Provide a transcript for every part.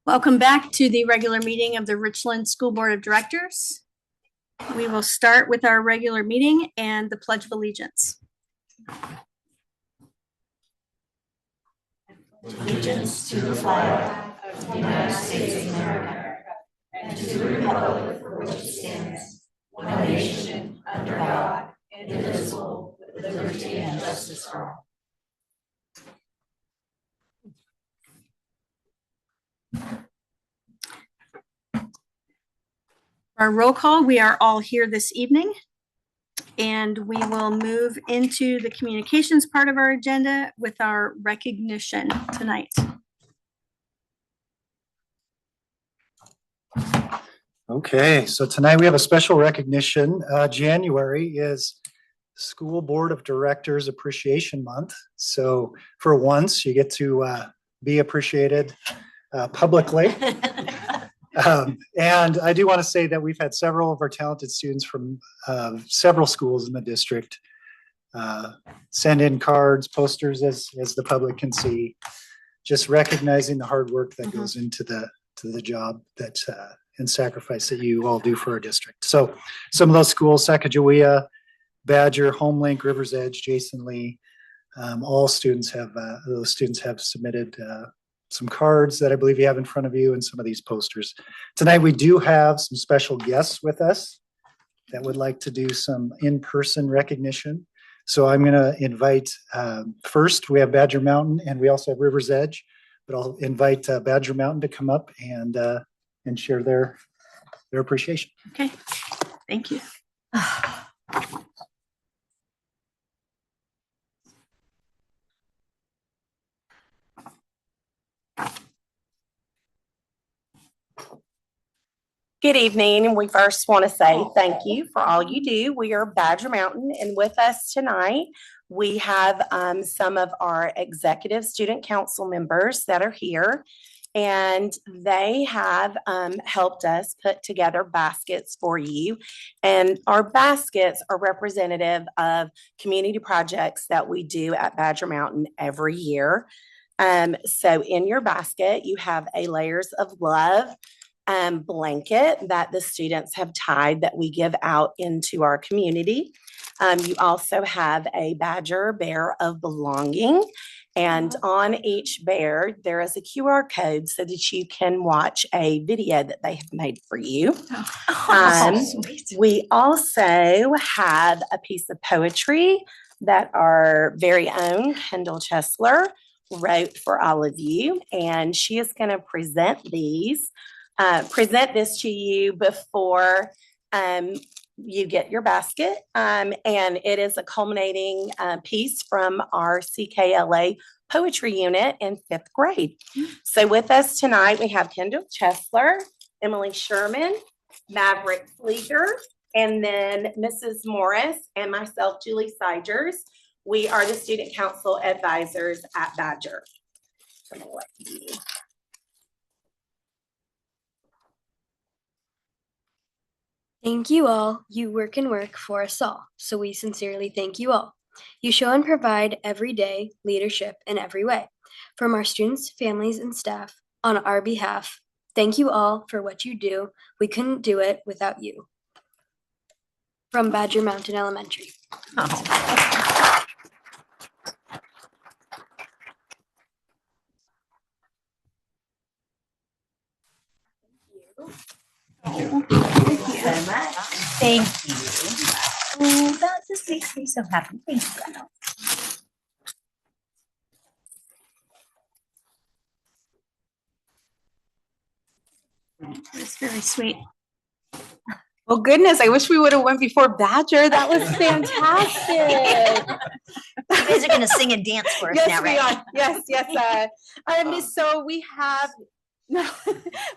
Welcome back to the regular meeting of the Richland School Board of Directors. We will start with our regular meeting and the Pledge of Allegiance. Allegiance to the flag of the United States of America and to the republic for which it stands, one nation, under God, indivisible, with liberty and justice for all. Our roll call, we are all here this evening, and we will move into the communications part of our agenda with our recognition tonight. Okay, so tonight we have a special recognition. January is School Board of Directors Appreciation Month. So for once, you get to be appreciated publicly. And I do want to say that we've had several of our talented students from several schools in the district send in cards, posters, as the public can see, just recognizing the hard work that goes into the job that and sacrifice that you all do for our district. So some of those schools, Sacagawea, Badger, Homelink, Rivers Edge, Jason Lee, all students have, those students have submitted some cards that I believe you have in front of you and some of these posters. Tonight we do have some special guests with us that would like to do some in-person recognition. So I'm going to invite, first we have Badger Mountain and we also have Rivers Edge, but I'll invite Badger Mountain to come up and share their appreciation. Okay, thank you. Good evening. We first want to say thank you for all you do. We are Badger Mountain, and with us tonight, we have some of our executive student council members that are here, and they have helped us put together baskets for you. And our baskets are representative of community projects that we do at Badger Mountain every year. So in your basket, you have a Layers of Love blanket that the students have tied that we give out into our community. You also have a Badger Bear of Belonging, and on each bear there is a QR code so that you can watch a video that they have made for you. We also have a piece of poetry that our very own Kendall Chesler wrote for all of you, and she is going to present this to you before you get your basket. And it is a culminating piece from our CKLA poetry unit in 5th grade. So with us tonight, we have Kendall Chesler, Emily Sherman, Maverick Fleeger, and then Mrs. Morris and myself, Julie Sigers. We are the student council advisors at Badger. So I'm gonna let you. Thank you all. You work and work for us all, so we sincerely thank you all. You show and provide every day leadership in every way. From our students, families, and staff, on our behalf, thank you all for what you do. We couldn't do it without you. From Badger Mountain Elementary. Thank you so much. Thank you. Oh, that just makes me so happy. Thank you, Grandma. That's very sweet. Well, goodness, I wish we would have went before Badger. That was fantastic. You guys are going to sing and dance for us now, right? Yes, we are. So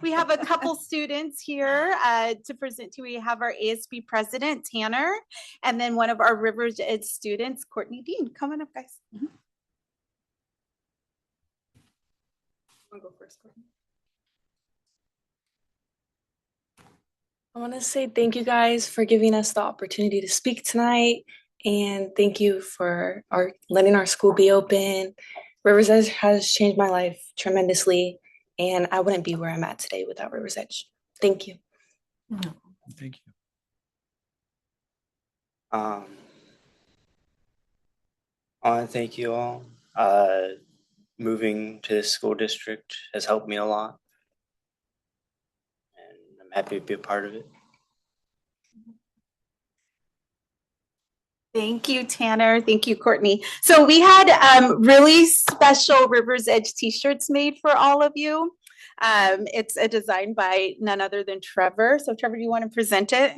we have a couple students here to present to. We have our ASB president, Tanner, and then one of our Rivers Edge students, Courtney Dean. Come on up, guys. Want to go first, Courtney? I want to say thank you guys for giving us the opportunity to speak tonight, and thank you for letting our school be open. Rivers Edge has changed my life tremendously, and I wouldn't be where I'm at today without River's Edge. Thank you. Thank you. I want to thank you all. Moving to this school district has helped me a lot, and I'm happy to be a part of it. Thank you, Tanner. Thank you, Courtney. So we had really special River's Edge t-shirts made for all of you. It's a design by none other than Trevor. So Trevor, do you want to present it?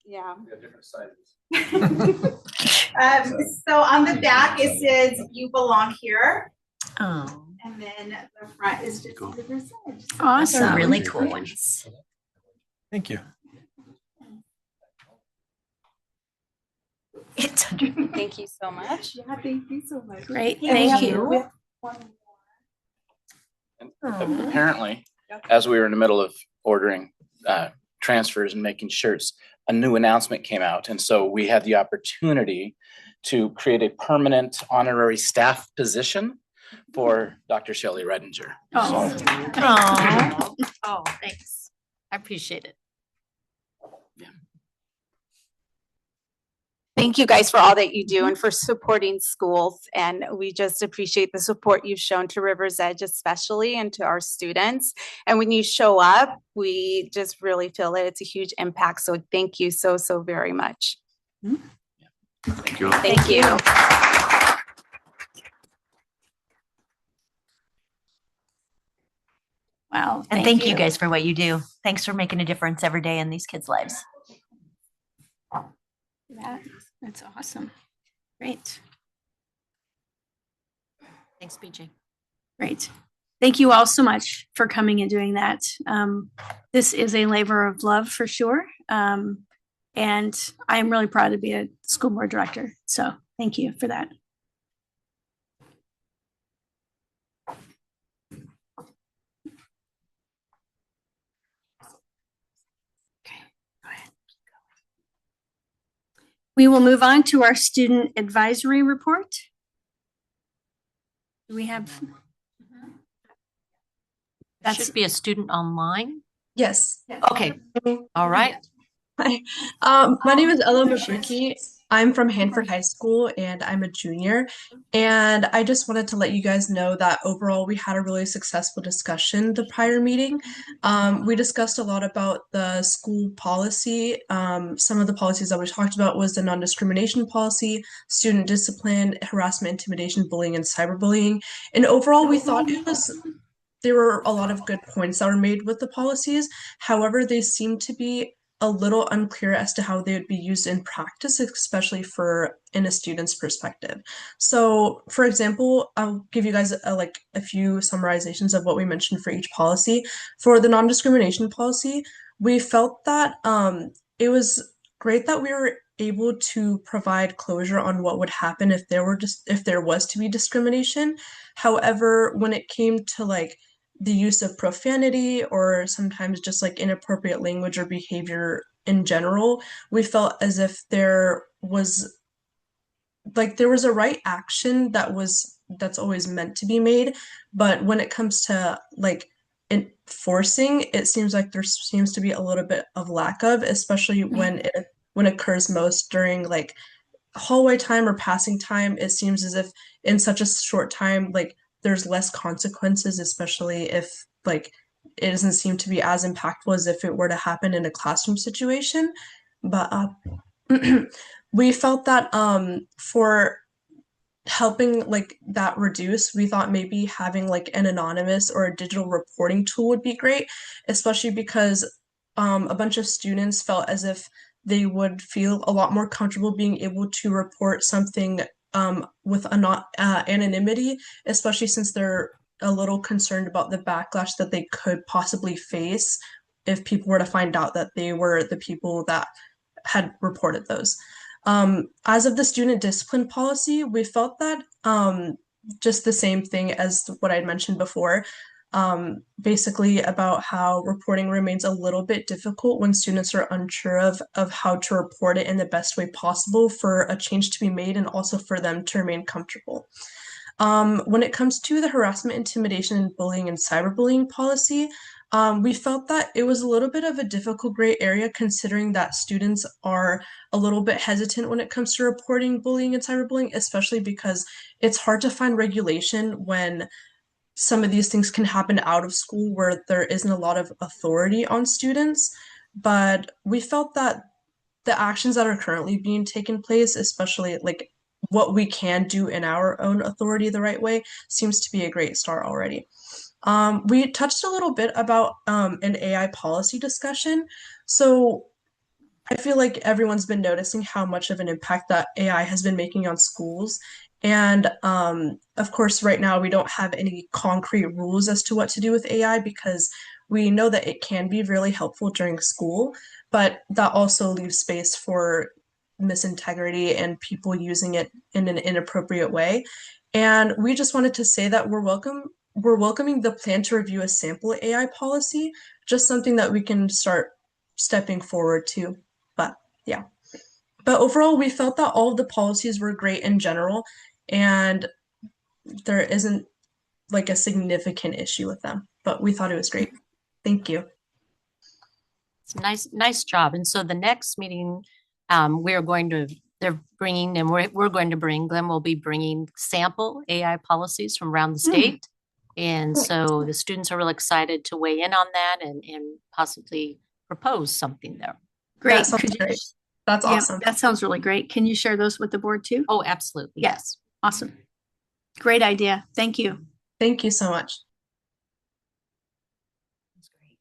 Yeah. Different sizes. So on the back, it says, "You belong here." Oh, And then the front is just River's Edge. So that's a Awesome. really cool ones. Thank you. It's under. Thank you so much. yeah, thank you so much. Great, And we thank have- you. we have one more. Oh. Apparently, as we were in the middle of ordering transfers and making shirts, a new announcement came out. And so we had the opportunity to create a permanent honorary staff position for Dr. Shelley Redinger. Oh. Oh, oh, thanks. I appreciate it. Thank you guys for all that you do and for supporting schools. And we just appreciate the support you've shown to River's Edge, especially, and to our students. And when you show up, we just really feel that it's a huge impact. So thank you so, so very much. Thank you. Thank you. Wow. And thank you guys for what you do. Thanks for making a difference every day in these kids' lives. That's awesome. Great, Thanks, BJ. great. Thank you all so much for coming and doing that. This is a labor of love for sure. And I am really proud to be a school board director. So thank you for that. We will move on to our student advisory report. Do we have? That should be a student online. Yes. Okay, all right. Hi. My name is Ella Mabuki. I'm from Hanford High School and I'm a junior. And I just wanted to let you guys know that overall we had a really successful discussion the prior meeting. We discussed a lot about the school policy. Some of the policies that we talked about was the non-discrimination policy, student discipline, harassment, intimidation, bullying, and cyberbullying. And overall, we thought there were a lot of good points that were made with the policies. However, they seem to be a little unclear as to how they would be used in practice, especially in a student's perspective. So, for example, I'll give you guys a few summarizations of what we mentioned for each policy. For the non-discrimination policy, we felt that it was great that we were able to provide closure on what would happen if there was to be discrimination. However, when it came to the use of profanity or sometimes just inappropriate language or behavior in general, we felt as if there was a right action that's always meant to be made, but when it comes to enforcing, it seems like there seems to be a little bit of lack of, especially when it occurs most during hallway time or passing time. It seems as if in such a short time there's less consequences, especially if it doesn't seem to be as impactful as if it were to happen in a classroom situation. But we felt that for helping that reduce, we thought maybe having an anonymous or a digital reporting tool would be great, especially because a bunch of students felt as if they would feel a lot more comfortable being able to report something with anonymity, especially since they're a little concerned about the backlash that they could possibly face if people were to find out that they were the people that had reported those. As of the student discipline policy, we felt that just the same thing as what I'd mentioned before, basically about how reporting remains a little bit difficult when students are unsure of how to report it in the best way possible for a change to be made and also for them to remain comfortable. When it comes to the harassment, intimidation, and bullying and cyberbullying policy, we felt that it was a little bit of a difficult gray area considering that students are a little bit hesitant when it comes to reporting bullying and cyberbullying, especially because it's hard to find regulation when some of these things can happen out of school where there isn't a lot of authority on students. But we felt that the actions that are currently being taken place, especially like what we can do in our own authority the right way, seems to be a great start already. We touched a little bit about an AI policy discussion. So I feel like everyone's been noticing how much of an impact that AI has been making on schools. And of course, right now we don't have any concrete rules as to what to do with AI because we know that it can be really helpful during school, but that also leaves space for misintegrity and people using it in an inappropriate way. And we just wanted to say that we're welcoming the plan to review a sample AI policy, just something that we can start stepping forward to. But yeah. But overall, we felt that all of the policies were great in general, and there isn't like a significant issue with them. But we thought it was great. Thank you. It's nice job. And so the next meeting, they're bringing, and we're going to bring, Glenn will be bringing sample AI policies from around the state. And so the students are really excited to weigh in on that and possibly propose something there. Great. That sounds great. That's awesome. That sounds really great. Can you share those with the board too? Oh, absolutely. Yes. Awesome. Great idea. Thank you. Thank you so much. That's great.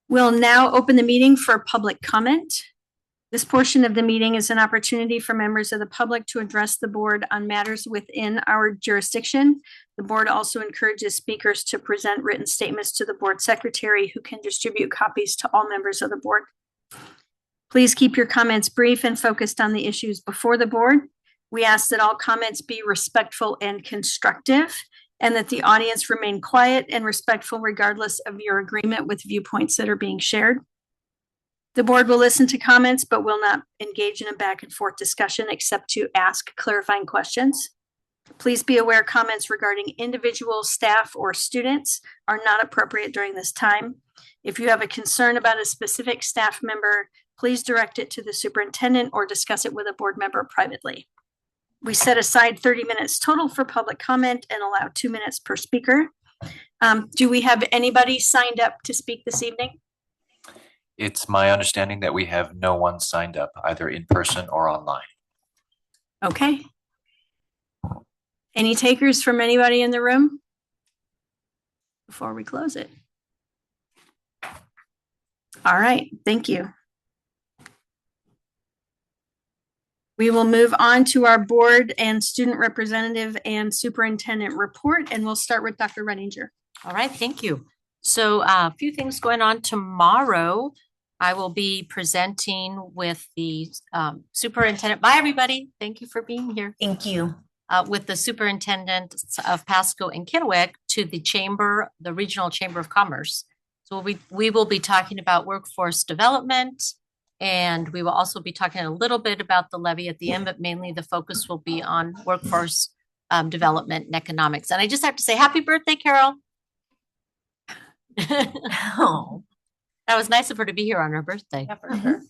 We'll now open the meeting for public comment. This portion of the meeting is an opportunity for members of the public to address the board on matters within our jurisdiction. The board also encourages speakers to present written statements to the board secretary, who can distribute copies to all members of the board. Please keep your comments brief and focused on the issues before the board. We ask that all comments be respectful and constructive, and that the audience remain quiet and respectful regardless of your agreement with viewpoints that are being shared. The board will listen to comments, but will not engage in a back and forth discussion except to ask clarifying questions. Please be aware comments regarding individual staff or students are not appropriate during this time. If you have a concern about a specific staff member, please direct it to the superintendent or discuss it with a board member privately. We set aside 30 minutes total for public comment and allow 2 minutes per speaker. Do we have anybody signed up to speak this evening? It's my understanding that we have no one signed up, either in person or online. Okay. Any takers from anybody in the room before we close it? All right, thank you. We will move on to our board and student representative and superintendent report, and we'll start with Dr. Redinger. All right, thank you. So a few things going on tomorrow. I will be presenting with the superintendent. Bye, everybody. Thank you for being here. Thank you. With the superintendent of Pasco and Kennewick to the Regional Chamber of Commerce. So we will be talking about workforce development, and we will also be talking a little bit about the levy at the end, but mainly the focus will be on workforce development and economics. And I just have to say, happy birthday, Carol. Oh, That was nice of her to be here on her birthday. yeah, for sure.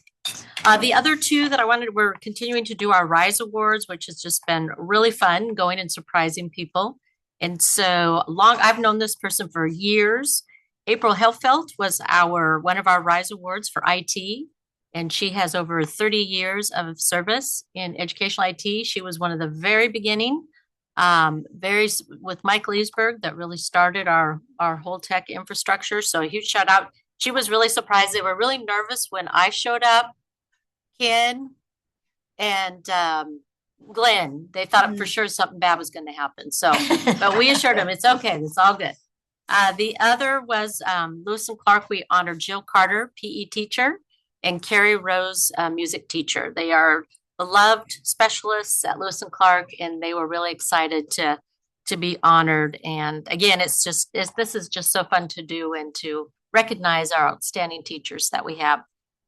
The other two that we're continuing to do our Rise Awards, which has just been really fun going and surprising people. And so I've known this person for years. April Helfelt was one of our Rise Awards for IT, and she has over 30 years of service in educational IT. She was one of the very beginning, with Mike Leesburg that really started our whole tech infrastructure. So a huge shout out. She was really surprised. They were really nervous when I showed up. Ken and Glenn, they thought for sure something bad was going to happen. So, but we assured them it's okay. It's all good. The other was Lewis and Clark. We honored Jill Carter, PE teacher, and Carrie Rose, music teacher. They are beloved specialists at Lewis and Clark, and they were really excited to be honored. And again, this is just so fun to do and to recognize our outstanding teachers that we have.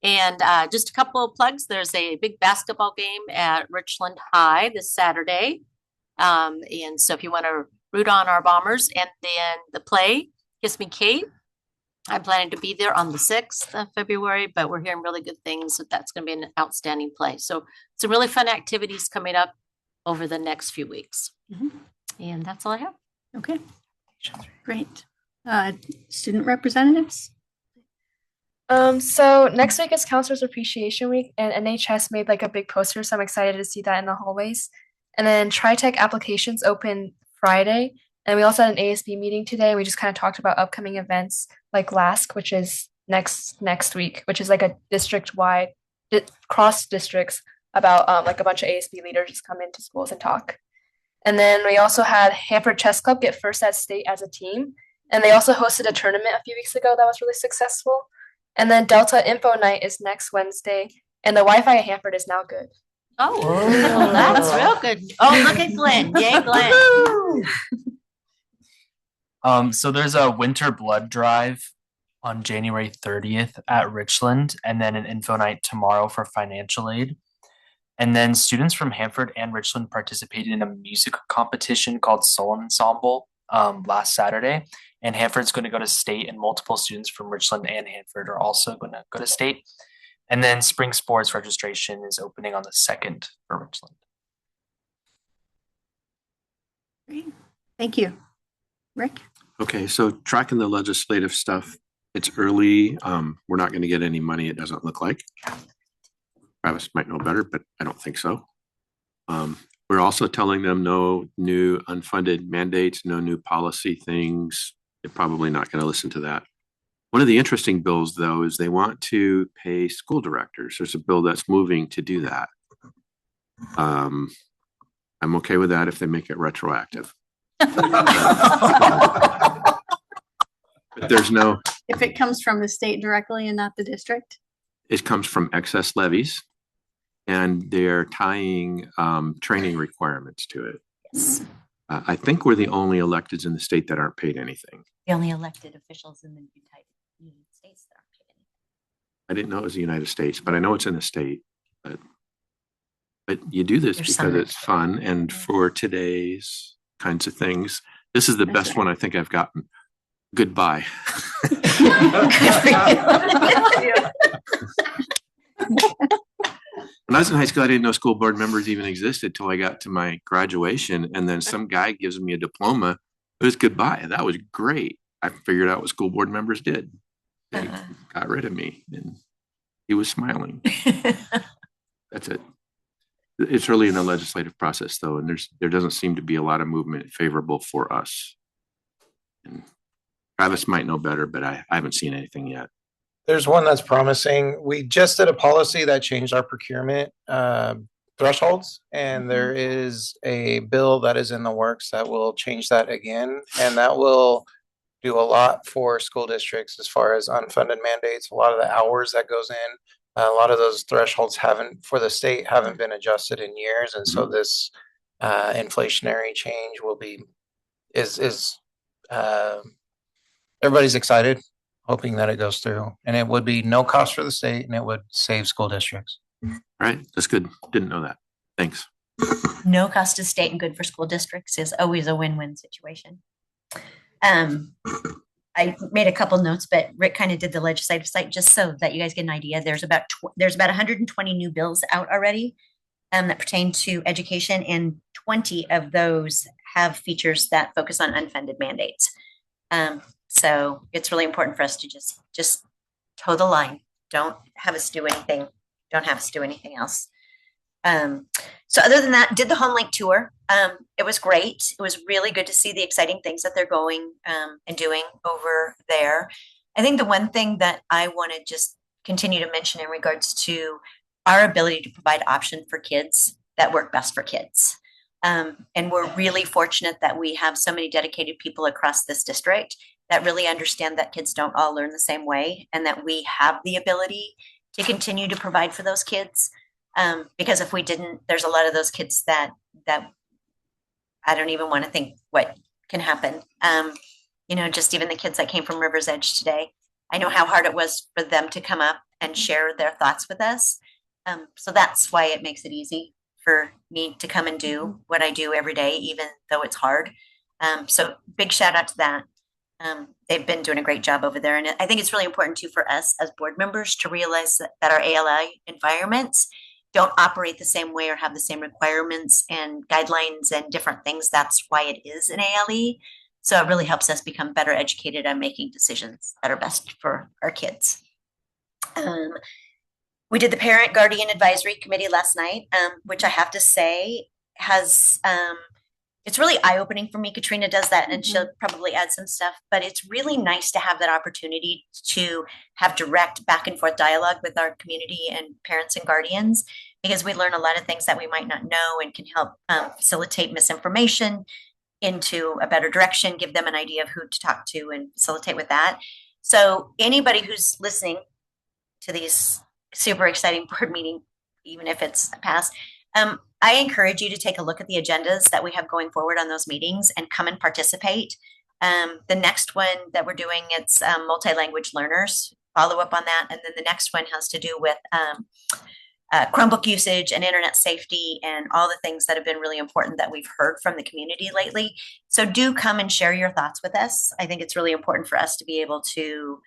And just a couple of plugs. There's a big basketball game at Richland High this Saturday. And so if you want to root on our Bombers, and then the play, Kiss Me Kate. I'm planning to be there on the 6th of February, but we're hearing really good things that that's going to be an outstanding play. So some really fun activities coming up over the next few weeks. And that's all I have. Okay, great. Student representatives? So next week is Counselors Appreciation Week, and NHS made like a big poster, so I'm excited to see that in the hallways. And then TriTech applications open Friday, and we also had an ASB meeting today. We just kind of talked about upcoming events like LASK, which is next week, which is like a district-wide cross districts about like a bunch of ASB leaders just come into schools and talk. And then we also had Hanford Chess Club get first at state as a team, and they also hosted a tournament a few weeks ago that was really successful. And then Delta Info Night is next Wednesday, and the Wi-Fi at Hanford is now good. Oh, that's real good. Oh, look at Glenn. Yay, Glenn. So there's a winter blood drive on January 30th at Richland, and then an info night tomorrow for financial aid. And then students from Hanford and Richland participated in a music competition called Soul Ensemble last Saturday. And Hanford's going to go to state, and multiple students from Richland and Hanford are also going to go to state. And then spring sports registration is opening on the 2nd for Richland. Great. Thank you. Rick? Okay, so tracking the legislative stuff, it's early. We're not going to get any money, it doesn't look like. Travis might know better, but I don't think so. We're also telling them no new unfunded mandates, no new policy things. They're probably not going to listen to that. One of the interesting bills, though, is they want to pay school directors. There's a bill that's moving to do that. I'm okay with that if they make it retroactive. But there's no. If it comes from the state directly and not the district? It comes from excess levies, and they're tying training requirements to it. Yes. I think we're the only electeds in the state that aren't paid anything. The only elected officials in the United States that aren't paid anything. I didn't know it was the United States, but I know it's in the state. But you do this There's because some it's fun, and for today's kinds of things. This is the best one I think I've gotten. Goodbye. When I was in high school, I didn't know school board members even existed till I got to my graduation. And then some guy gives me a diploma. It was goodbye. That was great. I figured out what school board members did. They got rid of me, and he was smiling. That's it. It's early in the legislative process, though, and there doesn't seem to be a lot of movement favorable for us. And Travis might know better, but I haven't seen anything yet. There's one that's promising. We just did a policy that changed our procurement thresholds, and there is a bill that is in the works that will change that again, and that will do a lot for school districts as far as unfunded mandates. A lot of the hours that goes in, a lot of those thresholds haven't been adjusted in years, and so this inflationary change will be everybody's excited, hoping that it goes through, and it would be no cost for the state, and it would save school districts. All right, that's good. Didn't know that. Thanks. No cost to state and good for school districts is always a win-win situation. I made a couple notes, but Rick kind of did the legislative site just so that you guys get an idea. There's about 120 new bills out already that pertain to education, and 20 of those have features that focus on unfunded mandates. So it's really important for us to just toe the line. Don't have us do anything. Don't have us do anything else. So other than that, did the home link tour. It was great. It was really good to see the exciting things that they're going and doing over there. I think the one thing that I want to just continue to mention in regards to our ability to provide options for kids that work best for kids. And we're really fortunate that we have so many dedicated people across this district that really understand that kids don't all learn the same way, and that we have the ability to continue to provide for those kids. Because if we didn't, there's a lot of those kids that I don't even want to think what can happen. Just even the kids that came from River's Edge today, I know how hard it was for them to come up and share their thoughts with us. So that's why it makes it easy for me to come and do what I do every day, even though it's hard. So big shout out to that. They've been doing a great job over there. And I think it's really important too for us as board members to realize that our ALI environments don't operate the same way or have the same requirements and guidelines and different things. That's why it is an ALE. So it really helps us become better educated on making decisions that are best for our kids. We did the Parent Guardian Advisory Committee last night, which I have to say has it's really eye-opening for me. Katrina does that and she'll probably add some stuff, but it's really nice to have that opportunity to have direct back and forth dialogue with our community and parents and guardians, because we learn a lot of things that we might not know and can help facilitate misinformation into a better direction, give them an idea of who to talk to and facilitate with that. So anybody who's listening to these super exciting board meeting, even if it's past, I encourage you to take a look at the agendas that we have going forward on those meetings and come and participate. The next one that we're doing, it's multi-language learners, follow up on that. And then the next one has to do with Chromebook usage and internet safety and all the things that have been really important that we've heard from the community lately. So do come and share your thoughts with us. I think it's really important for us to be able to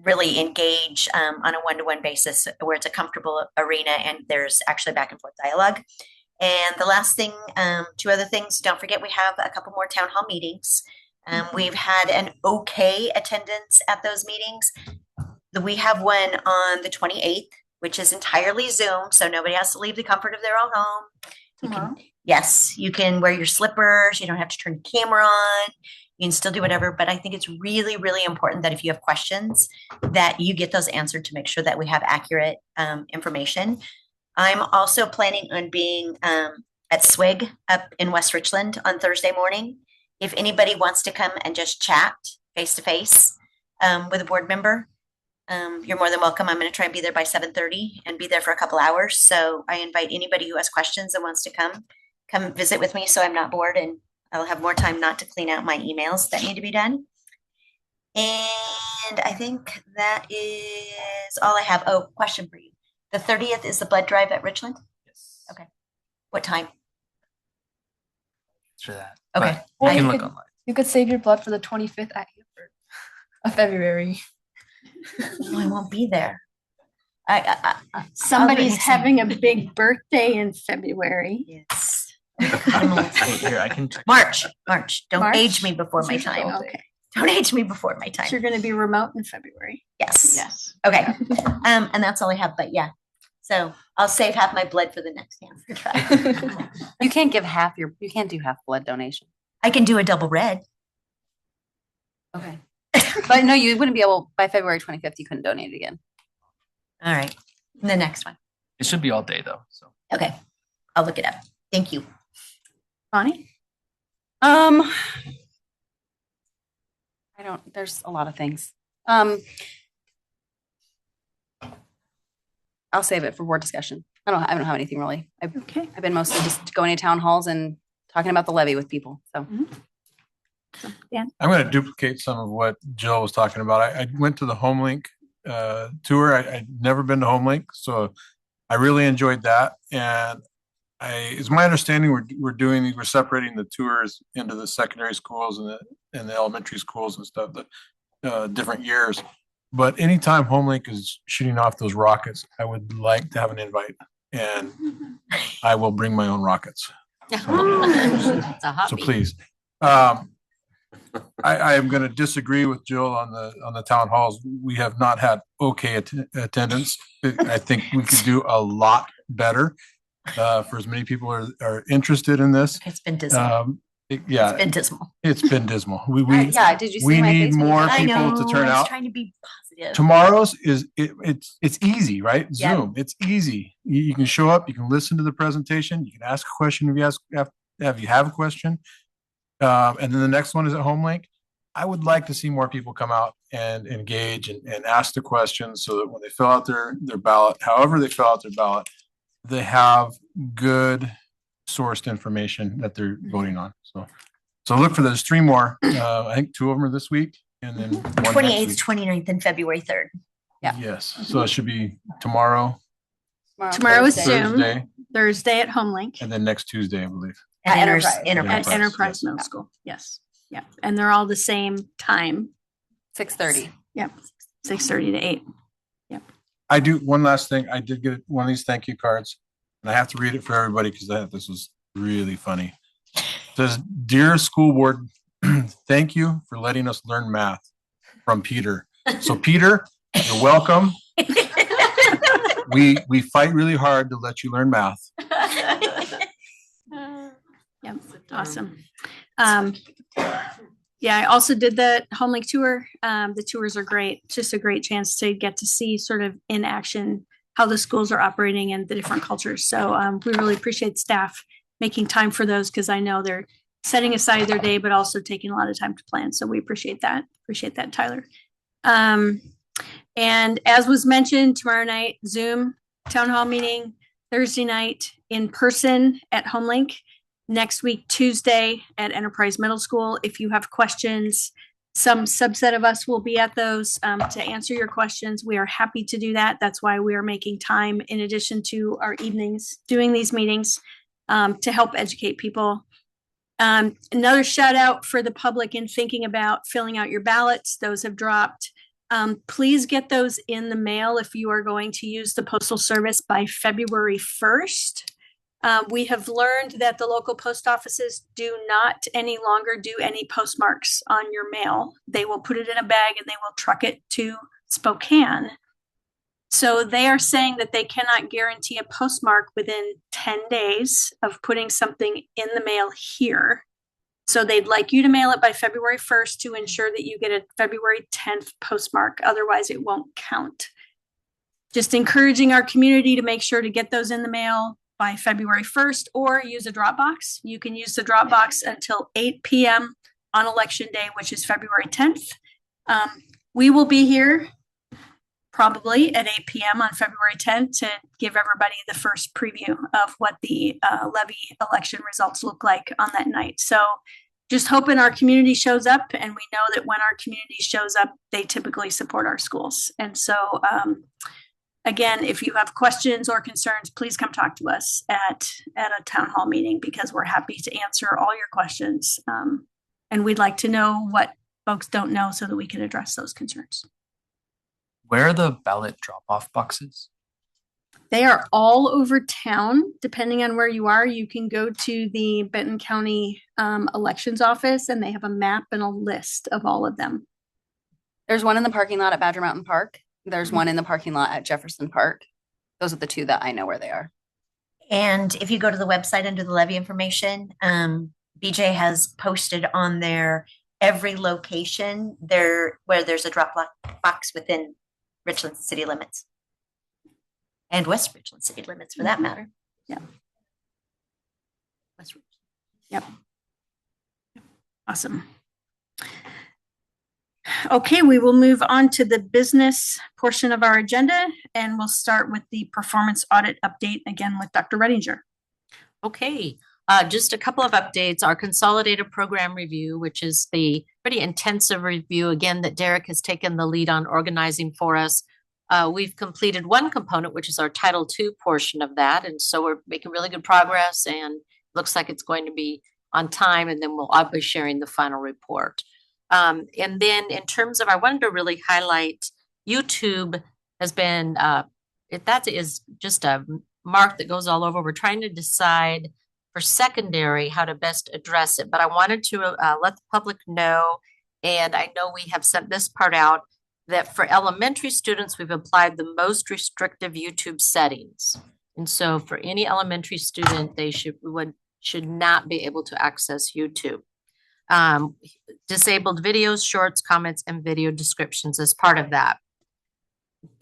really engage on a one-to-one basis where it's a comfortable arena and there's actually back and forth dialogue. And the last thing, two other things, don't forget we have a couple more town hall meetings. We've had an okay attendance at those meetings. We have one on the 28th, which is entirely Zoom, so nobody has to leave the comfort of their own home. Yes, you can wear your slippers, you don't have to turn the camera on. You can still do whatever, but I think it's really, really important that if you have questions, that you get those answered to make sure that we have accurate information. I'm also planning on being at SWIG up in West Richland on Thursday morning. If anybody wants to come and just chat face to face with a board member, you're more than welcome. I'm going to try and be there by 7:30 and be there for a couple hours. So I invite anybody who has questions and wants to come visit with me so I'm not bored and I'll have more time not to clean out my emails that need to be done. And I think that is all I have. Oh, question for you. The 30th is the blood drive at Richland? Yes. Okay. What time? For that. Okay. But you Or can you look could- online. You could save your blood for the 25th at Hanford of February. No, I won't be there. Somebody's having a big birthday in February. Yes. Here, I can check. March. Don't March? age me before my time. Okay. Don't age me before my time. So you're going to be remote in February. Yes. Yes. Okay. And that's all I have, but yeah. So I'll save half my blood for the next Hanford drive. You can't give you can't do half blood donation. I can do a double red. Okay. But no, you wouldn't be able, by February 25th, you couldn't donate it again. All right. The next one. It should be all day though, so. Okay. I'll look it up. Thank you. Bonnie? There's a lot of things. I'll save it for board discussion. I don't have anything really. Okay. I've been mostly just going to town halls and talking about the levy with people, so. Yeah. I'm going to duplicate some of what Jill was talking about. I went to the HomeLink tour. I'd never been to HomeLink, so I really enjoyed that. And it's my understanding we're separating the tours into the secondary schools and the elementary schools and stuff, the different years. But anytime HomeLink is shooting off those rockets, I would like to have an invite, and I will bring my own rockets. So please. I am going to disagree with Jill on the town halls. We have not had okay attendance. I think we could do a lot better for as many people are interested in this. It's been dismal. It's been dismal. It's been dismal. Yeah, did you see we my need Facebook? more I people know. to turn I was out. trying to be positive. Tomorrow's it's easy, right? Yeah. Zoom. It's easy. You can show up. You can listen to the presentation. You can ask a question if you have a question. And then the next one is at HomeLink. I would like to see more people come out and engage and ask the questions so that when they fill out their ballot, however they fill out their ballot, they have good sourced information that they're voting on. So look for those 3 more. I think 2 of them are this week, And then one next 28th, week. 29th, and February 3rd. Yeah. Yes, so it should be tomorrow, Tomorrow is Thursday. Zoom, Thursday, Thursday at HomeLink and then next Tuesday, I believe. At Enterprise. at Enterprise, Enterprise yes. Middle School. Yes. Yeah. And they're all the same time. 6:30. Yep. 6:30 to 8. I do, one last thing, I did get one of these thank you cards, and I have to read it for everybody because this was really funny. It says, "Dear School Board, thank you for letting us learn math," from Peter. So Peter, you're welcome. We fight really hard to let you learn math. Yep. Awesome. Yeah, I also did the HomeLink tour. The tours are great. It's just a great chance to get to see sort of in action how the schools are operating and the different cultures. So we really appreciate staff making time for those because I know they're setting aside their day, but also taking a lot of time to plan. So we appreciate that. Appreciate that, Tyler. And as was mentioned, tomorrow night, Zoom town hall meeting, Thursday night in person at HomeLink. Next week, Tuesday at Enterprise Middle School. If you have questions, some subset of us will be at those to answer your questions. We are happy to do that. That's why we are making time in addition to our evenings doing these meetings to help educate people. Another shout out for the public in thinking about filling out your ballots. Those have dropped. Please get those in the mail if you are going to use the Postal Service by February 1st. We have learned that the local post offices do not any longer do any postmarks on your mail. They will put it in a bag and they will truck it to Spokane. So they are saying that they cannot guarantee a postmark within 10 days of putting something in the mail here. So they'd like you to mail it by February 1st to ensure that you get a February 10th postmark. Otherwise, it won't count. Just encouraging our community to make sure to get those in the mail by February 1st or use a Dropbox. You can use the Dropbox until 8 p.m. on Election Day, which is February 10th. We will be here probably at 8 p.m. on February 10th to give everybody the first preview of what the levy election results look like on that night. So just hoping our community shows up, and we know that when our community shows up, they typically support our schools. And so again, if you have questions or concerns, please come talk to us at a town hall meeting because we're happy to answer all your questions. And we'd like to know what folks don't know so that we can address those concerns. Where are the ballot drop-off boxes? They are all over town. Depending on where you are, you can go to the Benton County elections office and they have a map and a list of all of them. There's one in the parking lot at Badger Mountain Park. There's one in the parking lot at Jefferson Park. Those are the two that I know where they are. And if you go to the website under the levy information, BJ has posted on there every location there where there's a drop box within Richland city limits. And West Richland city limits for that matter. Yeah. West Richland. Yep. Awesome. Okay, we will move on to the business portion of our agenda, and we'll start with the performance audit update again with Dr. Redinger. Okay, just a couple of updates. Our consolidated program review, which is the pretty intensive review, again, that Derek has taken the lead on organizing for us. We've completed one component, which is our Title II portion of that. And so we're making really good progress and looks like it's going to be on time. And then I'll be sharing the final report. And then in terms of, I wanted to really highlight YouTube has been, that is just a mark that goes all over. We're trying to decide for secondary how to best address it. But I wanted to let the public know, and I know we have sent this part out, that for elementary students, we've applied the most restrictive YouTube settings. And so for any elementary student, they should not be able to access YouTube. Disabled videos, shorts, comments, and video descriptions as part of that.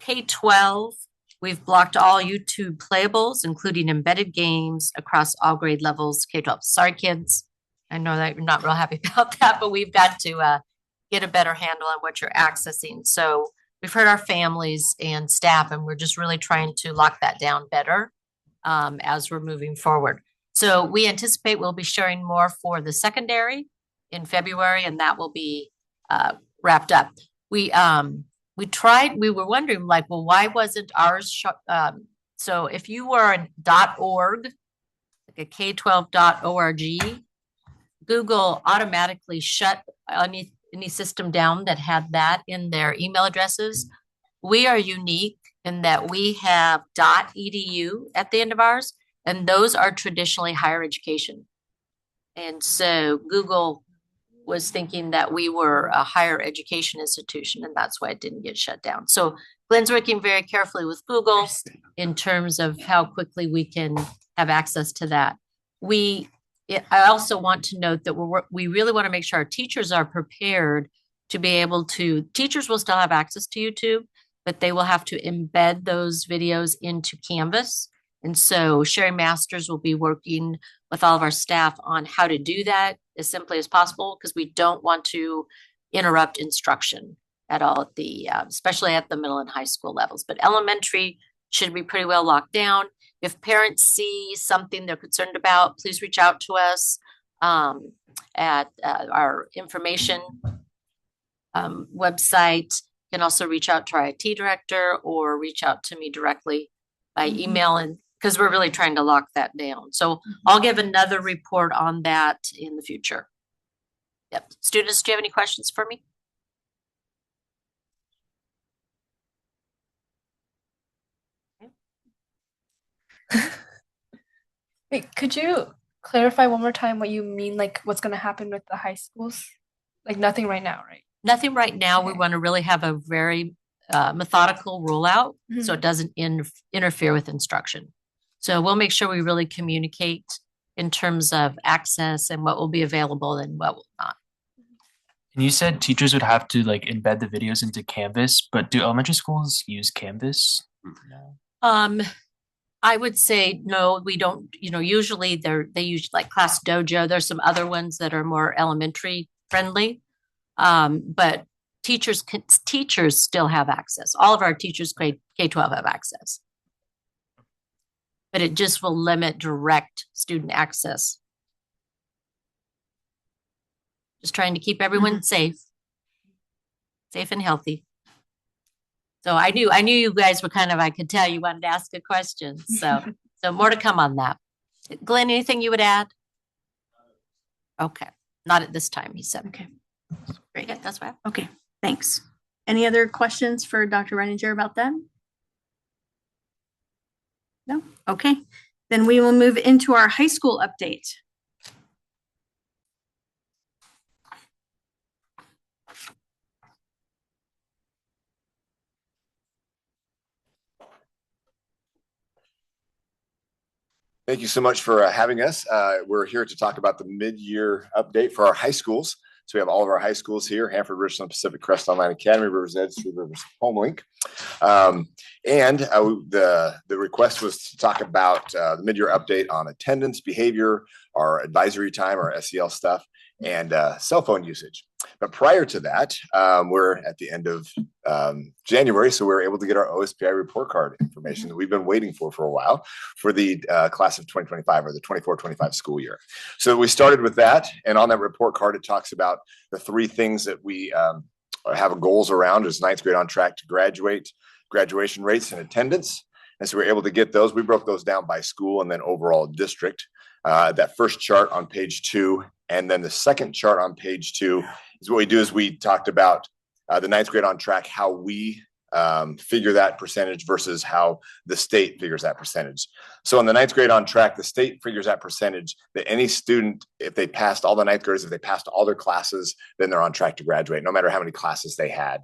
K-12, we've blocked all YouTube playables, including embedded games across all grade levels, K-12. Sorry, kids. I know that you're not real happy about that, but we've got to get a better handle on what you're accessing. So we've heard our families and staff, and we're just really trying to lock that down better as we're moving forward. So we anticipate we'll be sharing more for the secondary in February, and that will be wrapped up. We were wondering like, well, why wasn't ours, so if you were an .org, like a K12.org, Google automatically shut any system down that had that in their email addresses. We are unique in that we have .edu at the end of ours, and those are traditionally higher education. And so Google was thinking that we were a higher education institution, and that's why it didn't get shut down. So Glenn's working very carefully with Google in terms of how quickly we can have access to that. I also want to note that we really want to make sure our teachers are prepared to be able to, teachers will still have access to YouTube, but they will have to embed those videos into Canvas. And so Sherry Masters will be working with all of our staff on how to do that as simply as possible, because we don't want to interrupt instruction at all at the, especially at the middle and high school levels. But elementary should be pretty well locked down. If parents see something they're concerned about, please reach out to us at our information website. You can also reach out to our IT director or reach out to me directly by email, and because we're really trying to lock that down. So I'll give another report on that in the future. Yep. Students, do you have any questions for me? Wait, could you clarify one more time what you mean, like what's going to happen with the high schools? Like nothing right now, right? Nothing right now. We want to really have a very methodical rollout so it doesn't interfere with instruction. So we'll make sure we really communicate in terms of access and what will be available and what will not. And you said teachers would have to like embed the videos into Canvas, but do elementary schools use Canvas? I would say no, we don't. Usually they use like Class Dojo. There's some other ones that are more elementary friendly, but teachers still have access. All of our teachers K-12 have access, but it just will limit direct student access. Just trying to keep everyone safe and healthy. So I knew you guys were I could tell you wanted to ask a question. So more to come on that. Glenn, anything you would add? Okay. Not at this time, he said. Okay. Great. Yeah, that's right. Okay. Thanks. Any other questions for Dr. Reininger about that? No? Okay. Then we will move into our high school update. Thank you so much for having us. We're here to talk about the mid-year update for our high schools. So we have all of our high schools here: Hanford, Richland, Pacific Crest Online Academy, Rivers Edge, Three Rivers Homelink. The request was to talk about the mid-year update on attendance, behavior, our advisory time, our SEL stuff, and cell phone usage. But prior to that, we're at the end of January, so we were able to get our OSPI report card information that we've been waiting for a while for the class of 2025 or the 24-25 school year. So we started with that, and on that report card, it talks about the three things that we have goals around: is ninth grade on track to graduate, graduation rates, and attendance. And so we were able to get those. We broke those down by school and then overall district. That first chart on page 2, and then the second chart on page 2 is what we do is we talked about the ninth grade on track, how we figure that percentage versus how the state figures that percentage. So in the ninth grade on track, the state figures that percentage that any student, if they passed all the ninth graders, if they passed all their classes, then they're on track to graduate, no matter how many classes they had.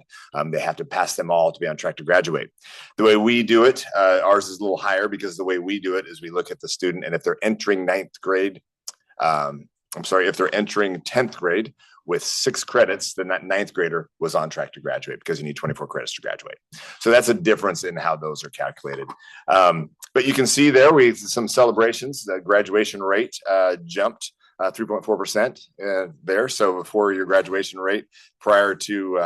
They have to pass them all to be on track to graduate. The way we do it, ours is a little higher, because the way we do it is we look at the student, and if they're entering if they're entering 10th grade with 6 credits, then that ninth grader was on track to graduate, because you need 24 credits to graduate. So that's a difference in how those are calculated. But you can see there, we have some celebrations. The graduation rate jumped 3.4% there. So before your graduation rate prior to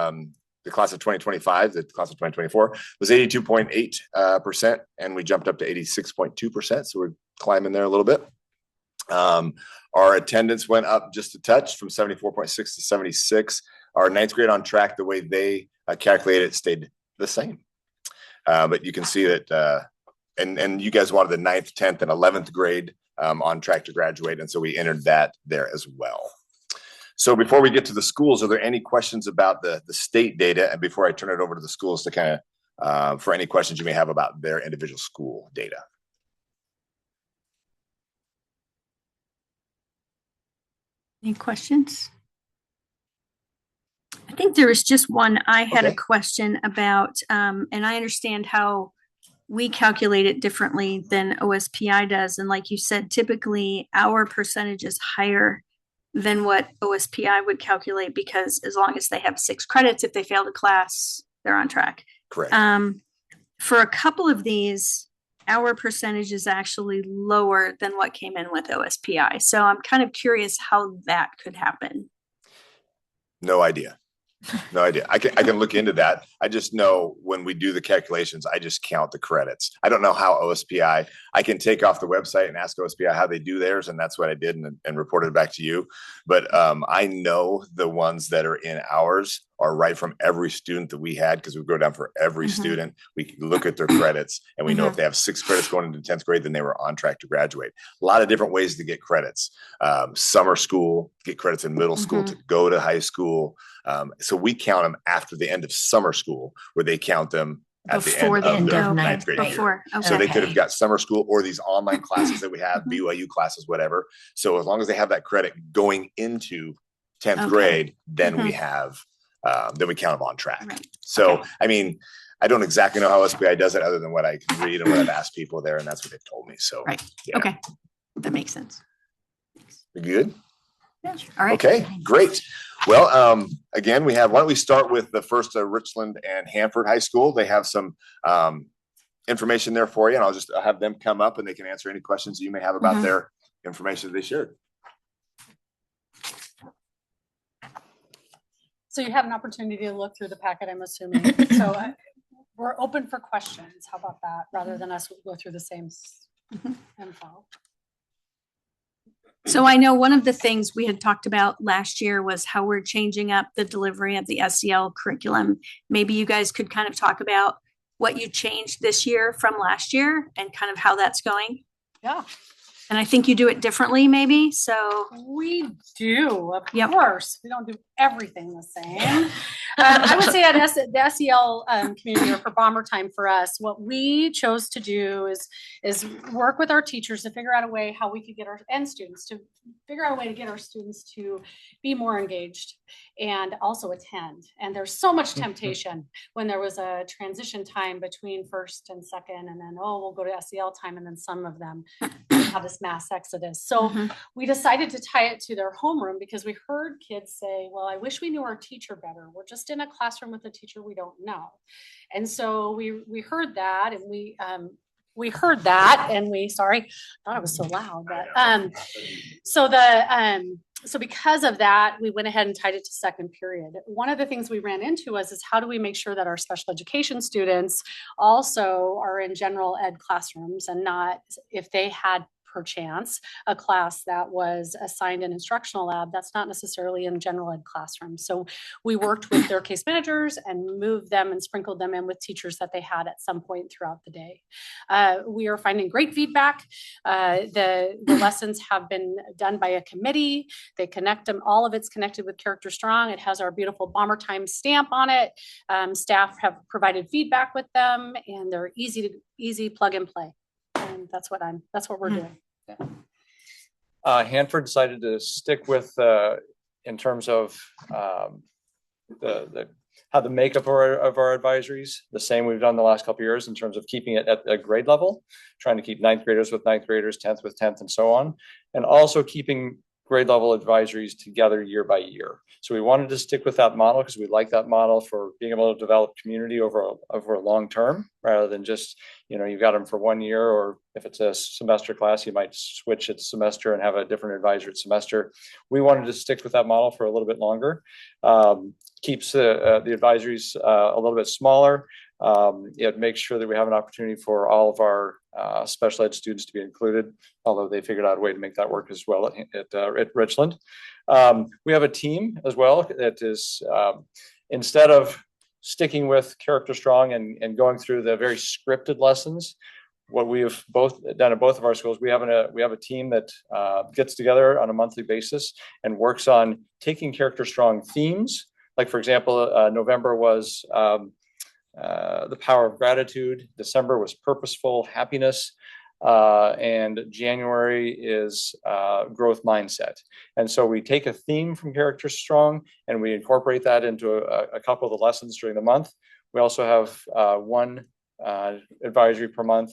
the class of 2025, the class of 2024 was 82.8%, and we jumped up to 86.2%. So we're climbing there a little bit. Our attendance went up just a touch from 74.6 to 76. our ninth grade on track, the way they calculated it stayed the same. But you can see that, and you guys wanted the 9th, 10th, and 11th grade on track to graduate. And so we entered that there as well. So before we get to the schools, are there any questions about the state data? And before I turn it over to the schools to kind of, for any questions you may have about their individual school data. Any questions? I think there was just one I had a question about, and I understand how we calculate it differently than OSPI does. And like you said, typically our percentage is higher than what OSPI would calculate because as long as they have 6 credits, if they failed a class, they're on track. Correct. For a couple of these, our percentage is actually lower than what came in with OSPI. So I'm kind of curious how that could happen. No idea. No idea. I can look into that. I just know when we do the calculations, I just count the credits. I don't know how OSPI, I can take off the website and ask OSPI how they do theirs. And that's what I did and reported it back to you. But I know the ones that are in ours are right from every student that we had, because we go down for every student. We can look at their credits and we know if they have 6 credits going into 10th grade, then they were on track to graduate. A lot of different ways to get credits. Summer school, get credits in middle school to go to high school. So we count them after the end of summer school, where they count them at Before the end of their okay. 9th grade year. Okay. So they could have got summer school or these online classes that we have, BYU classes, whatever. So as long as they have that credit going into 10th grade, then we have, then we count them on track. Right. So, I mean, I don't exactly know how SBI does it other than what I can read and what I've asked people there, and that's what they've told me. So, yeah. Okay, that makes sense. We good? Yeah. All right. Okay, great. Well, again, why don't we start with the first Richland and Hanford High School. They have some information there for you, and I'll have them come up and they can answer any questions you may have about their information that they shared. So you have an opportunity to look through the packet, I'm assuming. So we're open for questions. How about that? Rather than us go through the same info. So I know one of the things we had talked about last year was how we're changing up the delivery of the SEL curriculum. Maybe you guys could kind of talk about what you changed this year from last year and kind of how that's going. Yeah. And I think you do it differently, maybe. So we do, of course. We don't do everything the same. I would say at the SEL community, or for Bomber Time for us, what we chose to do is work with our teachers to figure out a way how we could get our students to figure out a way to get our students to be more engaged and also attend. And there's so much temptation when there was a transition time between first and second, and then, we'll go to SEL time, and then some of them have this mass exodus. So we decided to tie it to their homeroom because we heard kids say, well, I wish we knew our teacher better. We're just in a classroom with a teacher we don't know. And so we heard that, and we heard that, and sorry, I thought it was so loud, but so because of that, we went ahead and tied it to second period. One of the things we ran into is how do we make sure that our special education students also are in general ed classrooms, and not, if they had perchance a class that was assigned an instructional lab, that's not necessarily in general ed classrooms. So we worked with their case managers and moved them and sprinkled them in with teachers that they had at some point throughout the day. We are finding great feedback. The lessons have been done by a committee. They connect them. All of it's connected with Character Strong. It has our beautiful Bomber Time stamp on it. Staff have provided feedback with them, and they're easy plug and play. And that's what we're doing. Hanford decided to stick with, in terms of how the makeup of our advisories, the same we've done the last couple of years in terms of keeping it at a grade level, trying to keep 9th graders with 9th graders, 10th with 10th, and so on, and also keeping grade level advisories together year by year. So we wanted to stick with that model because we like that model for being able to develop community over a long term, rather than just, you've got them for 1 year, or if it's a semester class, you might switch it semester and have a different advisor at semester. We wanted to stick with that model for a little bit longer. Keeps the advisories a little bit smaller, It makes sure that we have an opportunity for all of our special ed students to be included, although they figured out a way to make that work as well at Richland. We have a team as well that is, instead of sticking with Character Strong and going through the very scripted lessons, what we have both done at both of our schools, we have a team that gets together on a monthly basis and works on taking Character Strong themes. Like, for example, November was the power of gratitude. December was purposeful happiness. And January is growth mindset. And so we take a theme from Character Strong and we incorporate that into a couple of the lessons during the month. We also have one advisory per month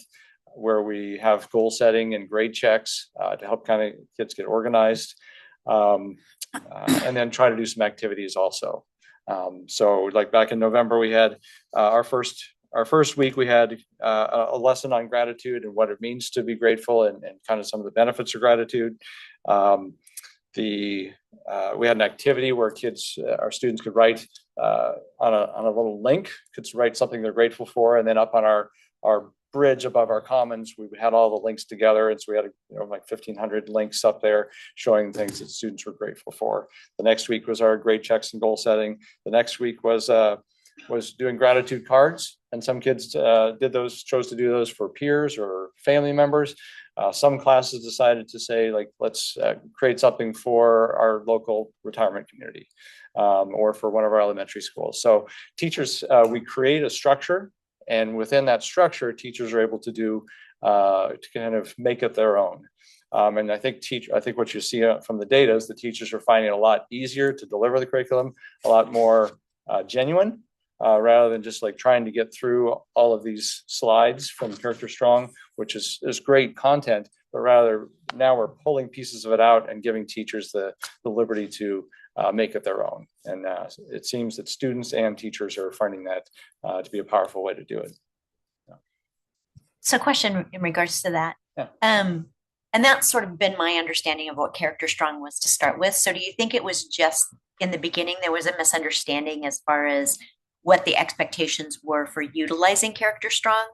where we have goal setting and grade checks to help kind of kids get organized, and then try to do some activities also. So like back in November, we had our first week, we had a lesson on gratitude and what it means to be grateful and kind of some of the benefits of gratitude. We had an activity where our students could write on a little link, could write something they're grateful for, and then up on our bridge above our commons, we had all the links together, and so we had like 1,500 links up there showing things that students were grateful for. The next week was our grade checks and goal setting. The next week was doing gratitude cards, and some kids chose to do those for peers or family members. Some classes decided to say, like, let's create something for our local retirement community or for one of our elementary schools. So teachers, we create a structure, and within that structure, teachers are able to kind of make it their own. And I think what you see from the data is the teachers are finding it a lot easier to deliver the curriculum, a lot more genuine, rather than just like trying to get through all of these slides from Character Strong, which is great content, but rather now we're pulling pieces of it out and giving teachers the liberty to make it their own. And it seems that students and teachers are finding that to be a powerful way to do it. So question in regards to that. Yeah. And that's sort of been my understanding of what Character Strong was to start with. So do you think it was just in the beginning, there was a misunderstanding as far as what the expectations were for utilizing Character Strong?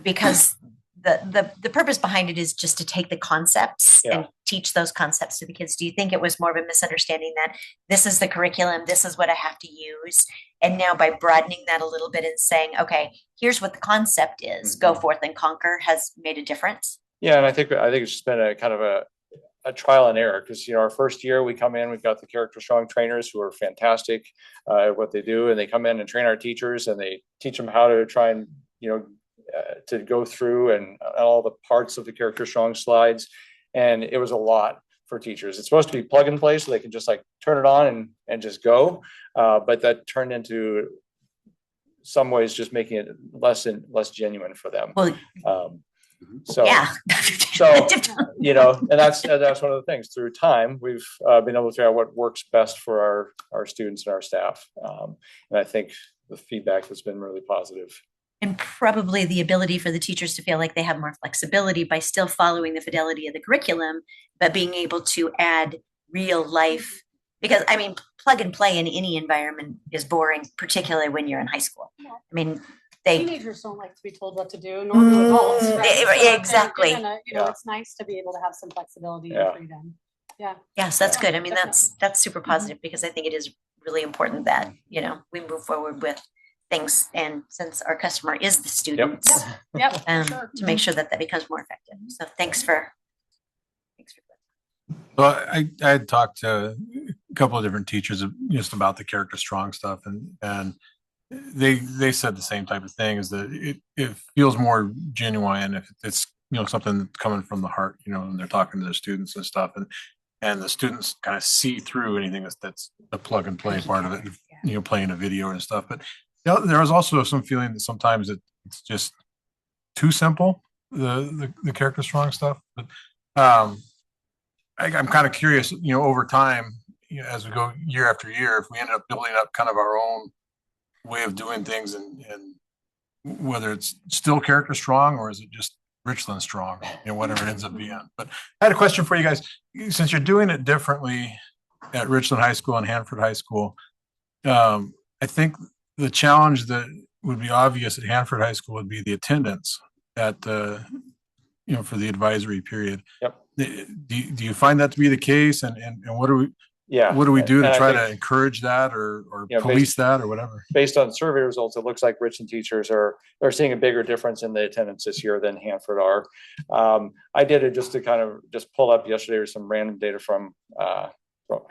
Because the purpose behind it is just to take the concepts and teach those concepts to the kids. Do you think it was more of a misunderstanding that this is the curriculum, this is what I have to use, and now by broadening that a little bit and saying, okay, here's what the concept is, go forth and conquer, has made a difference? Yeah, and I think it's just been a kind of a trial and error, because our first year we come in, we've got the Character Strong trainers who are fantastic at what they do, and they come in and train our teachers and they teach them how to try and to go through and all the parts of the Character Strong slides. And it was a lot for teachers. It's supposed to be plug and play so they can just like turn it on and just go. But that turned into some ways just making it less and less genuine for them. Well, so yeah. And that's one of the things. Through time, we've been able to figure out what works best for our students and our staff. And I think the feedback has been really positive. And probably the ability for the teachers to feel like they have more flexibility by still following the fidelity of the curriculum, but being able to add real life. Because, I mean, plug and play in any environment is boring, particularly when you're in high school. I mean, teenagers don't like to be told what to do, nor do adults. Right? So exactly. It's nice to be able to have some flexibility and freedom. Yeah. Yes, that's good. I mean, that's super positive, because I think it is really important that, we move forward with things, and since our customer is the students, sure. to make sure that becomes more effective. So thanks for Well, I had talked to a couple of different teachers just about the Character Strong stuff, and they said the same type of thing, is that it feels more genuine if it's something that's coming from the heart, and they're talking to their students and stuff, and the students kind of see through anything that's the plug and play part of it, playing a video and stuff. But there was also some feeling that sometimes it's just too simple, the Character Strong stuff. But I'm kind of curious, over time, as we go year after year, if we end up building up kind of our own way of doing things, and whether it's still Character Strong or is it just Richland Strong, whatever it ends up being. But I had a question for you guys. Since you're doing it differently at Richland High School and Hanford High School, I think the challenge that would be obvious at Hanford High School would be the attendance at the, for the advisory period. Yep. Do you find that to be the case? And what do we, Yeah. what do we do to And I try think, to encourage that or you know, police that or whatever? Based on survey results, it looks like Richland teachers are seeing a bigger difference in the attendance this year than Hanford are. I did it just to kind of just pull up yesterday with some random data from, I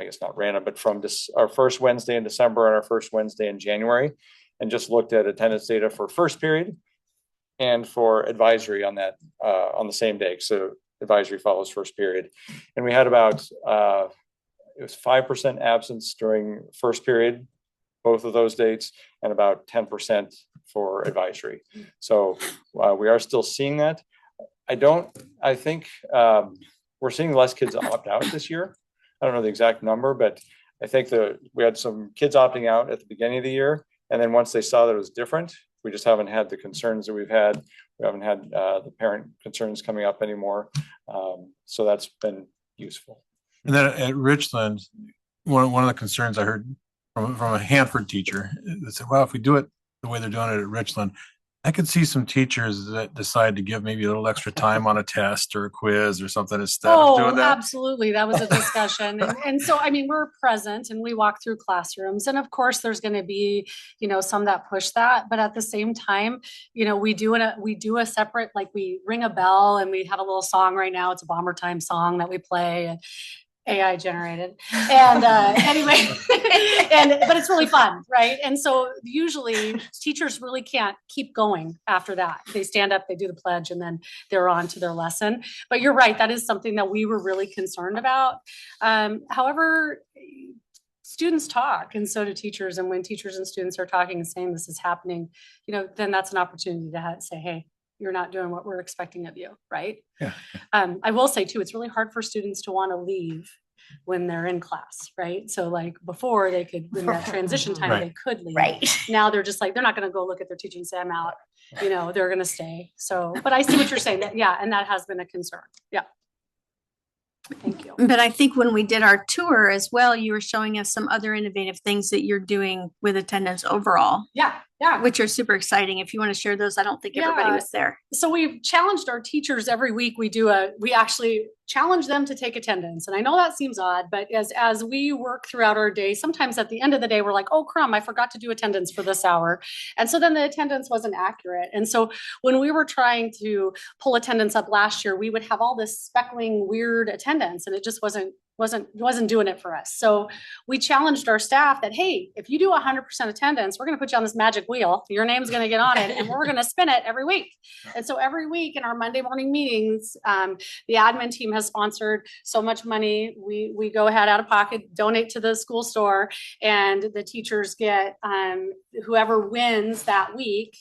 guess not random, but from our first Wednesday in December and our first Wednesday in January, and just looked at attendance data for first period and for advisory on that on the same day. So advisory follows first period, and we had about it was 5% absence during first period, both of those dates, and about 10% for advisory. So we are still seeing that. I think we're seeing less kids opt out this year. I don't know the exact number, but I think that we had some kids opting out at the beginning of the year. And then once they saw that it was different, we just haven't had the concerns that we've had. We haven't had the parent concerns coming up anymore. So that's been useful. And then at Richland, one of the concerns I heard from a Hanford teacher that said, well, if we do it the way they're doing it at Richland, I could see some teachers that decide to give maybe a little extra time on a test or a quiz or something instead of doing that. Absolutely. That was a discussion. And so, I mean, we're present and we walk through classrooms, and of course there's going to be, some that push that, but at the same time, we do a separate, like we ring a bell and we have a little song right now. It's a Bomber Time song that we play, and AI generated. And anyway, but it's really fun, right? And so usually teachers really can't keep going after that. They stand up, they do the pledge, and then they're on to their lesson. But you're right, that is something that we were really concerned about. However, students talk, and so do teachers. And when teachers and students are talking and saying this is happening, then that's an opportunity to say, hey, you're not doing what we're expecting of you, right? Yeah. I will say too, it's really hard for students to want to leave when they're in class, right? So like before they could, in that transition time, Right. they could leave. Right. Now they're just like, they're not going to go look at their teacher and say, I'm out, they're going to stay. So, but I see what you're saying, that, yeah. And that has been a concern. Yeah. Thank you. But I think when we did our tour as well, you were showing us some other innovative things that you're doing with attendance overall. Yeah. Yeah. Which are super exciting. If you want to share those, I don't think everybody was there. So we've challenged our teachers every week. We actually challenge them to take attendance. And I know that seems odd, but as we work throughout our day, sometimes at the end of the day, we're like, oh, crumb, I forgot to do attendance for this hour. And so then the attendance wasn't accurate. And so when we were trying to pull attendance up last year, we would have all this speckling weird attendance, and it just wasn't doing it for us. So we challenged our staff that, hey, if you do 100% attendance, we're going to put you on this magic wheel. Your name's going to get on it, and we're going to spin it every week. And so every week in our Monday morning meetings, the admin team has sponsored so much money. We go ahead out of pocket, donate to the school store, and the teachers get whoever wins that week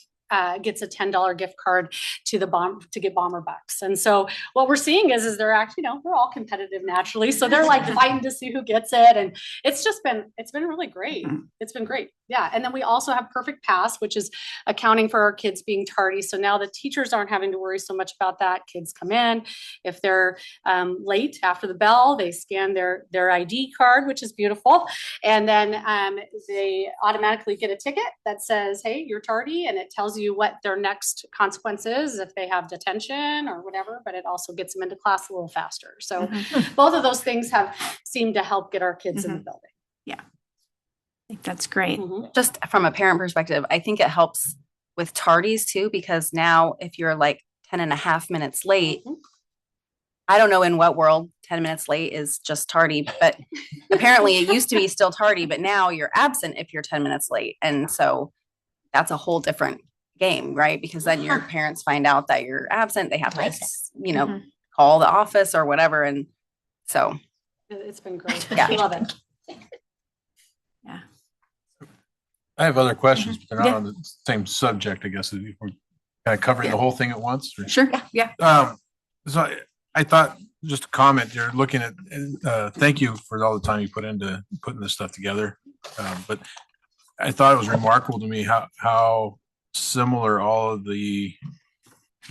gets a $10 gift card to get Bomber Bucks. And so what we're seeing is they're actually, we're all competitive naturally. So they're like fighting to see who gets it. And it's been really great. It's been great. Yeah. And then we also have Perfect Pass, which is accounting for our kids being tardy. So now the teachers aren't having to worry so much about that. Kids come in. If they're late after the bell, they scan their ID card, which is beautiful. And then they automatically get a ticket that says, hey, you're tardy. And it tells you what their next consequence is if they have detention or whatever, but it also gets them into class a little faster. So both of those things have seemed to help get our kids in the building. Yeah. I think that's great. Just from a parent perspective, I think it helps with tardies too, because now if you're like 10 and a half minutes late, I don't know in what world 10 minutes late is just tardy, but apparently it used to be still tardy, but now you're absent if you're 10 minutes late. And so that's a whole different game, right? Because then your parents find out that you're absent. They have to, call the office or whatever. And so it's been great. Yeah. I love it. Yeah. I have other questions, but they're not on the same subject, I guess. We're kind of covering the whole thing at once. Or? Sure. Yeah. So I thought, just a comment, you're looking at, thank you for all the time you put into putting this stuff together. But I thought it was remarkable to me how similar all of the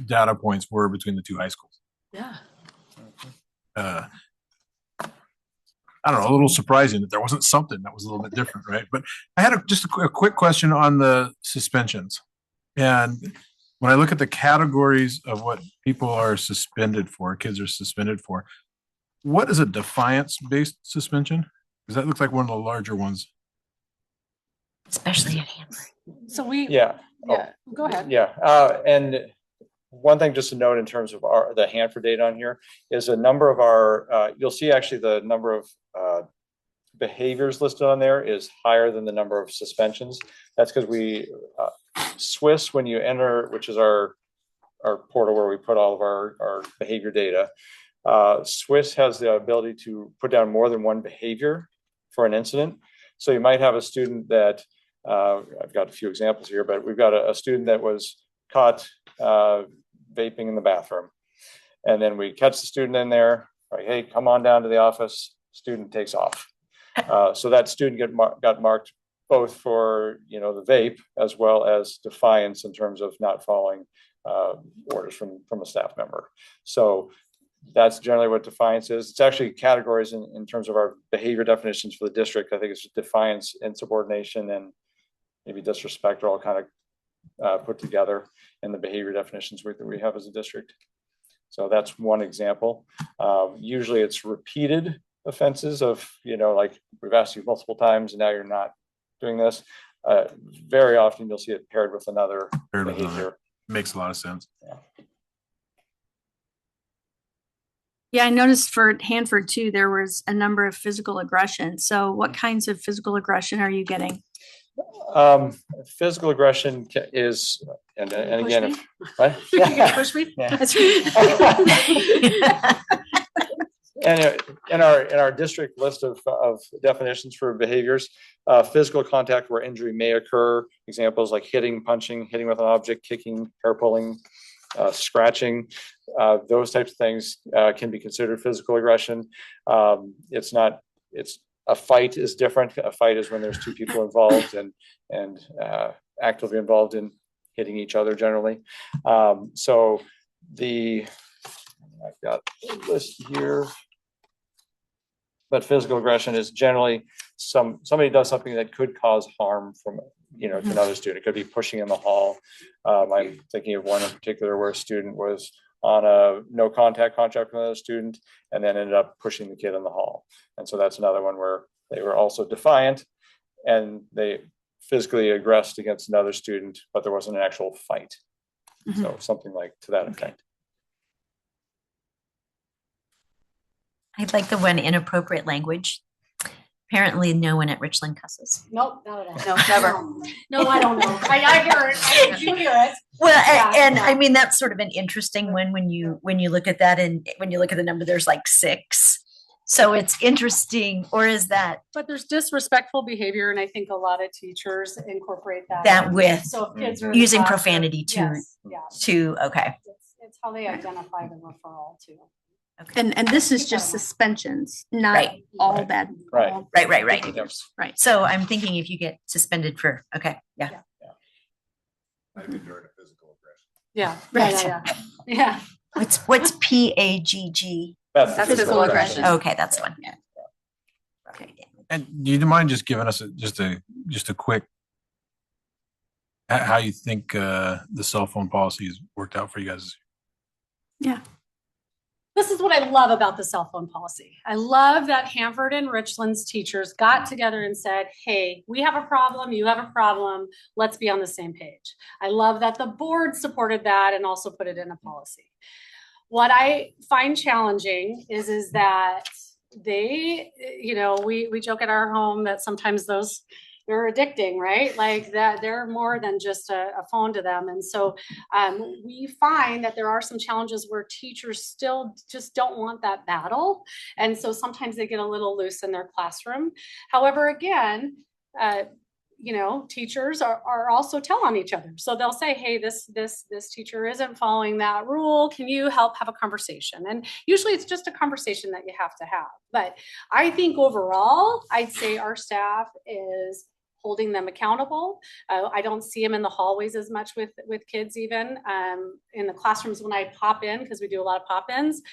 data points were between the two high schools. Yeah. I don't know, a little surprising that there wasn't something that was a little bit different, right? But I had just a quick question on the suspensions. And when I look at the categories of what people are suspended for, kids are suspended for, what is a defiance-based suspension? Because that looks like one of the larger ones. Especially at Hanford. So we, Yeah. yeah, go ahead. Yeah, and one thing just to note in terms of the Hanford data on here is a number of our, you'll see actually the number of behaviors listed on there is higher than the number of suspensions. That's because we, Swiss, when you enter, which is our portal where we put all of our behavior data, Swiss has the ability to put down more than one behavior for an incident. So you might have a student that, I've got a few examples here, but we've got a student that was caught vaping in the bathroom. And then we catch the student in there, like, hey, come on down to the office. Student takes off. So that student got marked both for, the vape as well as defiance in terms of not following orders from a staff member. So that's generally what defiance is. It's actually categories in terms of our behavior definitions for the district. I think it's defiance, insubordination, and maybe disrespect are all kind of put together in the behavior definitions that we have as a district. So that's one example. Usually it's repeated offenses of, like we've asked you multiple times and now you're not doing this. Very often you'll see it paired with another behavior. Makes a lot of sense. Yeah. Yeah, I noticed for Hanford too, there was a number of physical aggression. So what kinds of physical aggression are you getting? Physical aggression is, and again, Push what? You can push me. Yeah. That's right. And in our district list of definitions for behaviors, physical contact where injury may occur, examples like hitting, punching, hitting with an object, kicking, hair pulling, scratching, those types of things can be considered physical aggression. It's a fight is different. A fight is when there's two people involved and actively involved in hitting each other generally. So I've got a list here. But physical aggression is generally somebody does something that could cause harm from, to another student. It could be pushing in the hall. I'm thinking of one in particular where a student was on a no contact contract with another student and then ended up pushing the kid in the hall. And so that's another one where they were also defiant and they physically aggressed against another student, but there wasn't an actual fight. Mm-hmm. So something like to that effect. I'd like the one inappropriate language. Apparently no one at Richland cusses. Nope, not at all. No, never. No, I don't know. I hear it. Did you hear it? Well, and I mean, that's sort of an interesting one when you look at that and when you look at the number, there's like 6. So it's interesting, or is that? But there's disrespectful behavior, and I think a lot of teachers incorporate that. That with so if kids are using profanity too. Yes, to okay. It's how they identify the referral too. Okay. And this is just suspensions, not all bad. Right. Right. So I'm thinking if you get suspended for yeah. During a physical aggression. Yeah. Right. Yeah. What's PAGG? That's physical aggression. Okay, that's the one. Yeah. Okay. And do you mind just giving us just a quick how you think the cell phone policy has worked out for you guys? Yeah. This is what I love about the cell phone policy. I love that Hanford and Richland's teachers got together and said, hey, we have a problem, you have a problem, let's be on the same page. I love that the board supported that and also put it in a policy. What I find challenging is that they, we joke at our home that sometimes they're addicting, right? Like that they're more than just a phone to them. And so we find that there are some challenges where teachers still just don't want that battle. And so sometimes they get a little loose in their classroom. However, again, teachers are also tell on each other. So they'll say, hey, this teacher isn't following that rule. Can you help have a conversation? And usually it's just a conversation that you have to have. But I think overall, I'd say our staff is holding them accountable. I don't see them in the hallways as much with kids even. In the classrooms when I pop in, because we do a lot of pop-ins,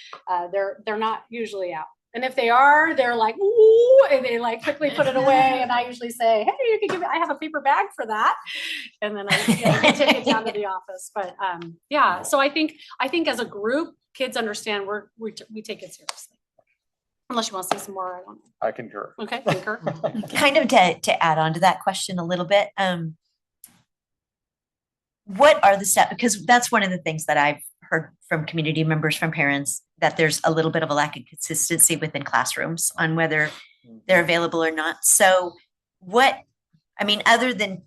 they're not usually out. And if they are, they're like, ooh, and they like quickly put it away. And I usually say, hey, you can give me, I have a paper bag for that. And then I take it down to the office. But yeah, so I think as a group, kids understand we take it seriously. Unless you want to say some more, I don't know. I concur. Okay, concur. Kind of to add on to that question a little bit, what are the steps? Because that's one of the things that I've heard from community members, from parents, that there's a little bit of a lack of consistency within classrooms on whether they're available or not. So other than,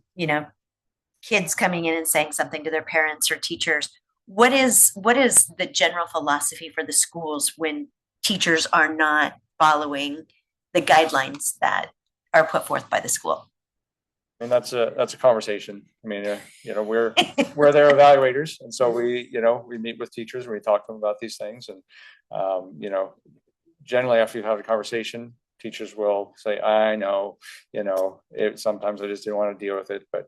kids coming in and saying something to their parents or teachers, what is the general philosophy for the schools when teachers are not following the guidelines that are put forth by the school? And that's a conversation. I mean, we're their evaluators, and so we meet with teachers and we talk to them about these things. And generally after you've had a conversation, teachers will say, "I know, sometimes I just didn't want to deal with it, but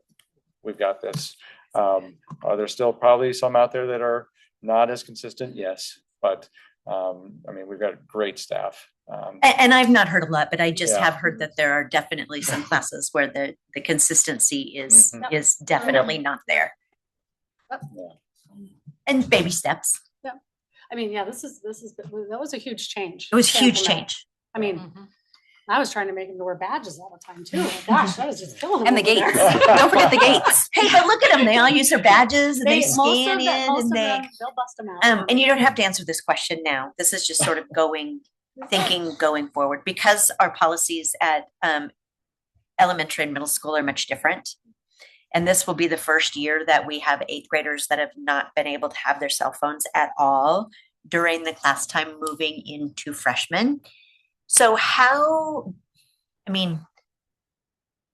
we've got this." Are there still probably some out there that are not as consistent? Yes, but we've got great staff. And I've not heard a lot, but I just have heard that there are definitely some classes where the consistency is definitely not there. And baby steps. Yeah. That was a huge change. It was a huge change. I mean, I was trying to make them to wear badges all the time too. Gosh, that was just killing them. And the gates. Don't forget the gates. Hey, but look at them. They all use their badges and they scan in and they'll bust them out. And you don't have to answer this question now. This is just sort of thinking going forward, because our policies at elementary and middle school are much different. And this will be the first year that we have 8th graders that have not been able to have their cell phones at all during the class time moving into freshmen. So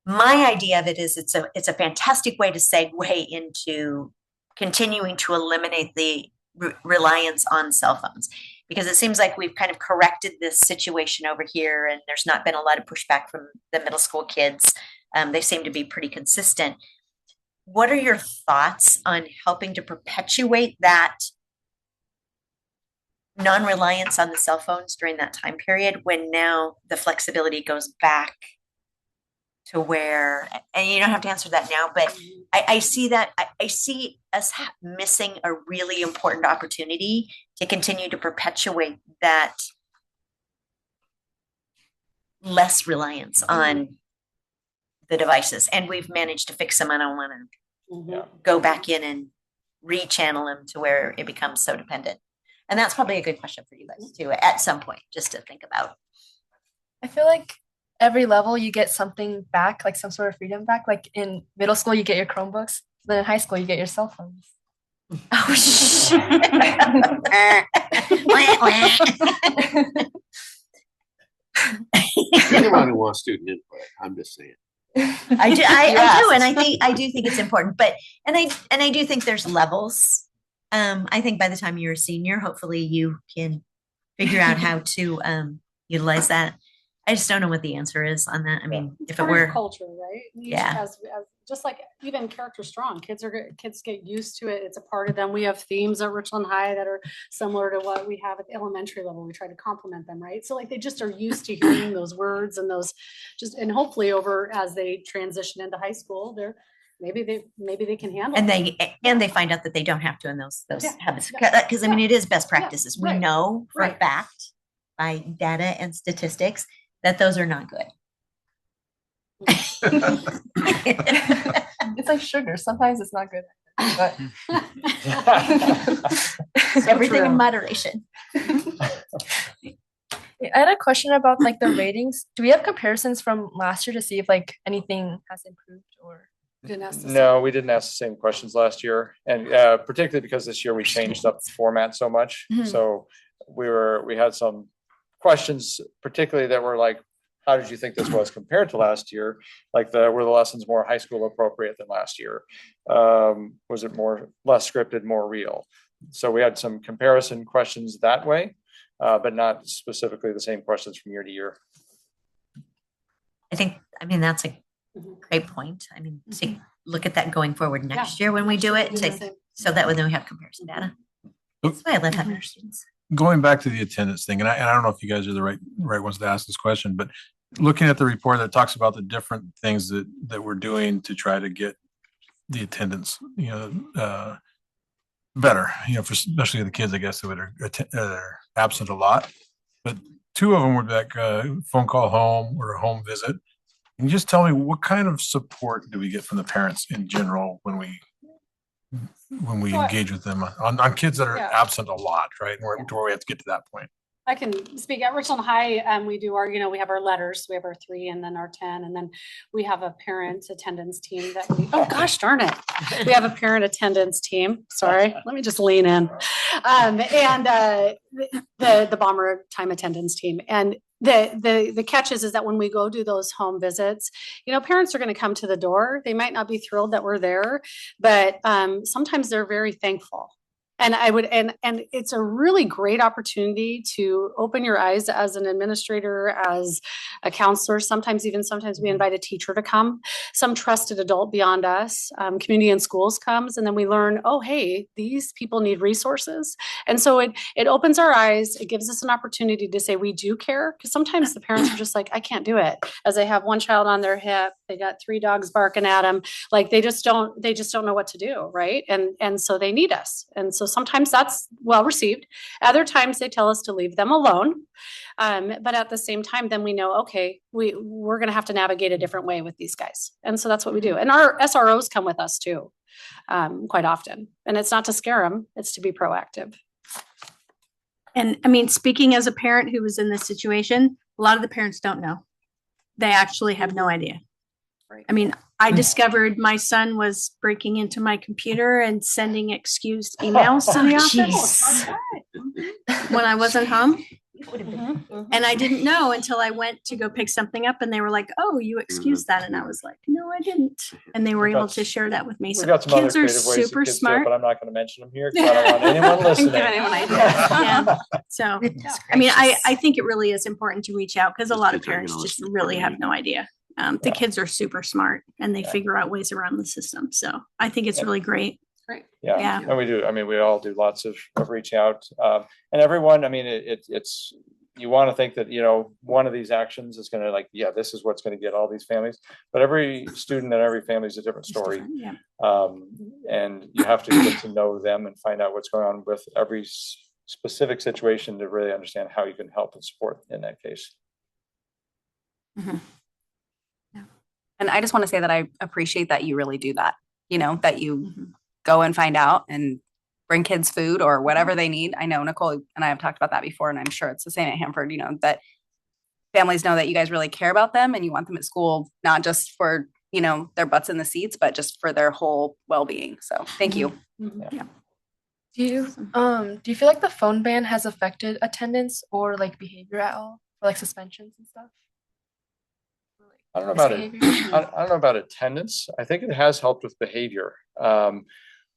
my idea of it is it's a fantastic way to segue into continuing to eliminate the reliance on cell phones, because it seems like we've kind of corrected this situation over here and there's not been a lot of pushback from the middle school kids. They seem to be pretty consistent. What are your thoughts on helping to perpetuate that non-reliance on the cell phones during that time period, when now the flexibility goes back to where, and you don't have to answer that now, but I see that, I see us missing a really important opportunity to continue to perpetuate that less reliance on the devices. And we've managed to fix them. I don't want to go back in and rechannel them to where it becomes so dependent. And that's probably a good question for you guys too, at some point, just to think about. I feel like every level you get something back, like some sort of freedom back. Like in middle school, you get your Chromebooks. Then in high school, you get your cell phones. Oh, shit. Anyone who wants student input, I'm just saying. I do, and I do think it's important, but I do think there's levels. I think by the time you're a senior, hopefully you can figure out how to utilize that. I just don't know what the answer is on that. I mean, if it were culture, right? As just like even character strong, kids get used to it. It's a part of them. We have themes at Richland High that are similar to what we have at the elementary level. We try to complement them, right? So like they just are used to hearing those words and those and hopefully over as they transition into high school, maybe they can handle it. And they find out that they don't have to in those habits, because I mean it is best practices. We know for a fact by data and statistics that those are not good. It's like sugar. Sometimes it's not good, but everything in moderation. I had a question about like the ratings. Do we have comparisons from last year to see if like anything has improved or? No, we didn't ask the same questions last year, and particularly because this year we changed up the format so much. So we had some questions, particularly that were like, how did you think this was compared to last year? Like were the lessons more high school appropriate than last year? Was it less scripted, more real? So we had some comparison questions that way, but not specifically the same questions from year to year. I mean, that's a great point. I mean, to look at that going forward next year when we do it, so that way then we have comparison data. That's why I love having our students. going back to the attendance thing, and I don't know if you guys are the right ones to ask this question, but looking at the report that talks about the different things that we're doing to try to get the attendance, better, for especially the kids, I guess, that are absent a lot. But two of them were like a phone call home or a home visit. Can you just tell me what kind of support do we get from the parents in general when we engage with them on kids that are absent a lot, right? Where we have to get to that point. I can speak at Richland High. We do our, we have our letters. We have our 3 and then our 10. And then we have a parent attendance team that oh gosh, darn it. We have a parent attendance team. Sorry. Let me just lean in. And the bomber time attendance team. And the catch is that when we go do those home visits, parents are going to come to the door. They might not be thrilled that we're there, but sometimes they're very thankful. And and it's a really great opportunity to open your eyes as an administrator, as a counselor. Sometimes we invite a teacher to come, some trusted adult beyond us. Community and schools comes, and then we learn, oh, hey, these people need resources. And so it opens our eyes. It gives us an opportunity to say we do care, because sometimes the parents are just like, I can't do it. As they have one child on their hip, they got 3 dogs barking at them. Like they just don't know what to do, right? And so they need us. And so sometimes that's well received. Other times they tell us to leave them alone. But at the same time, then we know, okay, we're going to have to navigate a different way with these guys. And so that's what we do. And our SROs come with us too, quite often. And it's not to scare them, it's to be proactive. And I mean, speaking as a parent who was in this situation, a lot of the parents don't know. They actually have no idea. I mean, I discovered my son was breaking into my computer and sending excused emails to the office when I wasn't home. And I didn't know until I went to go pick something up and they were like, oh, you excused that. And I was like, no, I didn't. And they were able to share that with me. We've So got some other kids are creative ways that super kids do it, smart. but I'm not going to mention them here because I don't want anyone listening. Yeah. So, I mean, I think it really is important to reach out because a lot of parents just really have no idea. The kids are super smart and they figure out ways around the system. So I think it's really great. Great. Yeah. And we do. I mean, we all do lots of reaching out. And everyone, I mean, it's, you want to think that, one of these actions is going to this is what's going to get all these families, but every student and every family is a different story. Yeah. And you have to get to know them and find out what's going on with every specific situation to really understand how you can help and support in that case. Mm-hmm. And I just want to say that I appreciate that you really do that, that you go and find out and bring kids food or whatever they need. I know Nicole and I have talked about that before, and I'm sure it's the same at Hanford, that families know that you guys really care about them and you want them at school, not just for, their butts in the seats, but just for their whole well-being. So thank you. Yeah. Do you feel like the phone ban has affected attendance or like behavior at all, or like suspensions and stuff? I don't know about it. I don't know about attendance. I think it has helped with behavior.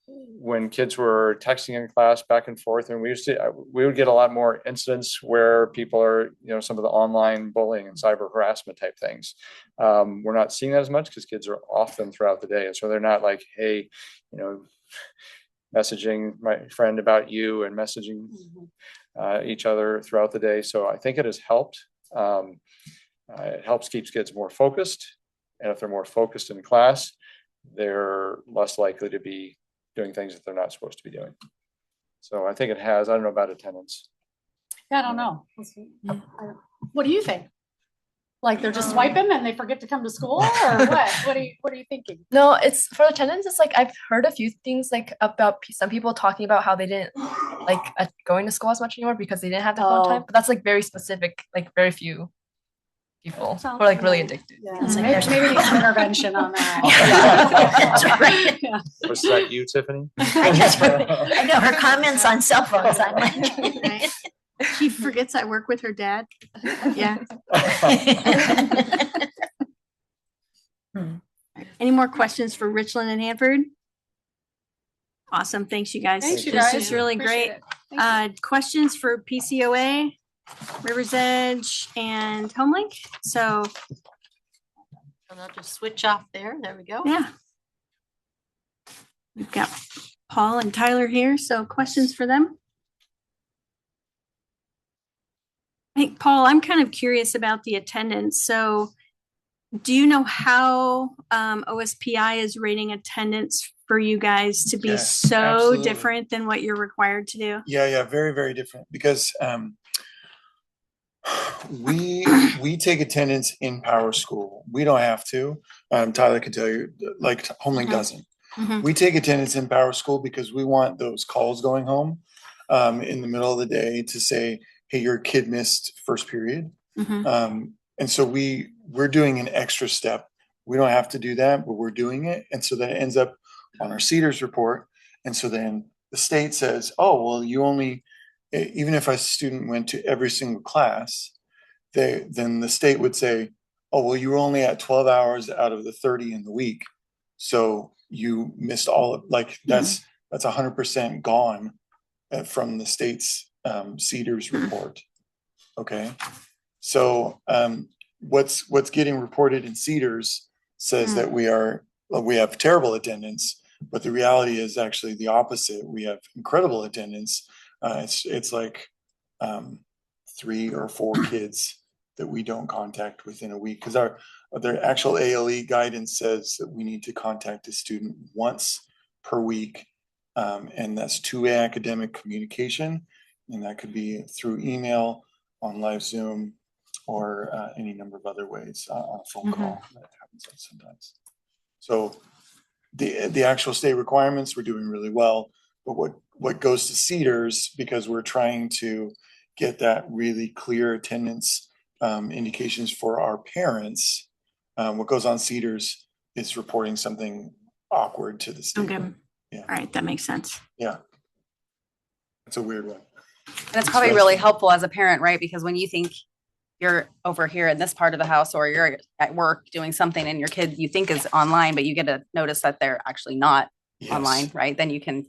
When kids were texting in class back and forth, and we would get a lot more incidents where people are, some of the online bullying and cyber harassment type things. We're not seeing that as much because kids are off them throughout the day. And so they're not like, hey, messaging my friend about you and messaging each other throughout the day. So I think it has helped. It helps keep kids more focused. And if they're more focused in class, they're less likely to be doing things that they're not supposed to be doing. So I think it has. I don't know about attendance. Yeah, I don't know. What do you think? Like they're just swiping and they forget to come to school, or what? What are you thinking? No, it's for attendance. It's like I've heard a few things like about some people talking about how they didn't like going to school as much anymore because they didn't have the phone time. But that's like very specific. Like very few people who are like really addicted. Yeah. Maybe need some intervention on that. That's right. Yeah. Was that you, Tiffany? I know her comments on cell phones. I'm like, She forgets I work with her dad. Yeah. Any more questions for Richland and Hanford? Awesome. Thanks, you guys. Thanks, you This guys. is really Appreciate great. Questions for PCOA, River's Edge, and HomeLink? So, And I'll just switch off there. There we go. yeah. We've got Paul and Tyler here. So questions for them? Hey, Paul, I'm kind of curious about the attendance. So do you know how OSPI is rating attendance for you guys to be Yes, so absolutely. different than what you're required to do? Yeah, very, very different because we take attendance in Power School. We don't have to. Tyler can tell you, like Homelink doesn't. We take attendance in Power School because we want those calls going home in the middle of the day to say, hey, your kid missed first period. And so we're doing an extra step. We don't have to do that, but we're doing it. And so that ends up on our CEDARS report. And so then the state says, oh, well, you only, even if a student went to every single class, then the state would say, oh, well, you were only at 12 hours out of the 30 in the week. So you missed all of, like, that's 100% gone from the state's CEDARS report. Okay. So what's getting reported in CEDARS says that we have terrible attendance, but the reality is actually the opposite. We have incredible attendance. It's like 3 or 4 kids that we don't contact within a week because their actual ALE guidance says that we need to contact a student once per week, and that's two-way academic communication, and that could be through email, on live Zoom, or any number of other ways on a phone call. That happens sometimes. So the actual state requirements, we're doing really well, but what goes to CEDARS, because we're trying to get that really clear attendance indications for our parents, what goes on CEDARS is reporting something awkward to the state. Okay. Yeah. All right. That makes sense. Yeah. It's a weird one. And it's probably really helpful as a parent, right? Because when you think you're over here in this part of the house or you're at work doing something and your kid you think is online, but you get to notice that they're actually not online, right? Then you can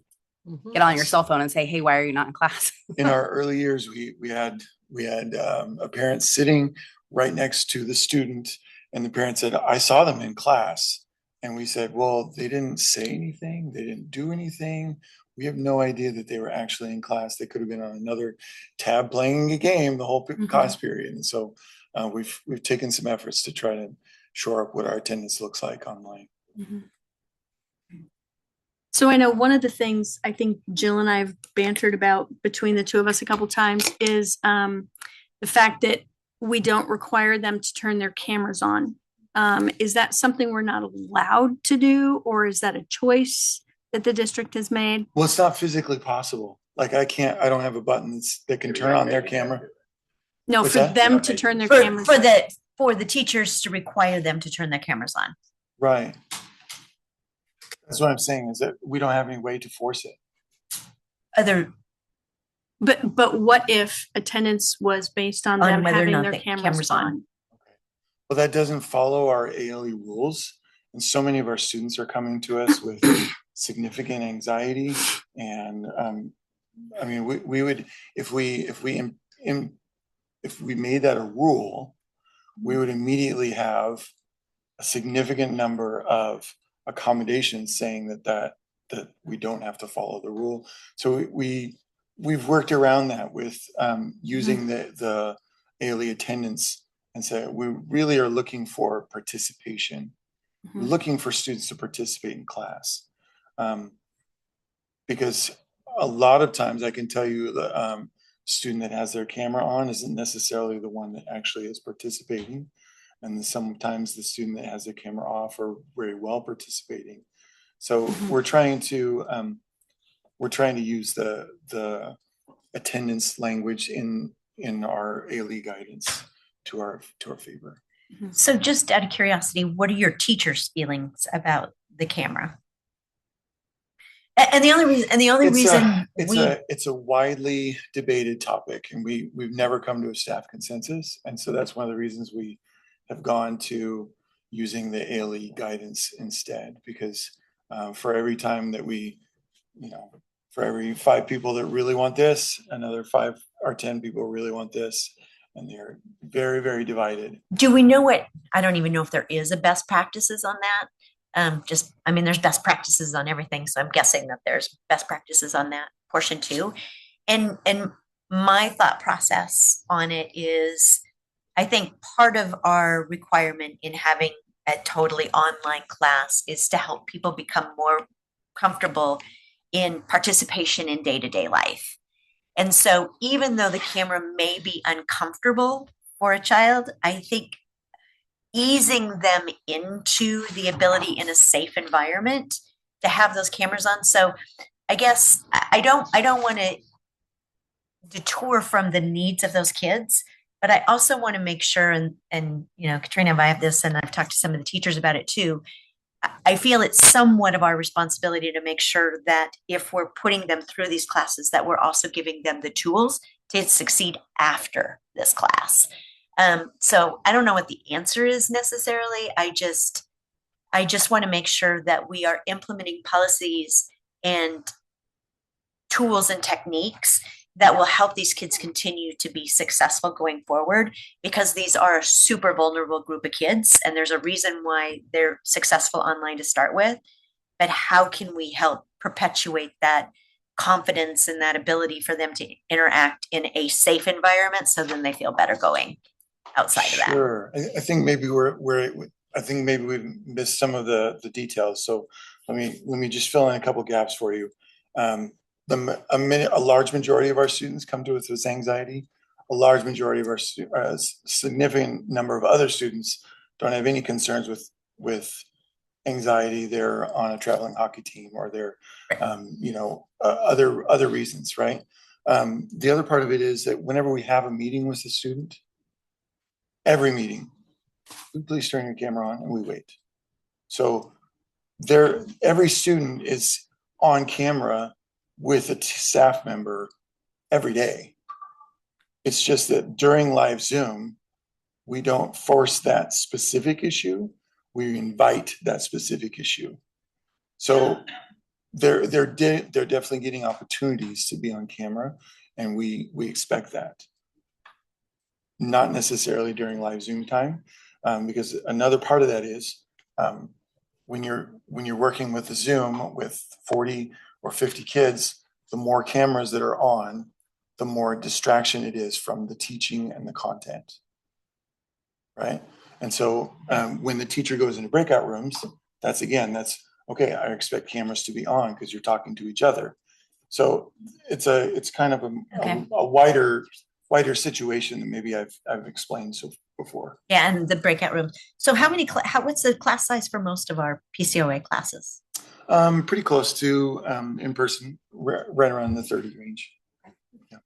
get on your cell phone and say, hey, why are you not in class? In our early years, we had a parent sitting right next to the student, and the parent said, I saw them in class. And we said, well, they didn't say anything. They didn't do anything. We have no idea that they were actually in class. They could have been on another tab playing a game the whole class period. And so we've taken some efforts to try to shore up what our attendance looks like online. So I know one of the things I think Jill and I have bantered about between the two of us a couple times is the fact that we don't require them to turn their cameras on. Is that something we're not allowed to do, or is that a choice that the district has made? Well, it's not physically possible. Like I don't have a button that can turn on their camera. No, What's for that? them to turn their cameras on. For the teachers to require them to turn their cameras on. Right. That's what I'm saying, is that we don't have any way to force it. But what if attendance was based on them whether or having not their the cameras on? Well, that doesn't follow our ALE rules. And so many of our students are coming to us with significant anxiety. And I mean, we would, if we made that a rule, we would immediately have a significant number of accommodations saying that we don't have to follow the rule. So we've worked around that with using the ALE attendance, and say we really are looking for participation, looking for students to participate in class. Because a lot of times I can tell you the student that has their camera on isn't necessarily the one that actually is participating. And sometimes the student that has their camera off are very well participating. So we're trying to use the attendance language in our ALE guidance to our favor. So just out of curiosity, what are your teachers' feelings about the camera? And the only reason it's a widely debated topic, and we've never come to a staff consensus. And so that's one of the reasons we have gone to using the ALE guidance instead, because for every time that for every 5 people that really want this, another 5 or 10 people really want this, and they're very, very divided. Do we know I don't even know if there is a best practices on that. There's best practices on everything. So I'm guessing that there's best practices on that portion too. And my thought process on it is, I think part of our requirement in having a totally online class is to help people become more comfortable in participation in day-to-day life. And so even though the camera may be uncomfortable for a child, I think easing them into the ability in a safe environment to have those cameras on. So I guess I don't want to detour from the needs of those kids, but I also want to make sure, and you know, Katrina and I have this, and I've talked to some of the teachers about it too. I feel it's somewhat of our responsibility to make sure that if we're putting them through these classes, that we're also giving them the tools to succeed after this class. So I don't know what the answer is necessarily. I just want to make sure that we are implementing policies and tools and techniques that will help these kids continue to be successful going forward, because these are a super vulnerable group of kids and there's a reason why they're successful online to start with. But how can we help perpetuate that confidence and that ability for them to interact in a safe environment so then they feel better going outside of that? Sure. I think maybe I think maybe we've missed some of the details. So let me just fill in a couple gaps for you. A large majority of our students come to us with anxiety. A large majority of our significant number of other students don't have any concerns with anxiety. They're on a traveling hockey team, or they're, other reasons, right? The other part of it is that whenever we have a meeting with the student, every meeting, please turn your camera on, and we wait. So every student is on camera with a staff member every day. It's just that during live Zoom, we don't force that specific issue. We invite that specific issue. So they're definitely getting opportunities to be on camera, and we expect that. Not necessarily during live Zoom time, because another part of that is when you're working with a Zoom with 40 or 50 kids, the more cameras that are on, the more distraction it is from the teaching and the content, right? And so when the teacher goes into breakout rooms, that's okay. I expect cameras to be on because you're talking to each other. So it's kind of a wider situation than maybe I've explained before. Yeah, and the breakout room. So what's the class size for most of our PCOA classes? Pretty close to in person, right around the 30 range. Yeah.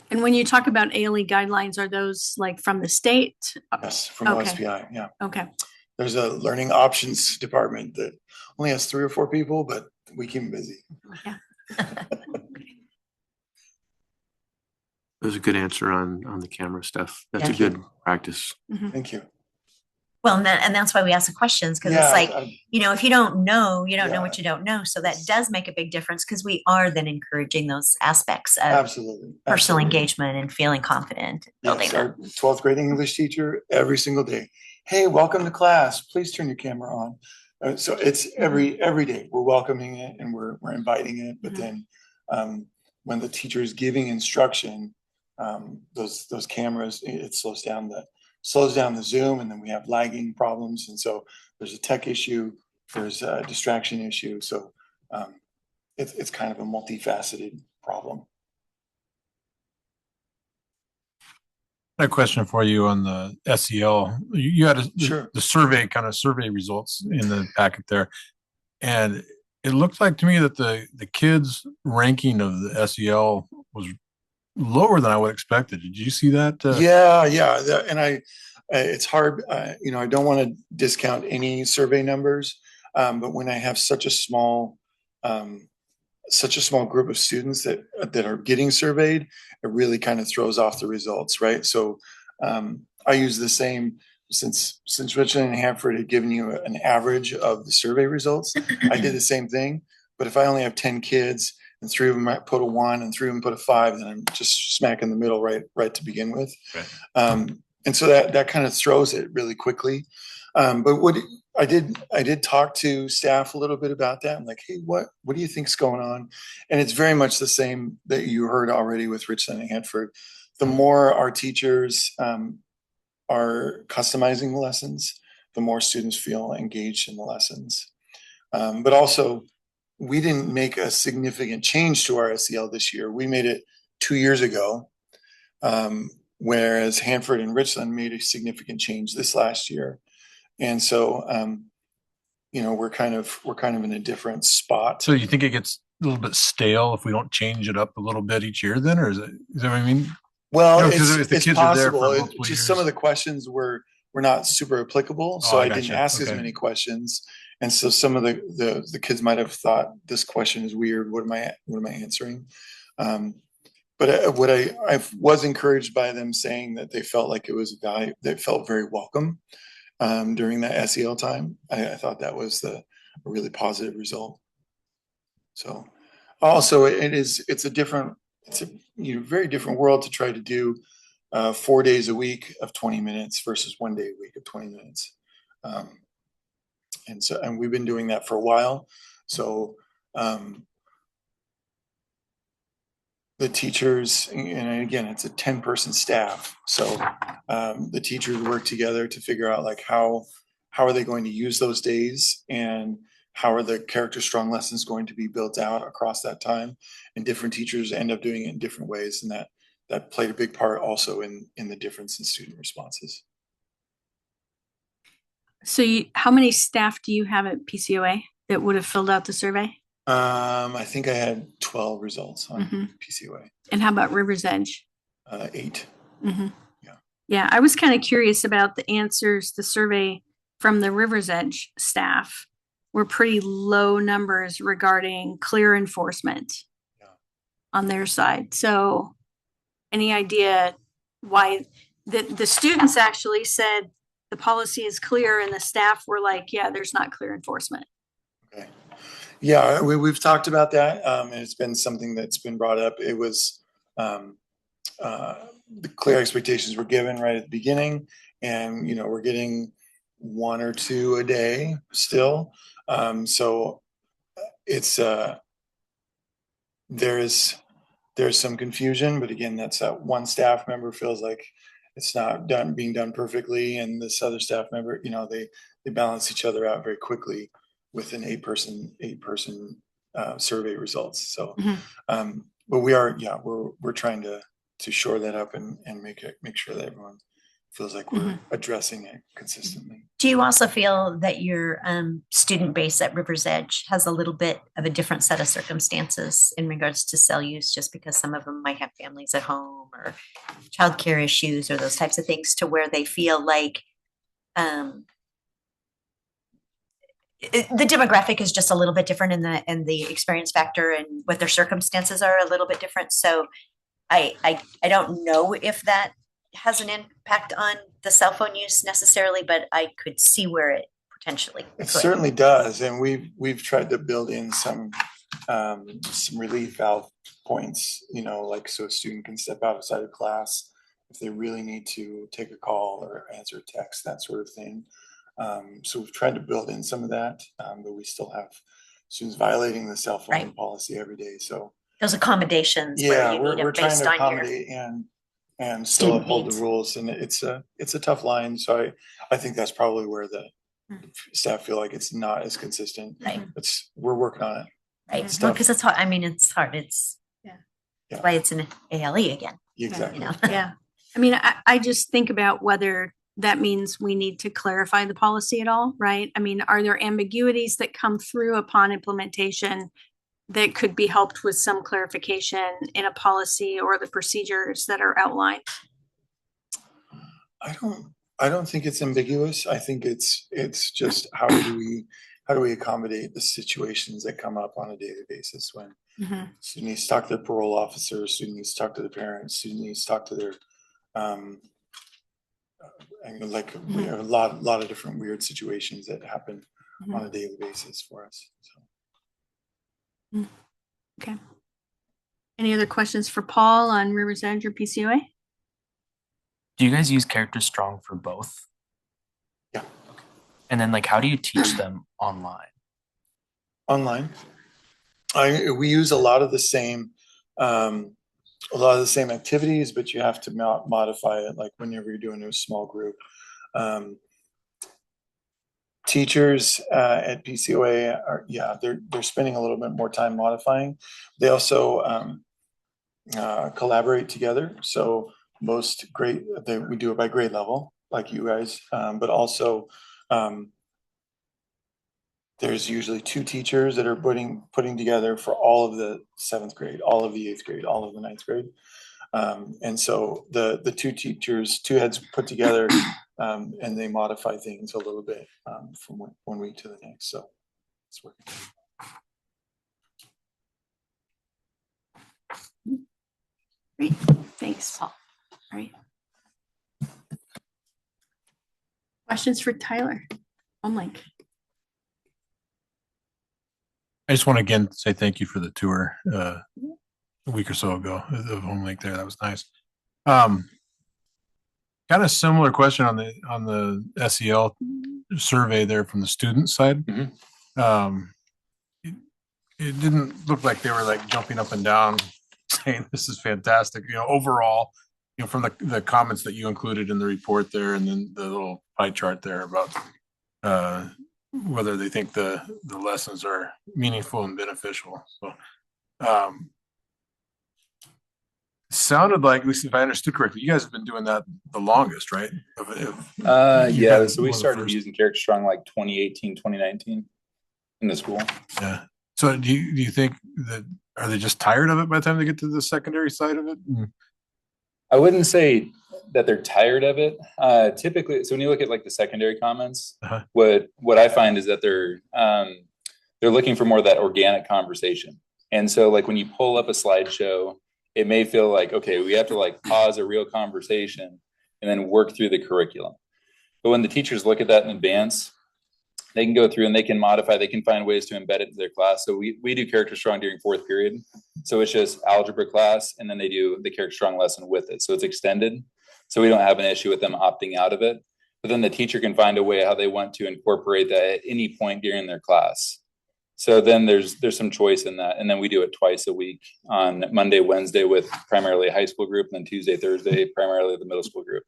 And when you talk about ALE guidelines, are those like from the state? Yes, from OSPI. Yeah. Okay. There's a learning options department that only has 3 or 4 people, but we keep them busy. Yeah. That was a good answer on the camera stuff. That's Thank a good practice. Thank you. Well, and that's why we ask the questions, because it's like, if you don't know, you don't know what you don't know. So that does make a big difference, because we are then encouraging those aspects of Absolutely. personal engagement and feeling confident. Yes, our 12th grade English teacher every single day. Hey, welcome to class. Please turn your camera on. So it's every day we're welcoming it and we're inviting it. But then when the teacher is giving instruction, those cameras, it slows down the Zoom, and then we have lagging problems. And so there's a tech issue, there's a distraction issue. So it's kind of a multifaceted problem. I have a question for you on the SEL. You had the survey results in the packet there. And it looked like to me that the kids' ranking of the SEL was lower than I would have expected. Did you see that? Yeah. And it's hard. I don't want to discount any survey numbers, but when I have such a small group of students that are getting surveyed, it really kind of throws off the results, right? So I use the same, since Richland and Hanford had given you an average of the survey results, I did the same thing. But if I only have 10 kids and 3 of them might put a 1 and 3 of them put a 5, then I'm just smack in the middle right to begin with. Okay. And so that kind of throws it really quickly. But I did talk to staff a little bit about that. I'm like, hey, what do you think's going on? And it's very much the same that you heard already with Richland and Hanford. The more our teachers are customizing the lessons, the more students feel engaged in the lessons. But also, we didn't make a significant change to our SEL this year. We made it 2 years ago, whereas Hanford and Richland made a significant change this last year. And so, we're kind of in a different spot. So you think it gets a little bit stale if we don't change it up a little bit each year then, or is that what I mean? Well, You know, 'cause if the it's kids are there for possible. multiple Just some years. of the questions were not super applicable, so Oh, I I didn't gotcha. ask as Okay. many questions. And so some of the kids might have thought this question is weird. What am I answering? But what I was encouraged by them saying that they felt like it was value. They felt very welcome during that SEL time. I thought that was a really positive result. So also it's a very different world to try to do 4 days a week of 20 minutes versus 1 day a week of 20 minutes. And we've been doing that for a while. So the teachers, and again, it's a 10-person staff. So the teachers work together to figure out like how are they going to use those days, and how are the character strong lessons going to be built out across that time. And different teachers end up doing it in different ways, and that played a big part also in the difference in student responses. So how many staff do you have at PCOA that would have filled out the survey? I think I had 12 results on PCOA. And how about River's Edge? 8. Yeah, I was kind of curious about the answers. The survey from the River's Edge staff were pretty low numbers regarding clear enforcement on their side. So any idea why the students actually said the policy is clear, and the staff were like, yeah, there's not clear enforcement? Okay. Yeah, we've talked about that. And it's been something that's been brought up. It was the clear expectations were given right at the beginning, and we're getting 1 or 2 a day still. So it's there's some confusion, but again, that's that one staff member feels like it's not being done perfectly, and this other staff member, they balance each other out very quickly with an 8-person survey results. So, but we're trying to shore that up and make sure that everyone feels like we're addressing it consistently. Do you also feel that your student base at River's Edge has a little bit of a different set of circumstances in regards to cell use, just because some of them might have families at home or childcare issues or those types of things, to where they feel like the demographic is just a little bit different, and the experience factor and what their circumstances are a little bit different? So I don't know if that has an impact on the cell phone use necessarily, but I could see where it potentially It could. certainly does, and we've tried to build in some relief valve points, like so a student can step outside of class if they really need to take a call or answer a text, that sort of thing. So we've tried to build in some of that, but we still have students violating the cell phone policy every day. So Those accommodations where you need them we're trying based to on your accommodate and still student uphold needs. the rules, and it's a tough line. So I think that's probably where the staff feel like it's not as consistent. Right. We're working on it. Right. It's Well, tough. because it's hard. I mean, it's hard. That's why it's an ALE again. Exactly. Yeah. I mean, I just think about whether that means we need to clarify the policy at all, right? I mean, are there ambiguities that come through upon implementation that could be helped with some clarification in a policy or the procedures that are outlined? I don't think it's ambiguous. I think it's just how do we accommodate the situations that come up on a daily basis when student needs to talk to their parole officer, student needs to talk to the parents, student needs to talk to their and we have a lot of different weird situations that happen on a daily basis for us. So. Okay. Any other questions for Paul on River's Edge or PCOA? Do you guys use character strong for both? Yeah. And then like, how do you teach them online? Online. We use a lot of the same, activities, but you have to modify it. Like whenever you're doing a small group, teachers at PCOA are, they're spending a little bit more time modifying. They also collaborate together. So we do it by grade level, like you guys, but also there's usually 2 teachers that are putting together for all of the 7th grade, all of the 8th grade, all of the 9th grade. And so the 2 teachers, 2 heads put together, and they modify things a little bit from one week to the next. So it's working. Great, thanks, Paul. All right. Questions for Tyler? Link. I just want to again say thank you for the tour a week or so ago of Home Lake there. That was nice. Kind of similar question on the SEL survey there from the student side. It didn't look like they were like jumping up and down saying this is fantastic. Overall, from the comments that you included in the report there, and then the little pie chart there about whether they think the lessons are meaningful and beneficial. So sounded like, at least if I understood correctly, you guys have been doing that the longest, right? Yeah, so we started using Character Strong like 2018, 2019 in the school. Yeah. So do you think that, are they just tired of it by the time they get to the secondary side of it? I wouldn't say that they're tired of it. Typically, so when you look at like the secondary comments, what I find is that they're looking for more of that organic conversation. And so like when you pull up a slideshow, it may feel like, okay, we have to like pause a real conversation and then work through the curriculum. But when the teachers look at that in advance, they can go through and they can modify, they can find ways to embed it into their class. So we do Character Strong during 4th period. So it's just algebra class, and then they do the Character Strong lesson with it. So it's extended. So we don't have an issue with them opting out of it. But then the teacher can find a way how they want to incorporate that at any point during their class. So then there's some choice in that. And then we do it twice a week on Monday, Wednesday with primarily a high school group, and then Tuesday, Thursday, primarily the middle school group.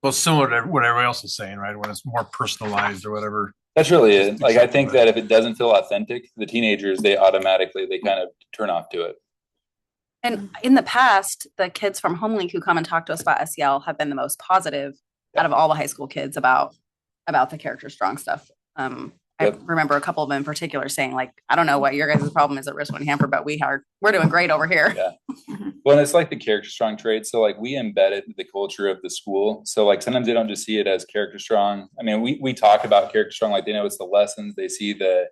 Well, similar to what everybody else is saying, right? When it's more personalized or whatever. That's really it. Like, I think that if it doesn't feel authentic, the teenagers, they kind of turn off to it. And in the past, the kids from HomeLink who come and talk to us about SEL have been the most positive out of all the high school kids about the Character Strong stuff. I remember a couple of them in particular saying, like, I don't know what your guys' problem is at Richland Hanford, but we're doing great over here. Yeah. Well, it's like the Character Strong trait. So like we embed it in the culture of the school. So like sometimes they don't just see it as Character Strong. I mean, we talk about Character Strong, like they know it's the lessons. They see the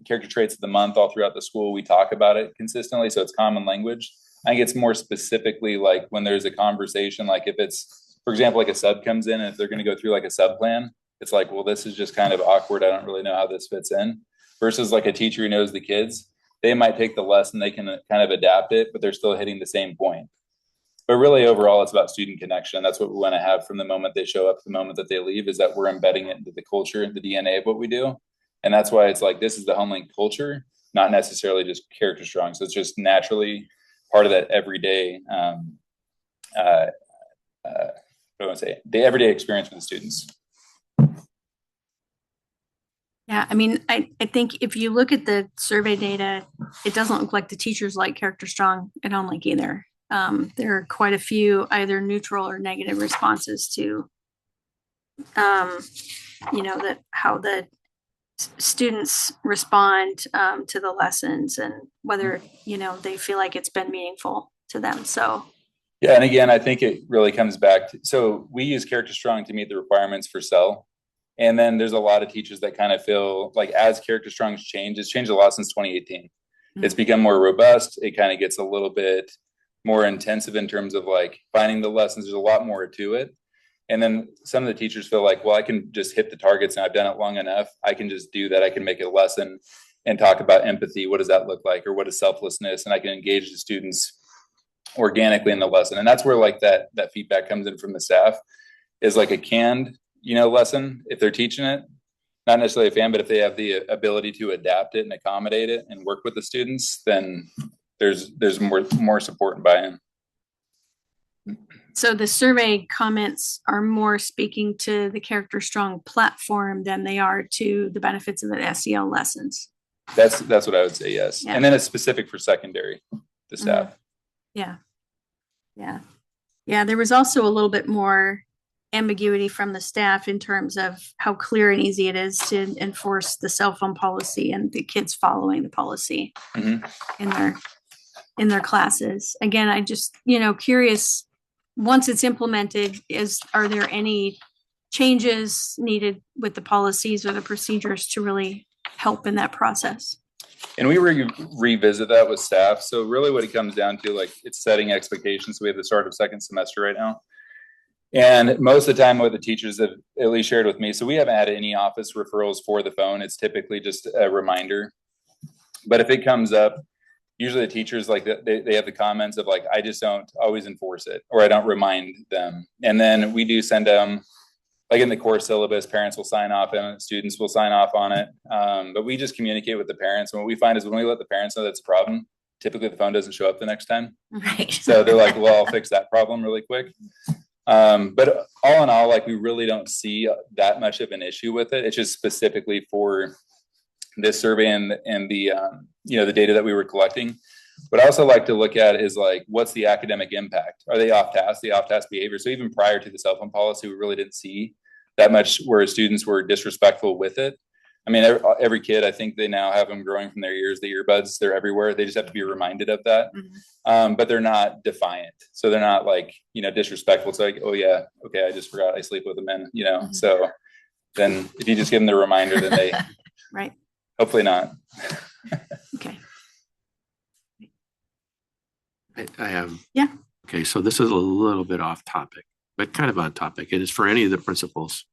character traits of the month all throughout the school. We talk about it consistently. So it's common language. I think it's more specifically like when there's a conversation, like if it's, for example, like a sub comes in and if they're going to go through like a sub plan, it's like, well, this is just kind of awkward. I don't really know how this fits in. Versus like a teacher who knows the kids, they might take the lesson, they can kind of adapt it, but they're still hitting the same point. But really overall, it's about student connection. That's what we want to have from the moment they show up to the moment that they leave, is that we're embedding it into the culture and the DNA of what we do. And that's why it's like, this is the HomeLink culture, not necessarily just Character Strong. So it's just naturally part of that everyday, what do I want to say? The everyday experience with the students. Yeah, I mean, I think if you look at the survey data, it doesn't look like the teachers like Character Strong at HomeLink either. There are quite a few either neutral or negative responses to, that how the students respond to the lessons and whether, they feel like it's been meaningful to them. So. Yeah, and again, I think it really comes back to, so we use Character Strong to meet the requirements for SEL. And then there's a lot of teachers that kind of feel like as Character Strong's changed, it's changed a lot since 2018. It's become more robust. It kind of gets a little bit more intensive in terms of like finding the lessons. There's a lot more to it. And then some of the teachers feel like, well, I can just hit the targets and I've done it long enough. I can just do that. I can make a lesson and talk about empathy. What does that look like? Or what is selflessness? And I can engage the students organically in the lesson. And that's where like that feedback comes in from the staff, is like a canned lesson if they're teaching it. Not necessarily a fan, but if they have the ability to adapt it and accommodate it and work with the students, then there's more support and buy-in. So the survey comments are more speaking to the Character Strong platform than they are to the benefits of the SEL lessons. That's what I would say, yes. Yeah. And then it's specific for secondary, the staff. Yeah. Yeah. Yeah. There was also a little bit more ambiguity from the staff in terms of how clear and easy it is to enforce the cell phone policy and the kids following the policy in their classes. Again, I just, curious, once it's implemented, are there any changes needed with the policies or the procedures to really help in that process? And we revisit that with staff. So really what it comes down to, it's setting expectations. So we have the start of second semester right now. And most of the time what the teachers have at least shared with me, so we haven't had any office referrals for the phone. It's typically just a reminder. But if it comes up, usually the teachers they have the comments of I just don't always enforce it, or I don't remind them. And then we do send them, in the core syllabus, parents will sign off on it, students will sign off on it. But we just communicate with the parents. And what we find is when we let the parents know that's a problem, typically the phone doesn't show up the next time. Right. So they're like, well, I'll fix that problem really quick. But all in all, we really don't see that much of an issue with it. It's just specifically for this survey and the the data that we were collecting. What I also like to look at is what's the academic impact? Are they off task, the off task behavior? So even prior to the cell phone policy, we really didn't see that much where students were disrespectful with it. I mean, every kid, I think they now have them growing from their ears, the earbuds, they're everywhere. They just have to be reminded of that. But they're not defiant. So they're not disrespectful. It's oh yeah, okay, I just forgot I sleep with a man, So then if you just give them the reminder, then they right. Hopefully not. Okay. I have. Yeah. Okay, so this is a little bit off topic, but kind of on topic. It is for any of the principals.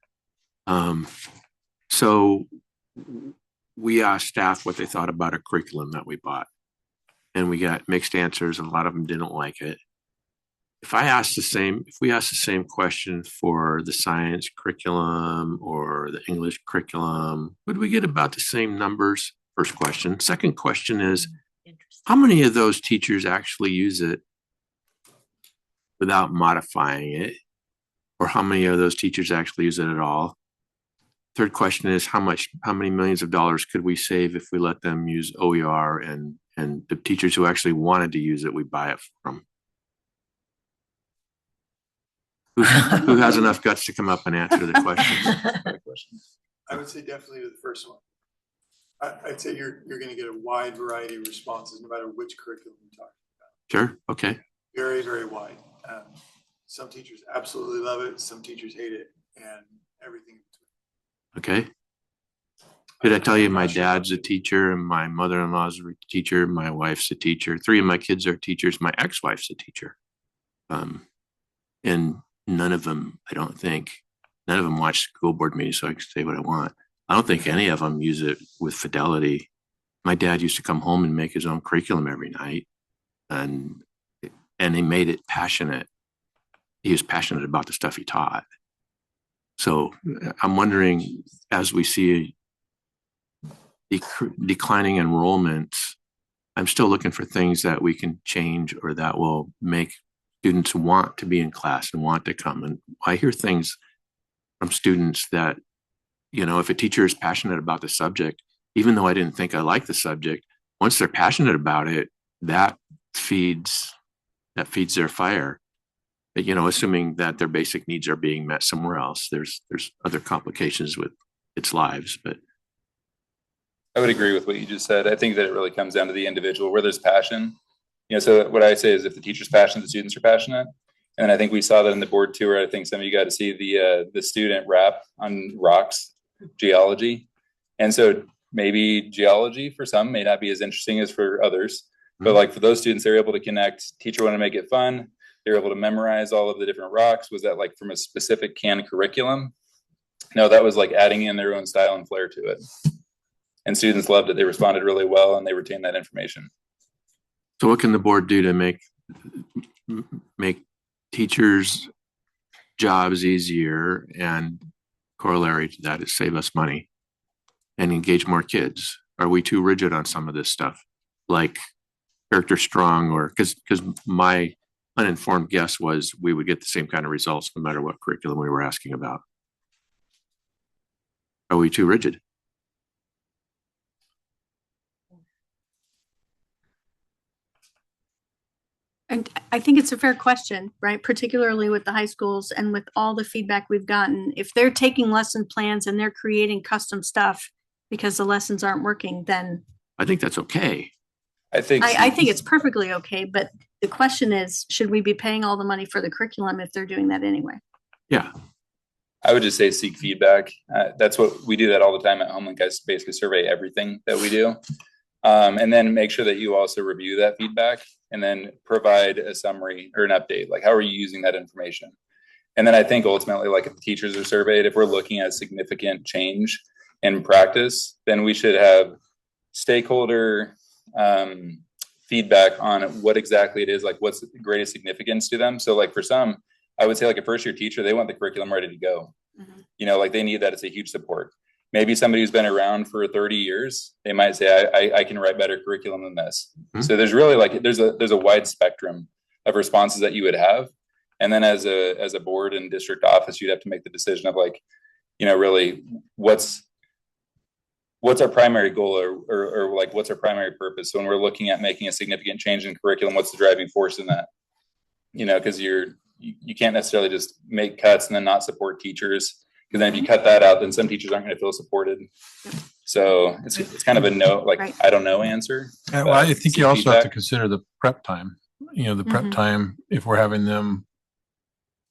So we asked staff what they thought about a curriculum that we bought, and we got mixed answers. A lot of them didn't like it. If we ask the same question for the science curriculum or the English curriculum, would we get about the same numbers? First question. Second question is, how many of those teachers actually use it without modifying it? Or how many of those teachers actually use it at all? Third question is, how many millions of dollars could we save if we let them use OER and the teachers who actually wanted to use it, we buy it from? Who has enough guts to come up and answer the questions? I would say definitely the first one. I'd say you're going to get a wide variety of responses no matter which curriculum you're talking about. Sure. Okay. Very, very wide. Some teachers absolutely love it. Some teachers hate it, and everything in between. Okay. Did I tell you my dad's a teacher and my mother-in-law's a teacher, my wife's a teacher, 3 of my kids are teachers, my ex-wife's a teacher. And none of them watch school board meetings, so I can say what I want. I don't think any of them use it with fidelity. My dad used to come home and make his own curriculum every night, and he made it passionate. He was passionate about the stuff he taught. So I'm wondering, as we see declining enrollments, I'm still looking for things that we can change or that will make students want to be in class and want to come. And I hear things from students that, if a teacher is passionate about the subject, even though I didn't think I liked the subject, once they're passionate about it, that feeds their fire. But, assuming that their basic needs are being met somewhere else. There's other complications with its lives, but I would agree with what you just said. I think that it really comes down to the individual where there's passion. So what I say is if the teacher's passionate, the students are passionate. And I think we saw that in the board tour. I think some of you got to see the student rap on rocks, geology. And so maybe geology for some may not be as interesting as for others. But for those students, they're able to connect. Teacher wanted to make it fun. They're able to memorize all of the different rocks. Was that from a specific canned curriculum? No, that was adding in their own style and flair to it. And students loved it. They responded really well and they retained that information. So what can the board do to make teachers' jobs easier and corollary to that is save us money and engage more kids. Are we too rigid on some of this stuff? Like character strong, or because my uninformed guess was we would get the same kind of results no matter what curriculum we were asking about. Are we too rigid? And I think it's a fair question, right? Particularly with the high schools and with all the feedback we've gotten. If they're taking lesson plans and they're creating custom stuff because the lessons aren't working, then I think that's okay. I think it's perfectly okay. But the question is, should we be paying all the money for the curriculum if they're doing that anyway? Yeah. I would just say seek feedback. That's what we do that all the time at HomeLink. I basically survey everything that we do. And then make sure that you also review that feedback and then provide a summary or an update. Like, how are you using that information? And then I think ultimately, like if the teachers are surveyed, if we're looking at significant change in practice, then we should have stakeholder feedback on what exactly it is, like what's the greatest significance to them. So like for some, I would say like a first year teacher, they want the curriculum ready to go. You know, like they need that. It's a huge support. Maybe somebody who's been around for 30 years, they might say, I can write better curriculum than this. So there's really like, there's a wide spectrum of responses that you would have. And then as a board and district office, you'd have to make the decision of like, you know, really what's our primary goal or like what's our primary purpose. So when we're looking at making a significant change in curriculum, what's the driving force in that? You know, because you can't necessarily just make cuts and then not support teachers. Because then if you cut that out, then some teachers aren't going to feel supported. So it's kind of a no, like I don't know answer. Yeah, well, I think you also feedback. have to consider the prep time. You know, the prep time, if we're having them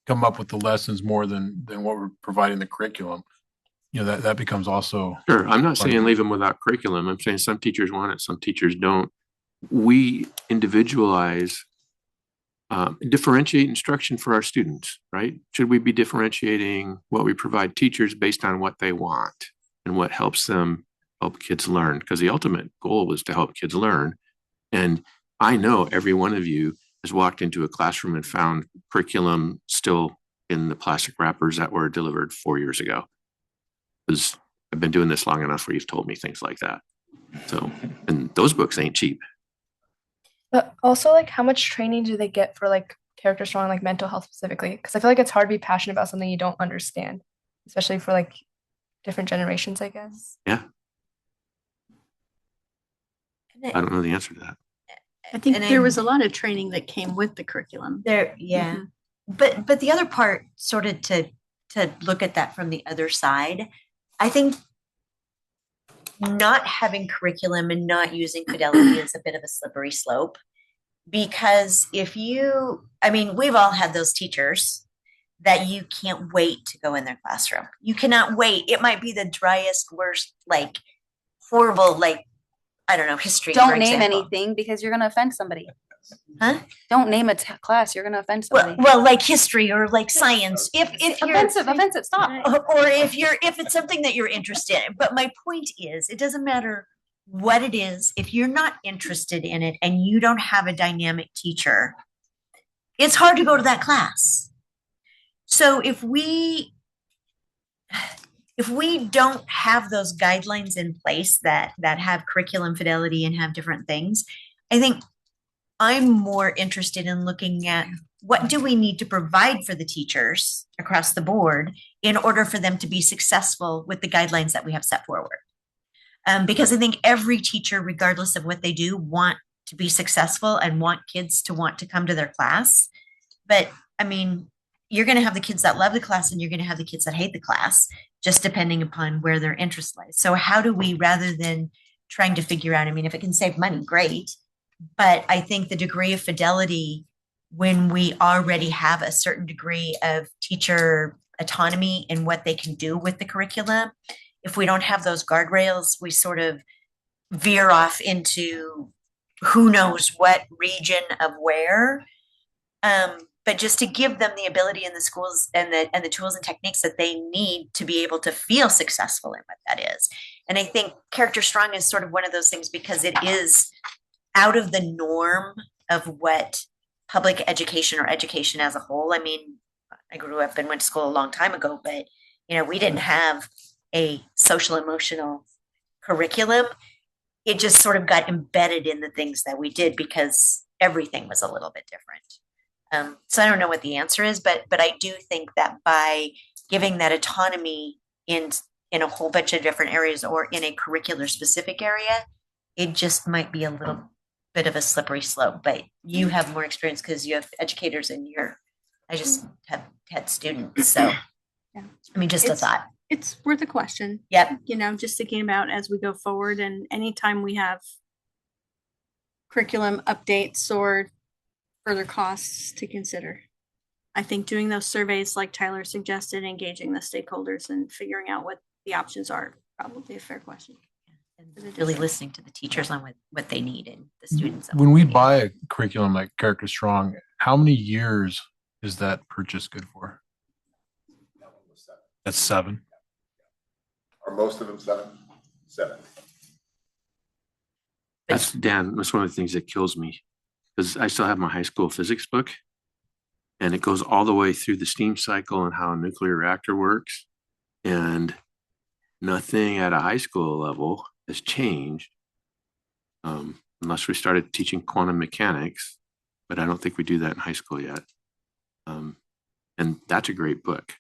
come up with the lessons more than what we're providing the curriculum, you know, that becomes also. Sure. I'm not saying leave them without curriculum. I'm saying some teachers want it, some teachers don't. We individualize, differentiate instruction for our students, right? Should we be differentiating what we provide teachers based on what they want and what helps them help kids learn? Because the ultimate goal was to help kids learn. And I know every one of you has walked into a classroom and found curriculum still in the plastic wrappers that were delivered 4 years ago. Because I've been doing this long enough where you've told me things like that. So, and those books ain't cheap. But also, like, how much training do they get for like character strong, like mental health specifically? Because I feel like it's hard to be passionate about something you don't understand, especially for like different generations, I guess. Yeah. I don't know the answer to that. I think there was a lot of training that came with the curriculum. Yeah. But the other part, sort of to look at that from the other side, I think not having curriculum and not using fidelity is a bit of a slippery slope. Because we've all had those teachers that you can't wait to go in their classroom. You cannot wait. It might be the driest, worst, like horrible, like, I don't know, history. Don't name anything because you're going to offend somebody. Huh? Don't name a class. You're going to offend somebody. Well, like history or like science. If you're offensive, stop. Or if it's something that you're interested in. But my point is, it doesn't matter what it is. If you're not interested in it and you don't have a dynamic teacher, it's hard to go to that class. So if we don't have those guidelines in place that have curriculum fidelity and have different things, I think I'm more interested in looking at what do we need to provide for the teachers across the board in order for them to be successful with the guidelines that we have set forward. Because I think every teacher, regardless of what they do, want to be successful and want kids to want to come to their class. But I mean, you're going to have the kids that love the class and you're going to have the kids that hate the class, just depending upon where their interest lies. So how do we, rather than trying to figure out, I mean, if it can save money, great. But I think the degree of fidelity, when we already have a certain degree of teacher autonomy in what they can do with the curriculum, if we don't have those guardrails, we sort of veer off into who knows what region of where. But just to give them the ability in the schools and the tools and techniques that they need to be able to feel successful in what that is. And I think Character Strong is sort of one of those things because it is out of the norm of what public education or education as a whole. I mean, I grew up and went to school a long time ago, but we didn't have a social emotional curriculum. It just sort of got embedded in the things that we did because everything was a little bit different. So I don't know what the answer is, but I do think that by giving that autonomy in a whole bunch of different areas or in a curricular specific area, it just might be a little bit of a slippery slope. But you have more experience because you have educators in I just have had students. So, Yeah. I mean, just a thought. It's worth a question. Yep. Just thinking about as we go forward and anytime we have curriculum updates or further costs to consider. I think doing those surveys like Tyler suggested, engaging the stakeholders and figuring out what the options are, probably a fair question. And really listening to the teachers on what they need and the students. When we buy a curriculum like Character Strong, how many years is that purchase good for? That's 7. Are most of them 7? 7. That's Dan. That's one of the things that kills me because I still have my high school physics book and it goes all the way through the steam cycle and how a nuclear reactor works. And nothing at a high school level has changed unless we started teaching quantum mechanics, but I don't think we do that in high school yet. And that's a great book.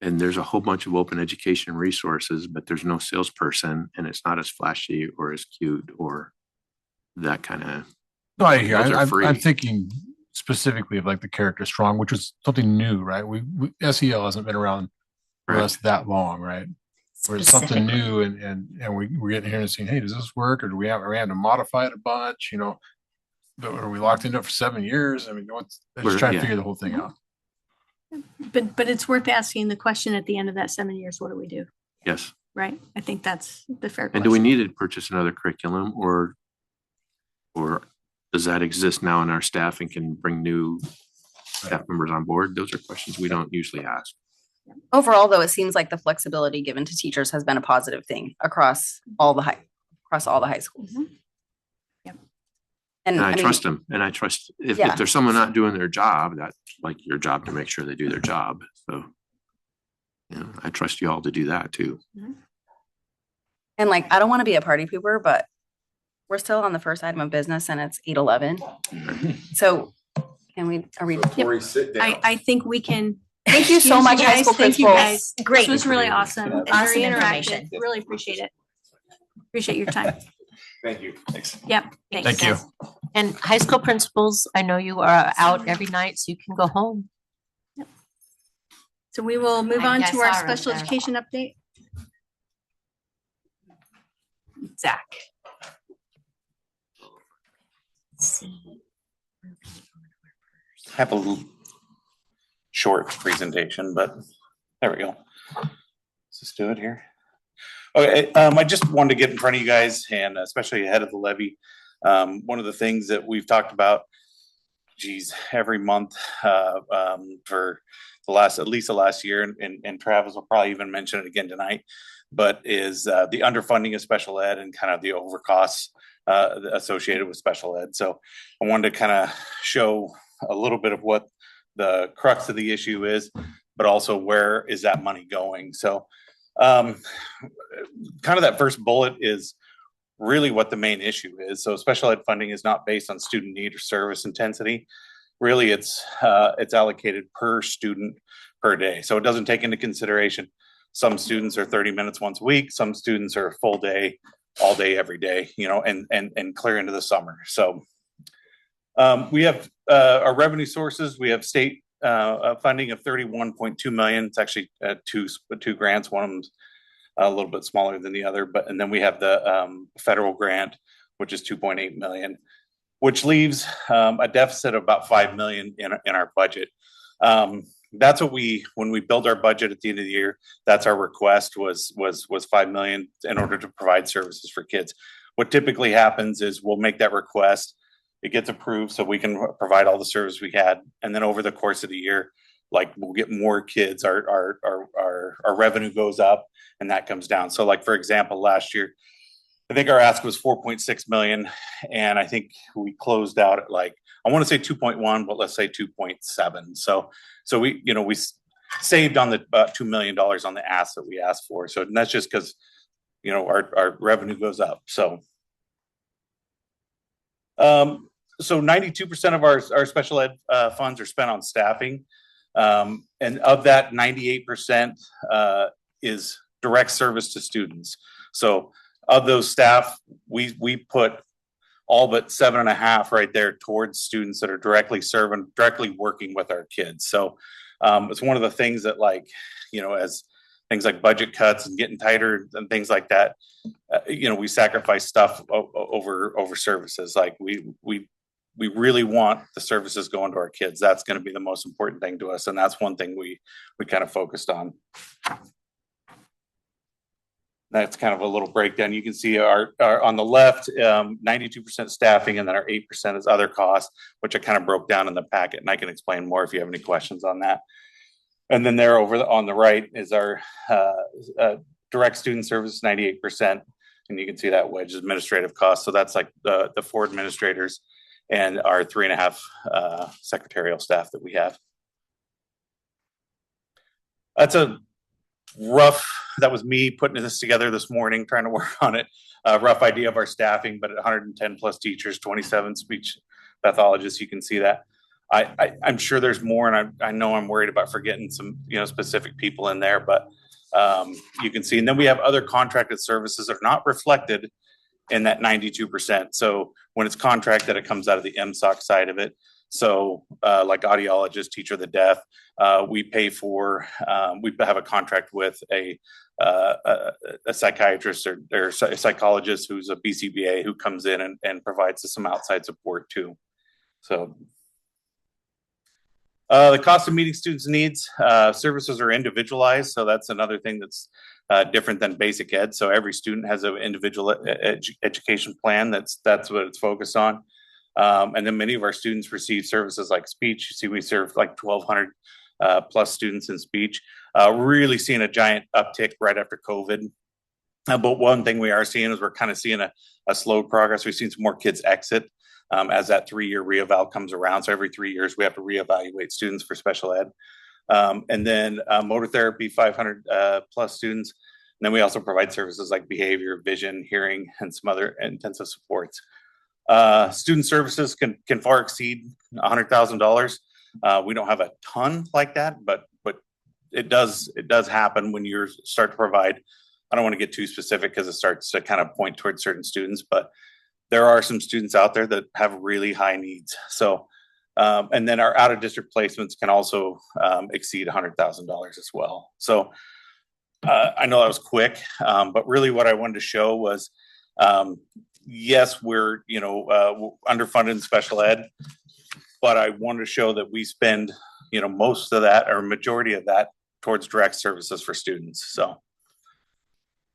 And there's a whole bunch of open education resources, but there's no salesperson and it's not as flashy or as cute or that kind of. No, I hear. Those are free. I'm thinking specifically of like the Character Strong, which was something new, right? We SEL hasn't been around for us that long, right? Where it's something new and we're getting here and saying, hey, does this work? Or do we have to modify it a bunch? But are we locked into it for 7 years? I mean, let's try to figure the whole thing out. But it's worth asking the question at the end of that 7 years, what do we do? Yes. Right? I think that's the fair question. And do we need to purchase another curriculum or does that exist now in our staff and can bring new staff members on board? Those are questions we don't usually ask. Overall, though, it seems like the flexibility given to teachers has been a positive thing across all the high schools. Mm-hmm. And I trust them. And I trust if there's someone not doing their job, that's like your job to make sure they do their job. So, I trust you all to do that too. Mm-hmm. And I don't want to be a party pooper, but we're still on the first item of business and it's 8:11. So Before we sit down. I think we can. Thank you so much, high school Thank you principals. guys. Great. This was really awesome. And Awesome very interactive. information. Really appreciate it. Appreciate your time. Thank you. Thanks. Yep. Thanks. Thank you. And high school principals, I know you are out every night, so you can go home. So we will move I on guess to our I'll special run there. education update. Zach. I have a little short presentation, but there we go. Let's just do it here. Okay, I just wanted to get in front of you guys and especially ahead of the levy. One of the things that we've talked about, every month for at least the last year, and Travis will probably even mention it again tonight, but is the underfunding of special ed and kind of the overcosts associated with special ed. So I wanted to kind of show a little bit of what the crux of the issue is, but also where is that money going. So kind of that first bullet is really what the main issue is. So special ed funding is not based on student need or service intensity. Really, it's allocated per student per day. So it doesn't take into consideration some students are 30 minutes once a week, some students are a full day, all day, every day, and clear into the summer. So we have our revenue sources. We have state funding of 31.2 million. It's actually two grants. One of them's a little bit smaller than the other, and then we have the federal grant, which is 2.8 million, which leaves a deficit of about 5 million in our budget. That's what when we build our budget at the end of the year, that's our request was 5 million in order to provide services for kids. What typically happens is we'll make that request, it gets approved so we can provide all the service we had, and then over the course of the year, we'll get more kids, our revenue goes up and that comes down. So for example, last year, I think our ask was 4.6 million, and I think we closed out at I want to say 2.1, but let's say 2.7. So we saved on the $2 million on the ask that we asked for. So that's just because, you know, our revenue goes up. So 92% of our special ed funds are spent on staffing. And of that, 98% is direct service to students. So of those staff, we put all but 7.5 right there towards students that are directly working with our kids. So it's one of the things that, like, you know, as things like budget cuts and getting tighter and things like that, you know, we sacrifice stuff over services. Like we really want the services going to our kids. That's going to be the most important thing to us. And that's one thing we kind of focused on. That's kind of a little breakdown. You can see our on the left, 92% staffing, and then our 8% is other costs, which I kind of broke down in the packet, and I can explain more if you have any questions on that. And then there on the right is our direct student service, 98%. And you can see that wedge administrative costs. So that's like the 4 administrators and our 3.5 secretarial staff that we have. That's a rough, that was me putting this together this morning, trying to work on it. A rough idea of our staffing, but 110 plus teachers, 27 speech pathologists. You can see that. I'm sure there's more, and I know I'm worried about forgetting some, you know, specific people in there, but you can see. And then we have other contracted services that are not reflected in that 92%. So when it's contracted, it comes out of the MSOC side of it. So like audiologist, teacher of the deaf, we pay for, we have a contract with a psychiatrist or a psychologist who's a BCBA who comes in and provides us some outside support too. So the cost of meeting students' needs, services are individualized. So that's another thing that's different than basic ed. So every student has an individual education plan. That's what it's focused on. And then many of our students receive services like speech. You see, we serve like 1,200 plus students in speech. Really seeing a giant uptick right after COVID. But one thing we are seeing is we're kind of seeing a slow progress. We've seen some more kids exit as that 3-year reeval comes around. So every 3 years, we have to reevaluate students for special ed. And then motor therapy, 500 plus students. And then we also provide services like behavior, vision, hearing, and some other intensive supports. Student services can far exceed $100,000. We don't have a ton like that, but it does happen when you start to provide. I don't want to get too specific because it starts to kind of point towards certain students, but there are some students out there that have really high needs. So, and then our out of district placements can also exceed $100,000 as well. So I know that was quick, but really what I wanted to show was, yes, we're, you know, underfunded in special ed, but I wanted to show that we spend, you know, most of that or majority of that towards direct services for students.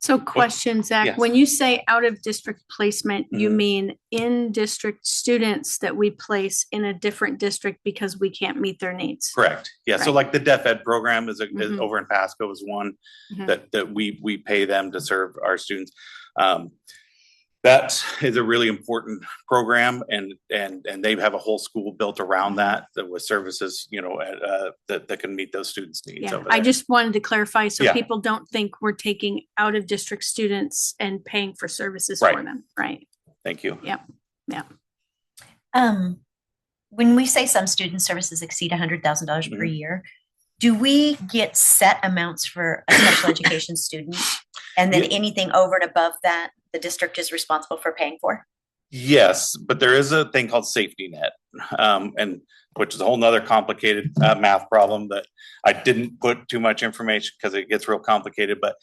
So question, Zach, Yes. when you say out of district placement, you mean in district students that we place in a different district because we can't meet their needs? Correct. Yeah. So Right. like the deaf ed program is Mhm. over in Pasco is one Mhm. that we pay them to serve our students. That is a really important program, and they have a whole school built around that with services, you know, that can meet those students' needs. Yeah, over I there. just wanted to clarify so Yeah. people don't think we're taking out of district students and paying for services Right. for them. Right. Thank you. Yeah. Yeah. When we say some student services exceed $100,000 per Mhm. year, do we get set amounts for a special education student? And then Yeah. anything over and above that, the district is responsible for paying for? Yes, but there is a thing called safety net, and which is a whole nother complicated math problem that I didn't put too much information because it gets real complicated. But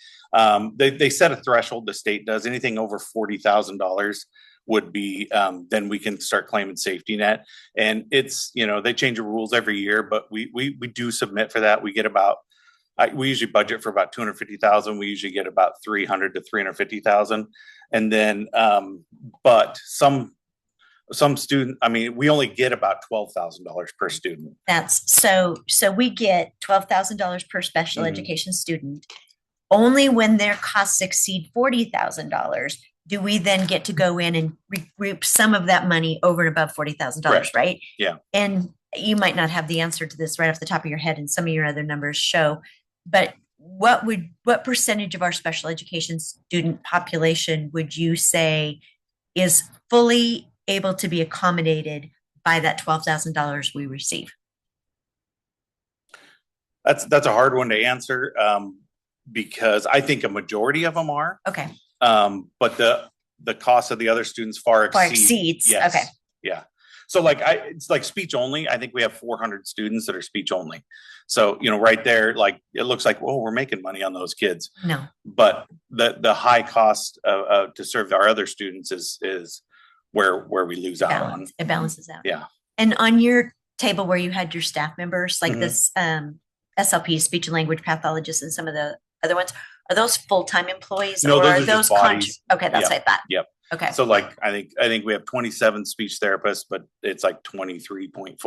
they set a threshold. The state does anything over $40,000 would be then we can start claiming safety net. And it's, you know, they change the rules every year, but we do submit for that. We get about we usually budget for about 250,000. We usually get about 300 to 350,000. And then, but some student, I mean, we only get about $12,000 per student. That's so we get $12,000 per special Mhm. education student. Only when their costs exceed $40,000 do we then get to go in and regroup some of that money over and above $40,000, Correct. right? Yeah. And you might not have the answer to this right off the top of your head, and some of your other numbers show, but what percentage of our special education student population would you say is fully able to be accommodated by that $12,000 we receive? That's a hard one to answer, because I think a majority of them are. Okay. But the cost of the other students far exceeds. Yes. Okay. Yeah. So like it's like speech only. I think we have 400 students that are speech only. So, right there, like it looks like, well, we're making money on those kids. No. But the high cost to serve our other students is where we lose out on. It balances out. Yeah. And on your table where you had your staff members, like this SLP, speech and language pathologists, and some of the other ones, are those full-time employees? No, or those are are just those bodies. okay, that's what I thought. Yep. Okay. So like I think we have 27 speech therapists, but it's like 23.4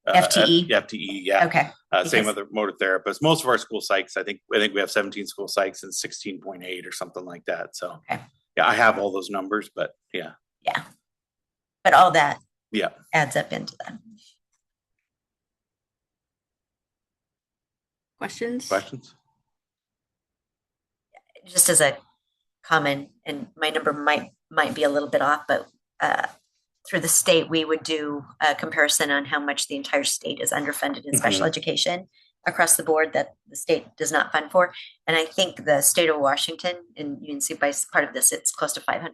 FTE. FTE, yeah. Okay. Same with the motor therapists. Most of our school psychs, I think we have 17 school psychs and 16.8 or something like that. So yeah, I have all those numbers, but yeah. Yeah. But all that Yeah. adds up into that. Questions? Just as a comment, and my number might be a little bit off, but through the state, we would do a comparison on how much the entire state is underfunded in special education across the board that the state does not fund for. And I think the state of Washington, and you can see by part of this, it's close to $500 million.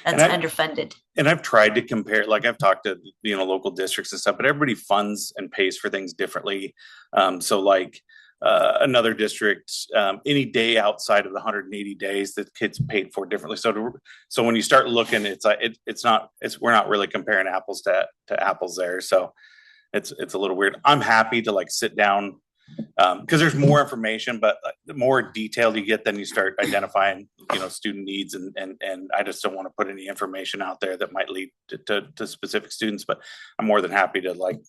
That's underfunded. And I've tried to compare, like I've talked to, local districts and stuff, but everybody funds and pays for things differently. So like another district, any day outside of the 180 days, the kids paid for differently. So when you start looking, it's like, we're not really comparing apples to apples there. So it's a little weird. I'm happy to like sit down because there's more information, but the more detailed you get, then you start identifying, student needs, and I just don't want to put any information out there that might lead to specific students. But I'm more than happy to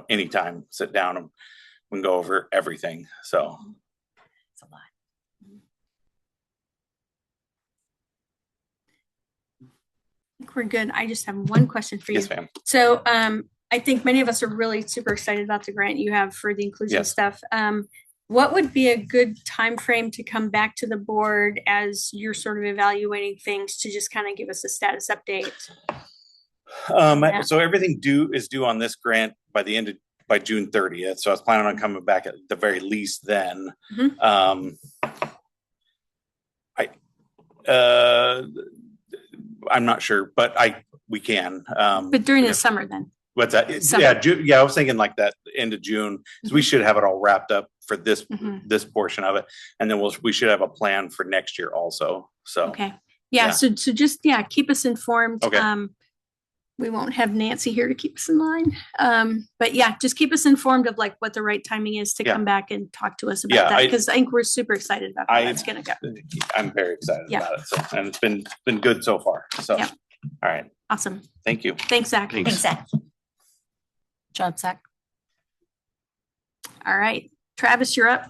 anytime sit down and we can go over everything. So it's a lot. I think we're good. I just have one question for you. Yes, ma'am. So I think many of us are really super excited about the grant you have for the inclusion stuff. What would be a good time frame to come back to the board as you're sort of evaluating things to just kind of give us a status update? So everything is due on this grant by June 30th. So I was planning on coming back at the very least then. I'm not sure, but we can. But during the summer then? What's that? Yeah, I was thinking like that end of June. So we should have it all wrapped up for this portion of it, and then we should have a plan for next year also. So okay, yeah. So just keep us informed. Okay. We won't have Nancy here to keep us in line, but just keep us informed of like what the right timing is to come back and talk to us about that, because I think we're super excited about how that's gonna go. I'm very excited about it, and it's been good so far. So all right, awesome. Thank you. Thanks, Zach. Thanks, Zach. Job, Zach. All right, Travis, you're up.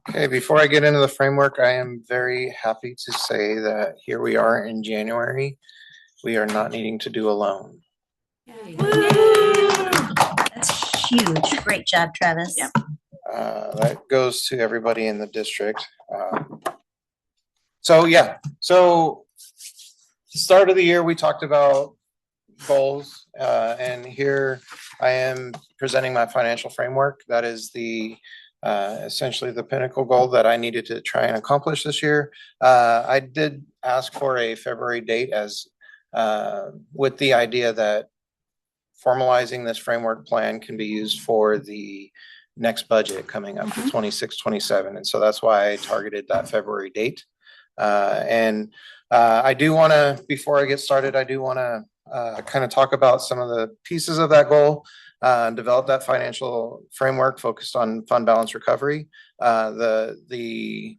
Okay, before I get into the framework, I am very happy to say that here we are in January. We are not needing to do a loan. That's huge. Great job, Travis. Yep. That goes to everybody in the district. So start of the year, we talked about goals, and here I am presenting my financial framework. That is essentially the pinnacle goal that I needed to try and accomplish this year. I did ask for a February date with the idea that formalizing this framework plan can be used for the next budget coming up for 26-27. And so that's why I targeted that February date. I do want to, before I get started, kind of talk about some of the pieces of that goal, develop that financial framework focused on fund balance recovery. The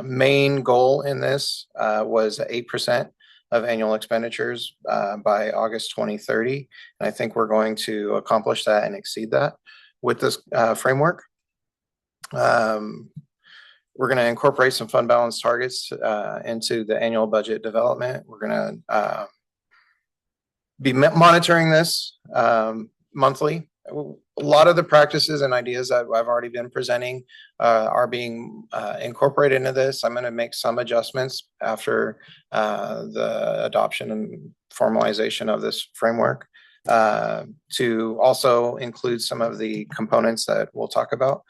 main goal in this was 8% of annual expenditures by August 2030. And I think we're going to accomplish that and exceed that with this framework. We're going to incorporate some fund balance targets into the annual budget development. We're going to be monitoring this monthly. A lot of the practices and ideas that I've already been presenting are being incorporated into this. I'm going to make some adjustments after the adoption and formalization of this framework to also include some of the components that we'll talk about.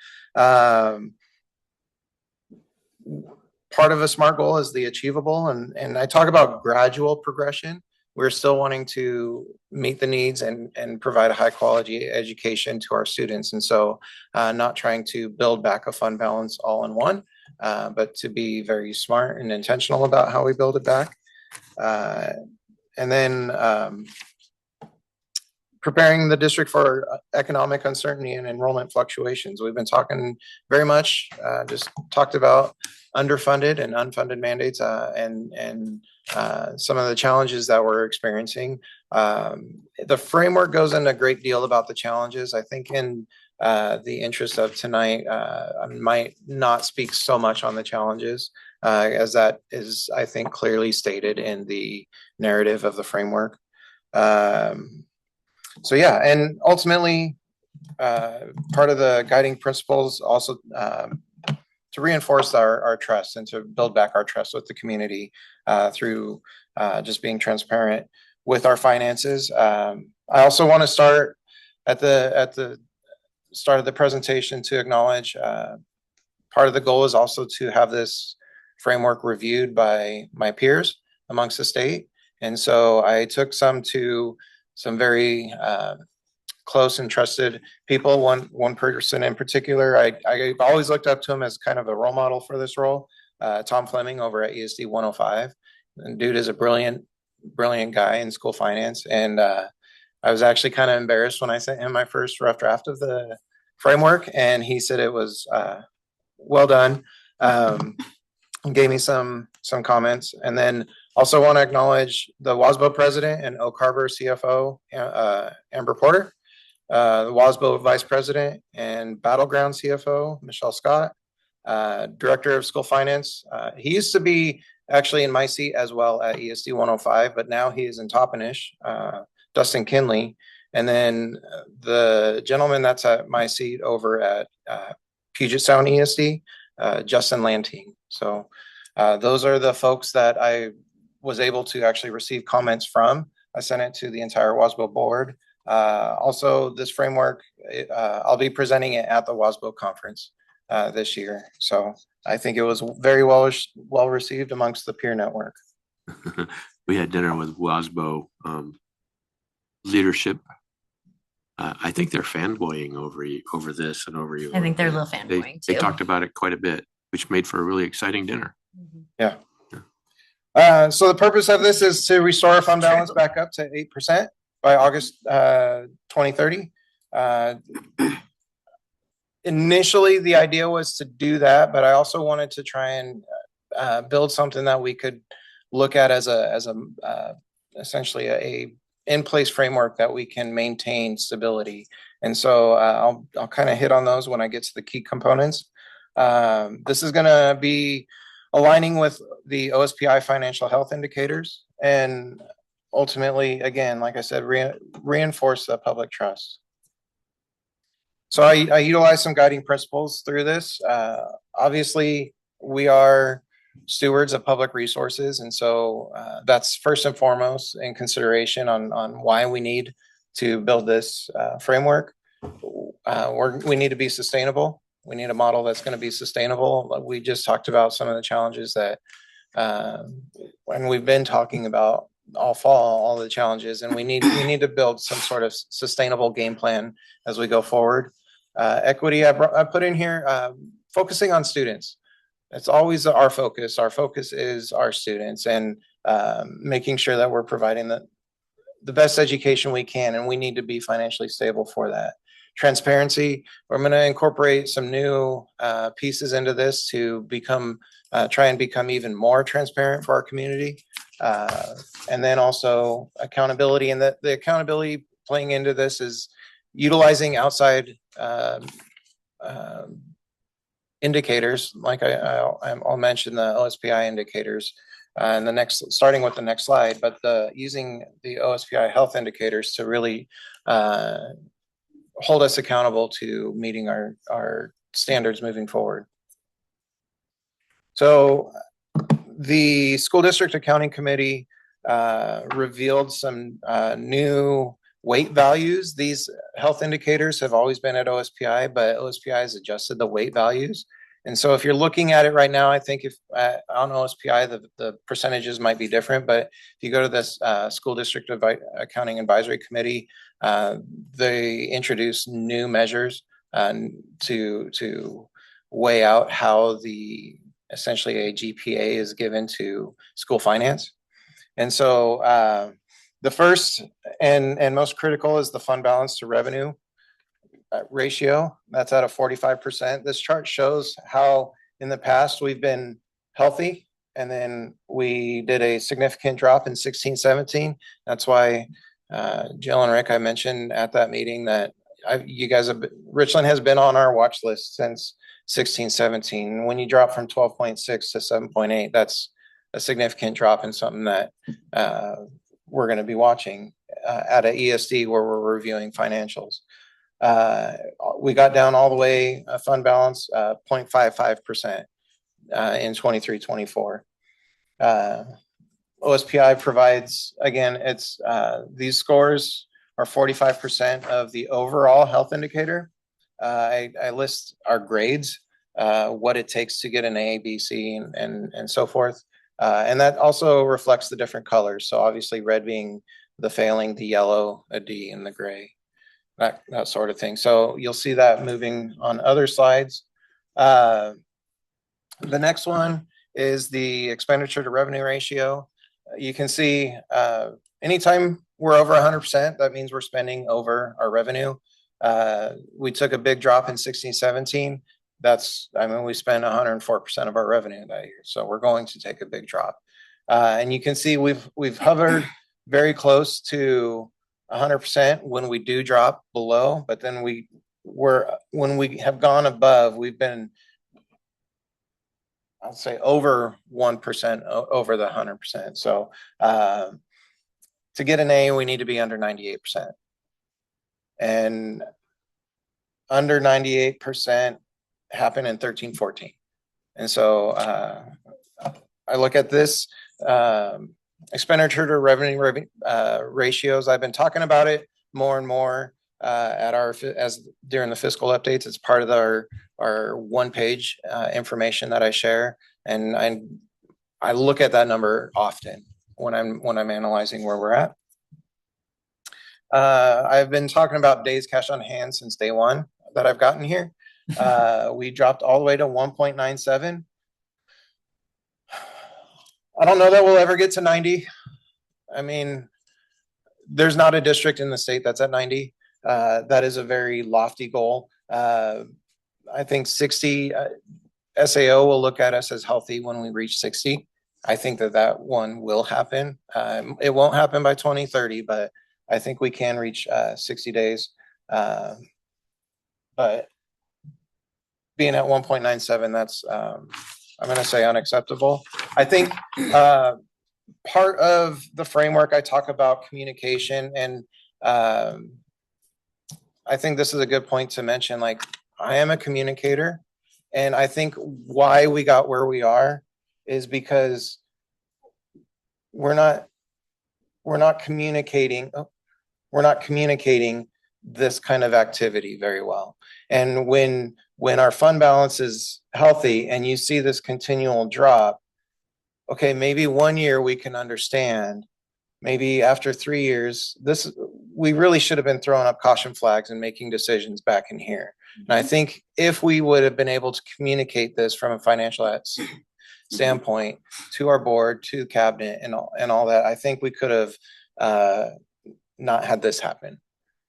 Part of a SMART goal is the achievable, and I talk about gradual progression. We're still wanting to meet the needs and provide a high quality education to our students. And so not trying to build back a fund balance all in one, but to be very smart and intentional about how we build it back. And then preparing the district for economic uncertainty and enrollment fluctuations. We've been talking very much, just talked about underfunded and unfunded mandates and some of the challenges that we're experiencing. The framework goes into a great deal about the challenges. I think in the interest of tonight, I might not speak so much on the challenges as that is, I think, clearly stated in the narrative of the framework. So yeah, and ultimately, part of the guiding principles also to reinforce our trust and to build back our trust with the community through just being transparent with our finances. I also want to start at the start of the presentation to acknowledge part of the goal is also to have this framework reviewed by my peers amongst the state. And so I took some very close and trusted people. One person in particular, I've always looked up to him as kind of a role model for this role. Tom Fleming over at ESD 105. And dude is a brilliant guy in school finance. And I was actually kind of embarrassed when I sent him my first rough draft of the framework, and he said it was well done. Gave me some comments, and then also want to acknowledge the WASBO president and Oak Harbor CFO, Amber Porter, the WASBO vice president and Battleground CFO, Michelle Scott, director of school finance. He used to be actually in my seat as well at ESD 105, but now he is in Toppenish, Dustin Kinley. And then the gentleman that's at my seat over at Puget Sound ESD, Justin Lantine. So those are the folks that I was able to actually receive comments from. I sent it to the entire WASBO board. Also, this framework, I'll be presenting it at the WASBO conference this year. So I think it was very well received amongst the peer network. We had dinner with WASBO leadership. I think they're fanboying over this and over you. I think they're a little fanboying They too. talked about it quite a bit, which made for a really exciting dinner. Yeah. So the purpose of this is to restore our fund balance back up to 8% by August 2030. Initially, the idea was to do that, but I also wanted to try and build something that we could look at as essentially a in-place framework that we can maintain stability. And so I'll kind of hit on those when I get to the key components. This is going to be aligning with the OSPI financial health indicators and ultimately, again, like I said, reinforce the public trust. So I utilize some guiding principles through this. Obviously, we are stewards of public resources. And so that's first and foremost in consideration on why we need to build this framework. We need to be sustainable. We need a model that's going to be sustainable. We just talked about some of the challenges that when we've been talking about all fall, all the challenges, and we need to build some sort of sustainable game plan as we go forward. Equity, I put in here, focusing on students. It's always our focus. Our focus is our students and making sure that we're providing the best education we can, and we need to be financially stable for that. Transparency, we're going to incorporate some new pieces into this to try and become even more transparent for our community. And then also accountability, and the accountability playing into this is utilizing outside indicators, like I'll mention the OSPI indicators and starting with the next slide, but using the OSPI health indicators to really hold us accountable to meeting our standards moving forward. So the school district accounting committee revealed some new weight values. These health indicators have always been at OSPI, but OSPI has adjusted the weight values. And so if you're looking at it right now, I think if on OSPI, the percentages might be different, but if you go to this school district accounting advisory committee, they introduce new measures to weigh out how essentially a GPA is given to school finance. And so the first and most critical is the fund balance to revenue ratio. That's at a 45%. This chart shows how in the past we've been healthy, and then we did a significant drop in 16-17. That's why Jill and Rick, I mentioned at that meeting that Richland has been on our watch list since 16-17. When you drop from 12.6 to 7.8, that's a significant drop in something that we're going to be watching at an ESD where we're reviewing financials. We got down all the way, fund balance 0.55% in 23-24. OSPI provides, again, these scores are 45% of the overall health indicator. I list our grades, what it takes to get an A, B, C, and so forth. And that also reflects the different colors. So obviously red being the failing, the yellow, a D, and the gray, that sort of thing. So you'll see that moving on other slides. The next one is the expenditure to revenue ratio. You can see anytime we're over 100%, that means we're spending over our revenue. We took a big drop in 16-17. We spend 104% of our revenue that year. So we're going to take a big drop. And you can see we've hovered very close to 100% when we do drop below, but then when we have gone above, we've been, I'll say, over 1% over the 100%. So to get an A, we need to be under 98%. And under 98% happened in 13-14. And so I look at this expenditure to revenue ratios. I've been talking about it more and more during the fiscal updates. It's part of our one-page information that I share, and I look at that number often when I'm analyzing where we're at. I've been talking about days cash on hand since day one that I've gotten here. We dropped all the way to 1.97. I don't know that we'll ever get to 90. I mean, there's not a district in the state that's at 90. That is a very lofty goal. I think 60, SAO will look at us as healthy when we reach 60. I think that one will happen. It won't happen by 2030, but I think we can reach 60 days. But being at 1.97, that's, I'm going to say, unacceptable. I think part of the framework I talk about communication, and I think this is a good point to mention. Like, I am a communicator, and I think why we got where we are is because we're not communicating this kind of activity very well. And when our fund balance is healthy and you see this continual drop, okay, maybe 1 year we can understand. Maybe after 3 years, we really should have been throwing up caution flags and making decisions back in here. And I think if we would have been able to communicate this from a financial standpoint to our board, to cabinet, and all that, I think we could have not had this happen,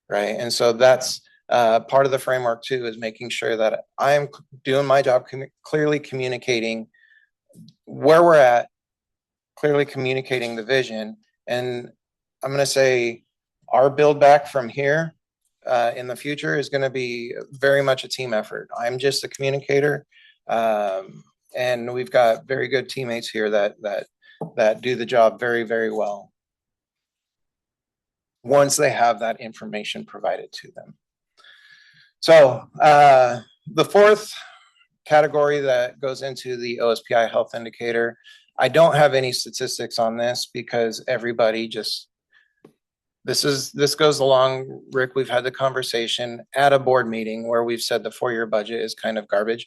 right? And so that's part of the framework too, is making sure that I am doing my job clearly communicating where we're at, clearly communicating the vision. And I'm going to say our build back from here in the future is going to be very much a team effort. I'm just a communicator. And we've got very good teammates here that do the job very, very well once they have that information provided to them. So the fourth category that goes into the OSPI health indicator, I don't have any statistics on this because everybody just, this goes along, Rick, we've had the conversation at a board meeting where we've said the 4-year budget is kind of garbage.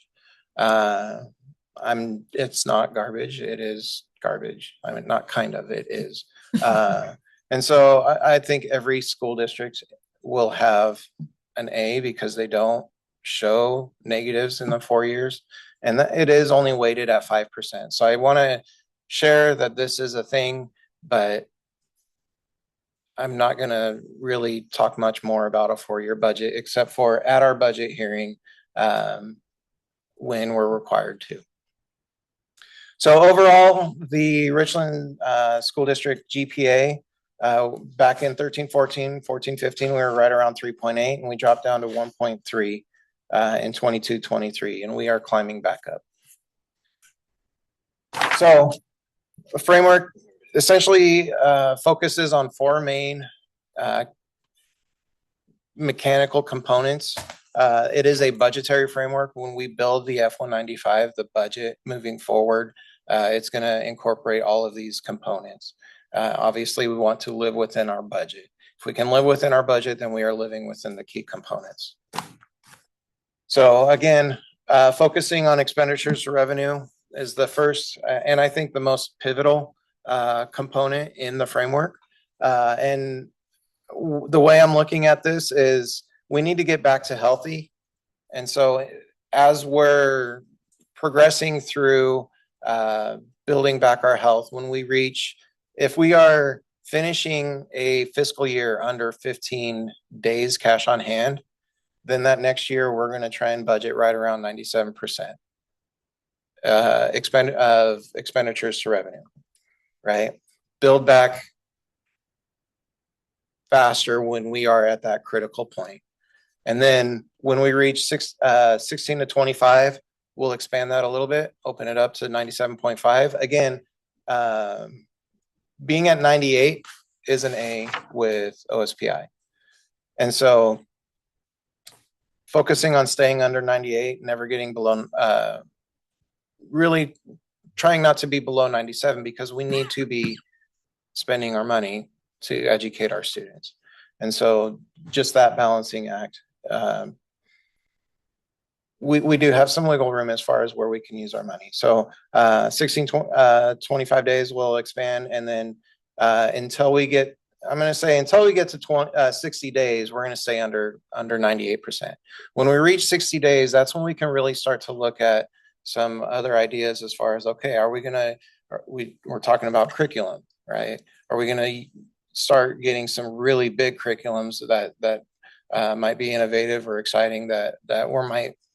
It's not garbage, it is garbage. I mean, not kind of, it is. And so I think every school district will have an A because they don't show negatives in the 4 years. And it is only weighted at 5%. So I want to share that this is a thing, but I'm not going to really talk much more about a 4-year budget, except for at our budget hearing when we're required to. So overall, the Richland School District GPA, back in 13-14, 14-15, we were right around 3.8, and we dropped down to 1.3 in 22-23, and we are climbing back up. So the framework essentially focuses on 4 main mechanical components. It is a budgetary framework. When we build the F-195, the budget moving forward, it's going to incorporate all of these components. Obviously, we want to live within our budget. If we can live within our budget, then we are living within the key components. So again, focusing on expenditures to revenue is the first, and I think the most pivotal component in the framework. And the way I'm looking at this is we need to get back to healthy. And so as we're progressing through building back our health, when we reach, if we are finishing a fiscal year under 15 days cash on hand, then that next year we're going to try and budget right around 97% of expenditures to revenue, right? Build back faster when we are at that critical point. And then when we reach 16 to 25, we'll expand that a little bit, open it up to 97.5. Again, being at 98 is an A with OSPI. And so focusing on staying under 98, never getting below, really trying not to be below 97 because we need to be spending our money to educate our students. And so just that balancing act. We do have some wiggle room as far as where we can use our money. So 25 days we'll expand, and then until we get, I'm going to say until we get to 60 days, we're going to stay under 98%. When we reach 60 days, that's when we can really start to look at some other ideas as far as, okay, are we going to, we're talking about curriculum, right? Are we going to start getting some really big curriculums that might be innovative or exciting that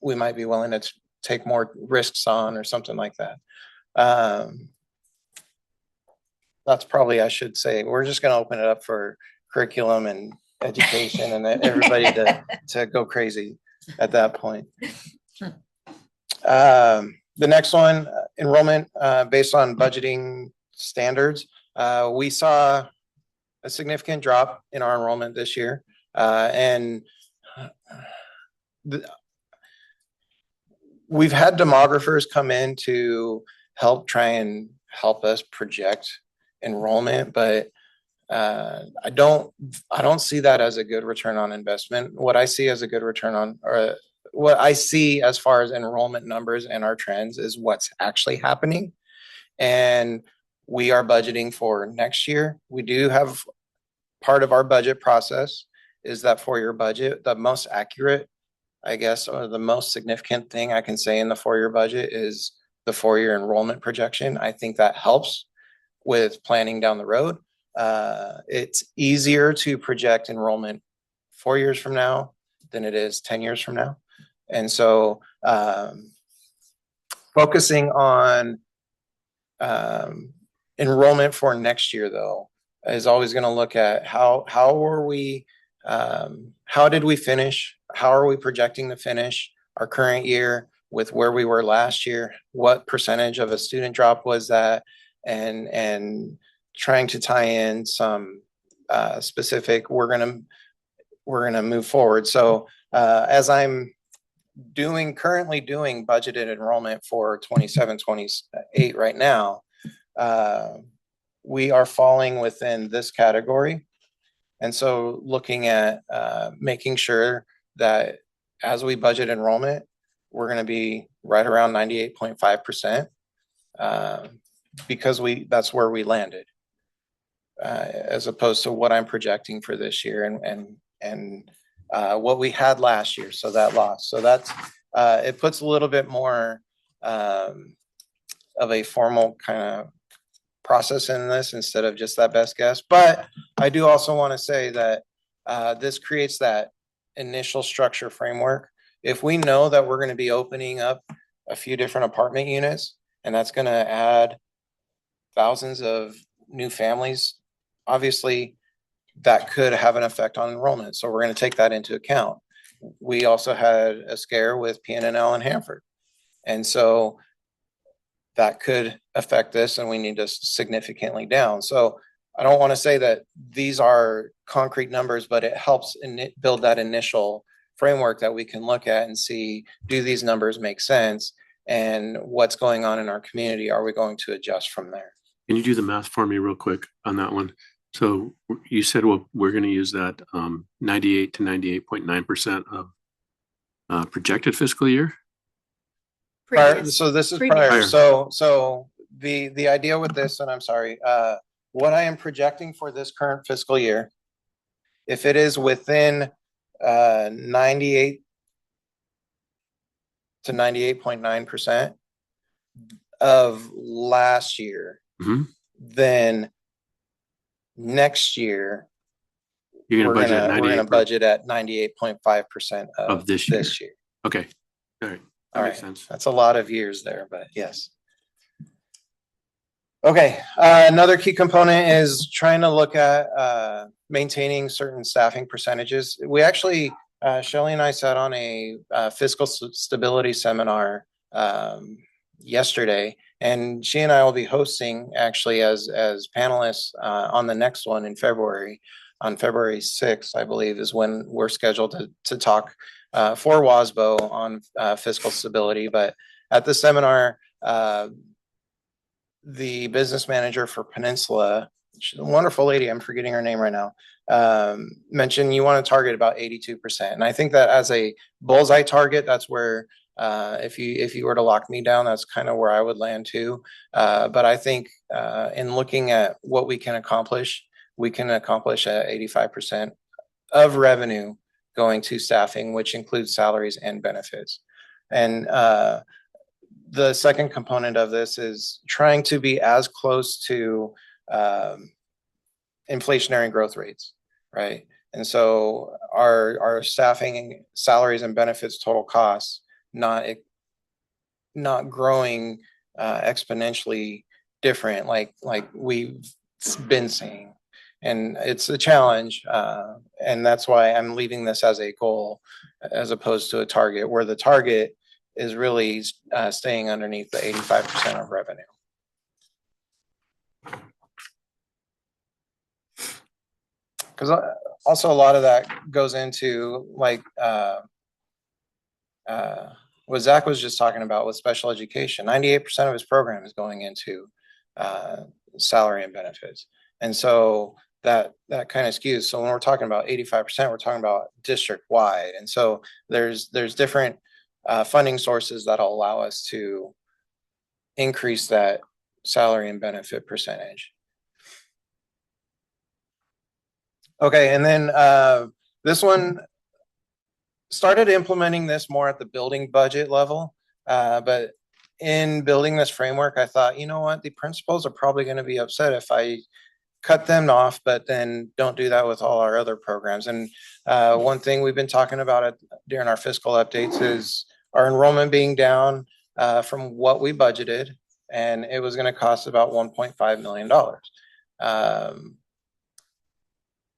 we might be willing to take more risks on or something like that. That's probably, I should say, we're just going to open it up for curriculum and education and everybody to go crazy at that point. The next one, enrollment based on budgeting standards. We saw a significant drop in our enrollment this year. We've had demographers come in to try and help us project enrollment, but I don't see that as a good return on investment. What I see as a good return on, or what I see as far as enrollment numbers and our trends is what's actually happening. And we are budgeting for next year. We do have part of our budget process is that 4-year budget. The most accurate, I guess, or the most significant thing I can say in the 4-year budget is the 4-year enrollment projection. I think that helps with planning down the road. It's easier to project enrollment 4 years from now than it is 10 years from now. And so focusing on enrollment for next year, though, is always going to look at how did we finish? How are we projecting to finish our current year? with where we were last year, what percentage of a student drop was that, and trying to tie in some specific, we're gonna move forward. So as I'm currently doing budgeted enrollment for 27, 28 right now, we are falling within this category. And so looking at making sure that as we budget enrollment, we're going to be right around 98.5% because that's where we landed as opposed to what I'm projecting for this year and what we had last year. So that loss. So that's it puts a little bit more of a formal kind of process in this instead of just that best guess. But I do also want to say that this creates that initial structure framework. If we know that we're going to be opening up a few different apartment units, and that's going to add thousands of new families, obviously that could have an effect on enrollment. So we're going to take that into account. We also had a scare with PNNL and Hanford. And so that could affect this, and we need to significantly down. So I don't want to say that these are concrete numbers, but it helps build that initial framework that we can look at and see, do these numbers make sense? And what's going on in our community? Are we going to adjust from there? Can you do the math for me real quick on that one? So you said, well, we're going to use that 98 to 98.9% of projected fiscal year. So this is prior. So the idea with this, and I'm sorry, what I am projecting for this current fiscal year, if it is within 98 to 98.9% of last year, then next year you're going to budget we're going to budget at 98.5% of this year. Okay. All right. That makes sense. That's a lot of years there, but yes. Okay. Another key component is trying to look at maintaining certain staffing percentages. We actually, Shelley and I sat on a fiscal stability seminar yesterday, and she and I will be hosting actually as panelists on the next one in February. On February 6th, I believe, is when we're scheduled to talk for WASBO on fiscal stability. But at the seminar, the business manager for Peninsula, she's a wonderful lady, I'm forgetting her name right now, mentioned you want to target about 82%. And I think that as a bullseye target, that's where if you were to lock me down, that's kind of where I would land too. But I think in looking at what we can accomplish at 85% of revenue going to staffing, which includes salaries and benefits. And the second component of this is trying to be as close to inflationary growth rates, right? And so our staffing, salaries and benefits total costs not growing exponentially different like we've been seeing. And it's a challenge, and that's why I'm leaving this as a goal as opposed to a target, where the target is really staying underneath the 85% of revenue. Because also a lot of that goes into like what Zach was just talking about with special education. 98% of his program is going into salary and benefits. And so that kind of skews. So when we're talking about 85%, we're talking about district wide. And so there's different funding sources that'll allow us to increase that salary and benefit percentage. Okay, and then this one started implementing this more at the building budget level, but in building this framework, I thought, you know what, the principals are probably going to be upset if I cut them off, but then don't do that with all our other programs. And one thing we've been talking about during our fiscal updates is our enrollment being down from what we budgeted, and it was going to cost about $1.5 million.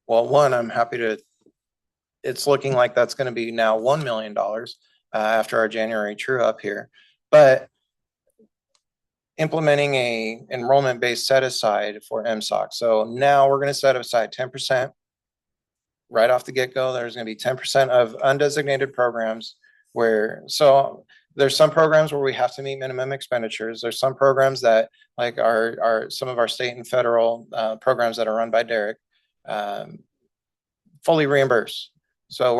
Well, one, I'm happy to, it's looking like that's going to be now $1 million. after our January true up here. But implementing a enrollment-based set aside for MSOC. So now we're going to set aside 10% right off the get-go. There's going to be 10% of undesignated programs so there's some programs where we have to meet minimum expenditures. There's some programs that like some of our state and federal programs that are run by Derek fully reimburse. So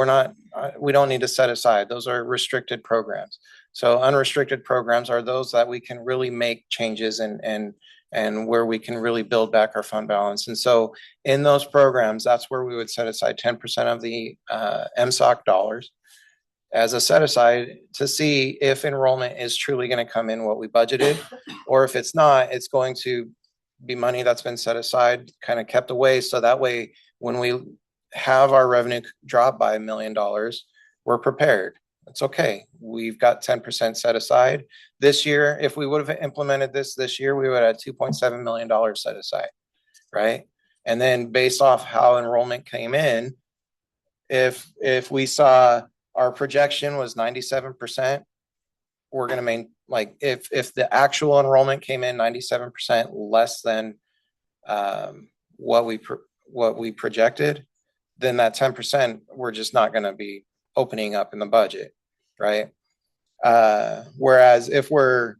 we don't need to set aside. Those are restricted programs. So unrestricted programs are those that we can really make changes and where we can really build back our fund balance. And so in those programs, that's where we would set aside 10% of the MSOC dollars as a set aside to see if enrollment is truly going to come in what we budgeted, or if it's not, it's going to be money that's been set aside, kind of kept away. So that way, when we have our revenue drop by $1 million, we're prepared. It's okay. We've got 10% set aside. This year, if we would have implemented this year, we would have $2.7 million set aside, right? And then based off how enrollment came in, if we saw our projection was 97%, we're going to if the actual enrollment came in 97% less than what we projected, then that 10% we're just not going to be opening up in the budget, right? Whereas if we're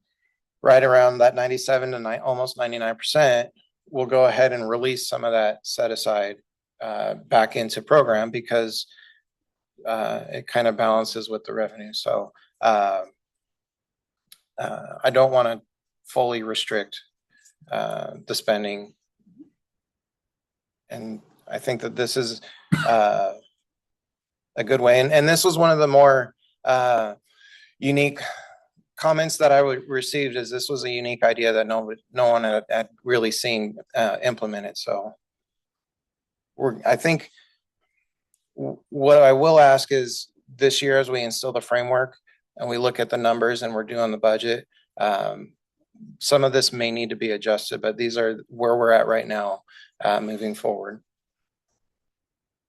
right around that 97 to almost 99%, we'll go ahead and release some of that set aside back into program because it kind of balances with the revenue. So I don't want to fully restrict the spending. And I think that this is a good way. And this was one of the more unique comments that I received, is this was a unique idea that no one had really seen implemented. So I think what I will ask is this year, as we instill the framework and we look at the numbers and we're doing the budget, some of this may need to be adjusted, but these are where we're at right now moving forward.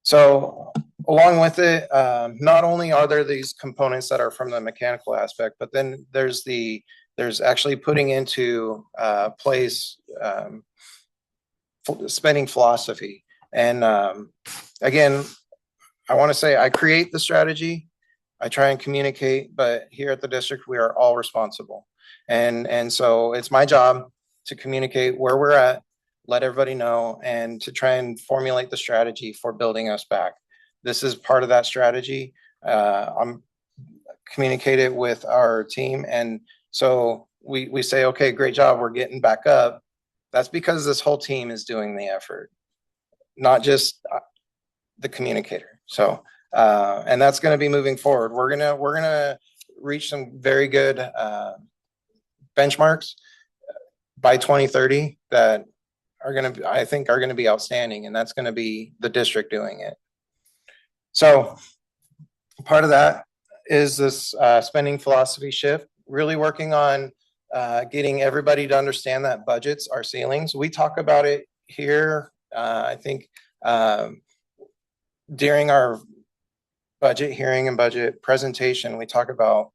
So along with it, not only are there these components that are from the mechanical aspect, but then there's actually putting into place spending philosophy. And again, I want to say I create the strategy, I try and communicate, but here at the district, we are all responsible. And so it's my job to communicate where we're at, let everybody know, and to try and formulate the strategy for building us back. This is part of that strategy. I'm communicated with our team. And so we say, okay, great job, we're getting back up. That's because this whole team is doing the effort, not just the communicator. So, and that's going to be moving forward. We're gonna reach some very good benchmarks by 2030 that I think are going to be outstanding, and that's going to be the district doing it. So part of that is this spending philosophy shift, really working on getting everybody to understand that budgets are ceilings. We talk about it here. I think during our budget hearing and budget presentation, we talk about,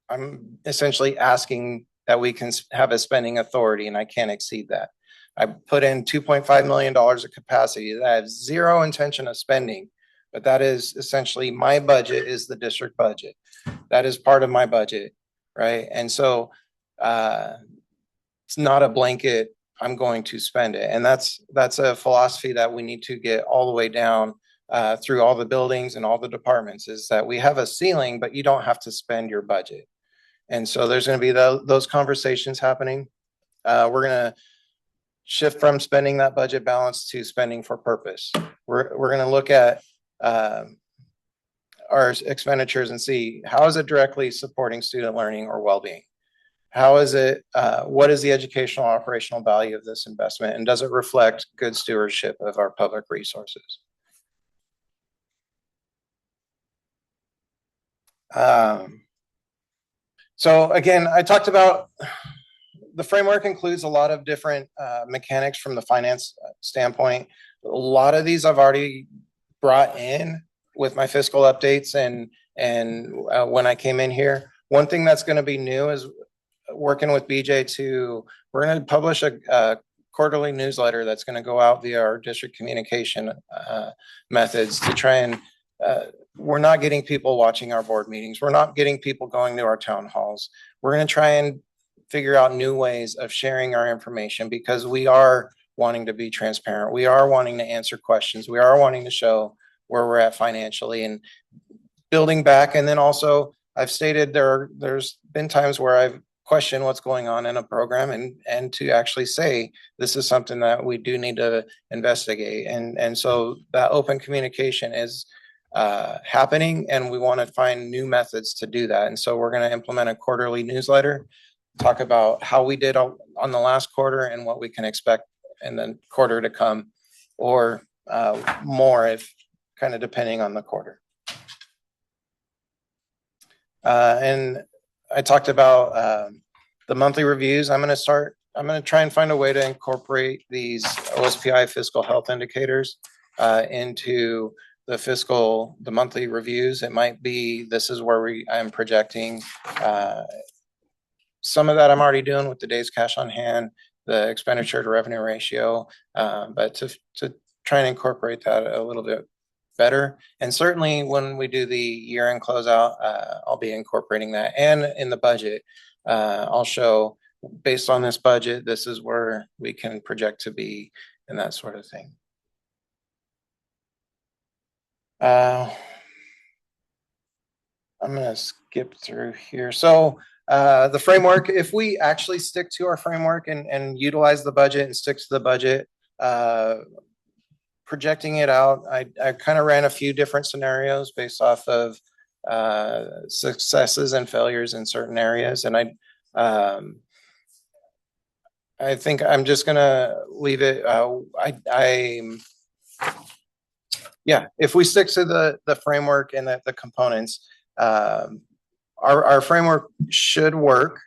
I'm essentially asking that we can have a spending authority, and I can't exceed that. I put in $2.5 million of capacity that I have zero intention of spending, but that is essentially my budget is the district budget. That is part of my budget, right? And so it's not a blanket, I'm going to spend it. And that's a philosophy that we need to get all the way down through all the buildings and all the departments, is that we have a ceiling, but you don't have to spend your budget. And so there's going to be those conversations happening. We're going to shift from spending that budget balance to spending for purpose. We're going to look at our expenditures and see how is it directly supporting student learning or well-being? How is it, what is the educational operational value of this investment? And does it reflect good stewardship of our public resources? So again, I talked about the framework includes a lot of different mechanics from the finance standpoint. A lot of these I've already brought in with my fiscal updates And when I came in here, one thing that's going to be new is working with BJ we're going to publish a quarterly newsletter that's going to go out via our district communication methods to try and we're not getting people watching our board meetings. We're not getting people going to our town halls. We're going to try and figure out new ways of sharing our information because we are wanting to be transparent. We are wanting to answer questions. We are wanting to show where we're at financially and building back. And then also I've stated there's been times where I've questioned what's going on in a program and to actually say this is something that we do need to investigate. And so that open communication is happening and we want to find new methods to do that. And so we're going to implement a quarterly newsletter, talk about how we did on the last quarter and what we can expect in the quarter to come or more if kind of depending on the quarter. And I talked about the monthly reviews. I'm going to try and find a way to incorporate these OSPI fiscal health indicators into the monthly reviews. It might be, this is where I'm projecting some of that I'm already doing with the days cash on hand, the expenditure to revenue ratio, but to try and incorporate that a little bit better. And certainly when we do the year-end closeout, I'll be incorporating that. And in the budget, I'll show based on this budget, this is where we can project to be and that sort of thing. I'm going to skip through here. So the framework, if we actually stick to our framework and utilize the budget and stick to the budget, projecting it out, I kind of ran a few different scenarios based off of successes and failures in certain areas. And I think I'm just going to leave it. Yeah, if we stick to the framework and the components, our framework should work.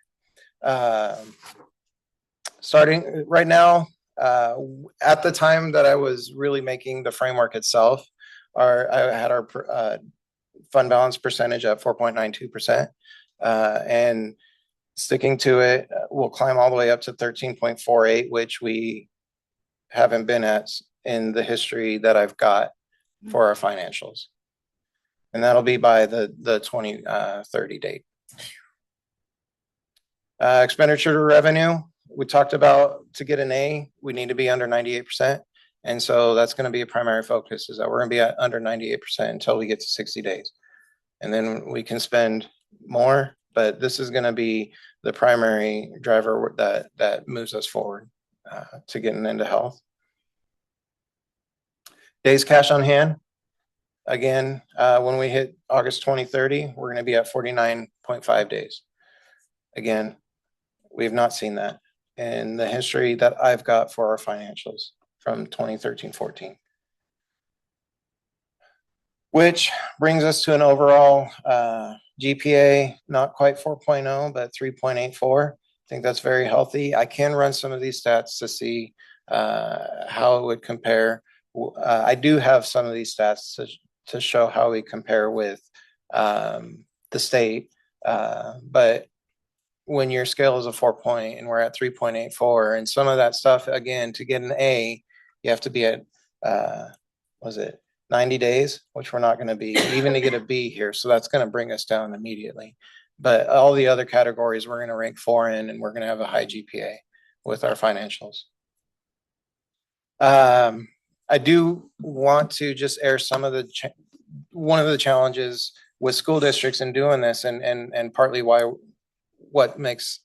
Starting right now, at the time that I was really making the framework itself, I had our fund balance percentage at 4.92%, and sticking to it, we'll climb all the way up to 13.48, which we haven't been at in the history that I've got for our financials. And that'll be by the 2030 date. Expenditure to revenue, we talked about to get an A, we need to be under 98%. And so that's going to be a primary focus, is that we're going to be at under 98% until we get to 60 days. And then we can spend more, but this is going to be the primary driver that moves us forward to getting into health. Days cash on hand. Again, when we hit August 2030, we're going to be at 49.5 days. Again, we've not seen that in the history that I've got for our financials from 2013-14. Which brings us to an overall GPA, not quite 4.0, but 3.84. I think that's very healthy. I can run some of these stats to see how it would compare. I do have some of these stats to show how we compare with the state, but when your scale is a 4 and we're at 3.84, and some of that stuff, again, to get an A, you have to be at, 90 days, which we're not going to be, even to get a B here. So that's going to bring us down immediately. But all the other categories, we're going to rank 4 in, and we're going to have a high GPA with our financials. I do want to just air some of one of the challenges with school districts in doing this, and partly what makes